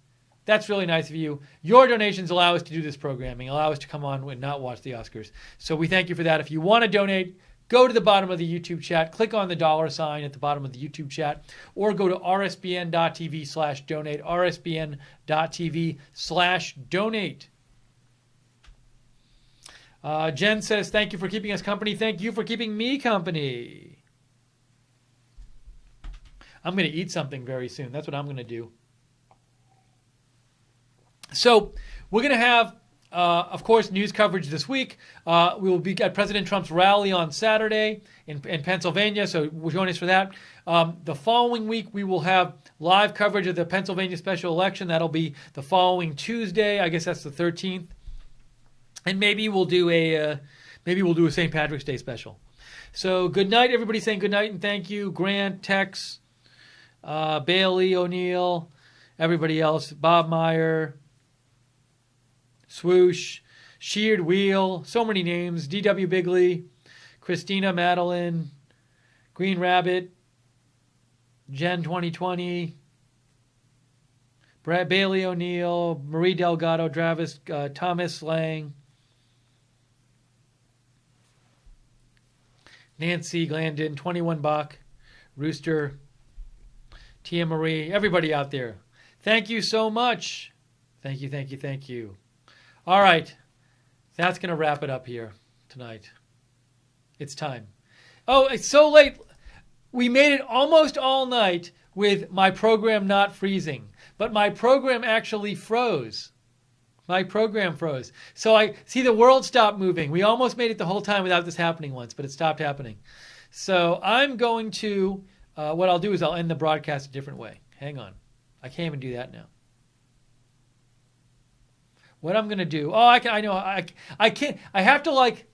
That's really nice of you. Your donations allow us to do this programming, allow us to come on and not watch the Oscars. So we thank you for that. If you want to donate, go to the bottom of the YouTube chat, click on the $ at the bottom of the YouTube chat, or go to rsbn.tv/donate, rsbn.tv/donate. Jen says, thank you for keeping us company. Thank you for keeping me company. I'm going to eat something very soon. That's what I'm going to do. So we're going to have, of course, news coverage this week. We will be at President Trump's rally on Saturday in Pennsylvania, so join us for that. The following week, we will have live coverage of the Pennsylvania special election. That'll be the following Tuesday. I guess that's the 13th. And maybe we'll do a St. Patrick's Day special. So good night, everybody. Saying good night and thank you. Grant, Tex, Bailey, O'Neill, everybody else. Bob Meyer, Swoosh, Sheared Wheel, so many names. D.W. Bigley, Christina, Madeline, Green Rabbit, Jen 2020, Brad Bailey O'Neill, Marie Delgado, Travis, Thomas Lang, Nancy Glandon, 21 Bach, Rooster, Tia Marie, everybody out there. Thank you so much. Thank you, thank you, thank you. All right. That's going to wrap it up here tonight. It's time. Oh, it's so late. We made it almost all night with my program not freezing. But my program actually froze. My program froze. So I see the world stopped moving. We almost made it the whole time without this happening once, but it stopped happening. So I'm going to, what I'll do is I'll end the broadcast a different way. Hang on. I can't even do that now. What I'm going to do, I can't, I have to like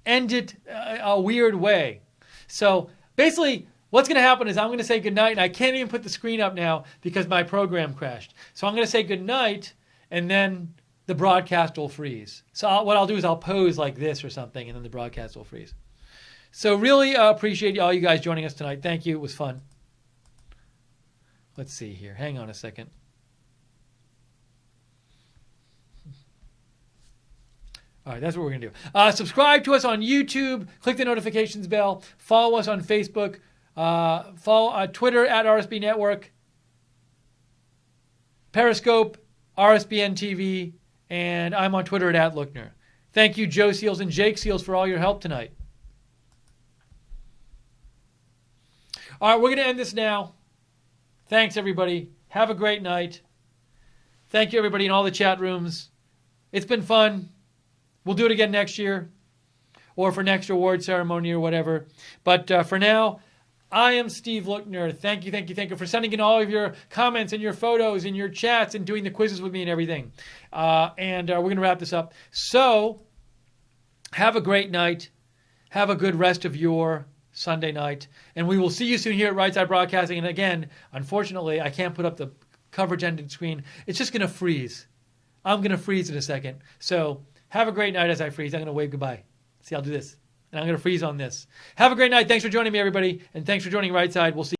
end it a weird way. So basically, what's going to happen is I'm going to say goodnight, and I can't even put the screen up now because my program crashed. So I'm going to say goodnight, and then the broadcast will freeze. So what I'll do is I'll pose like this or something, and then the broadcast will freeze. So really appreciate all you guys joining us tonight. Thank you. It was fun. Let's see here. Hang on a second. All right, that's what we're going to do. Subscribe to us on YouTube. Click the notifications bell. Follow us on Facebook. Follow Twitter at RSB Network. Periscope, RSBN TV, And I'm on Twitter at @Lookner. Thank you, Joe Seals and Jake Seals, for all your help tonight. All right, we're going to end this now. Thanks, everybody. Have a great night. Thank you, everybody, in all the chat rooms. It's been fun. We'll do it again next year or for next award ceremony or whatever. But for now, I am Steve Lookner. Thank you for sending in all of your comments and your photos and your chats and doing the quizzes with me and everything. And we're going to wrap this up. So have a great night. Have a good rest of your Sunday night. And we will see you soon here at Right Side Broadcasting. And again, unfortunately, I can't put up the coverage ended screen. It's just going to freeze. I'm going to freeze in a second. So have a great night as I freeze. I'm going to wave goodbye. See, I'll do this. And I'm going to freeze on this. Have a great night. Thanks for joining me, everybody. And thanks for joining Right Side. We'll see you.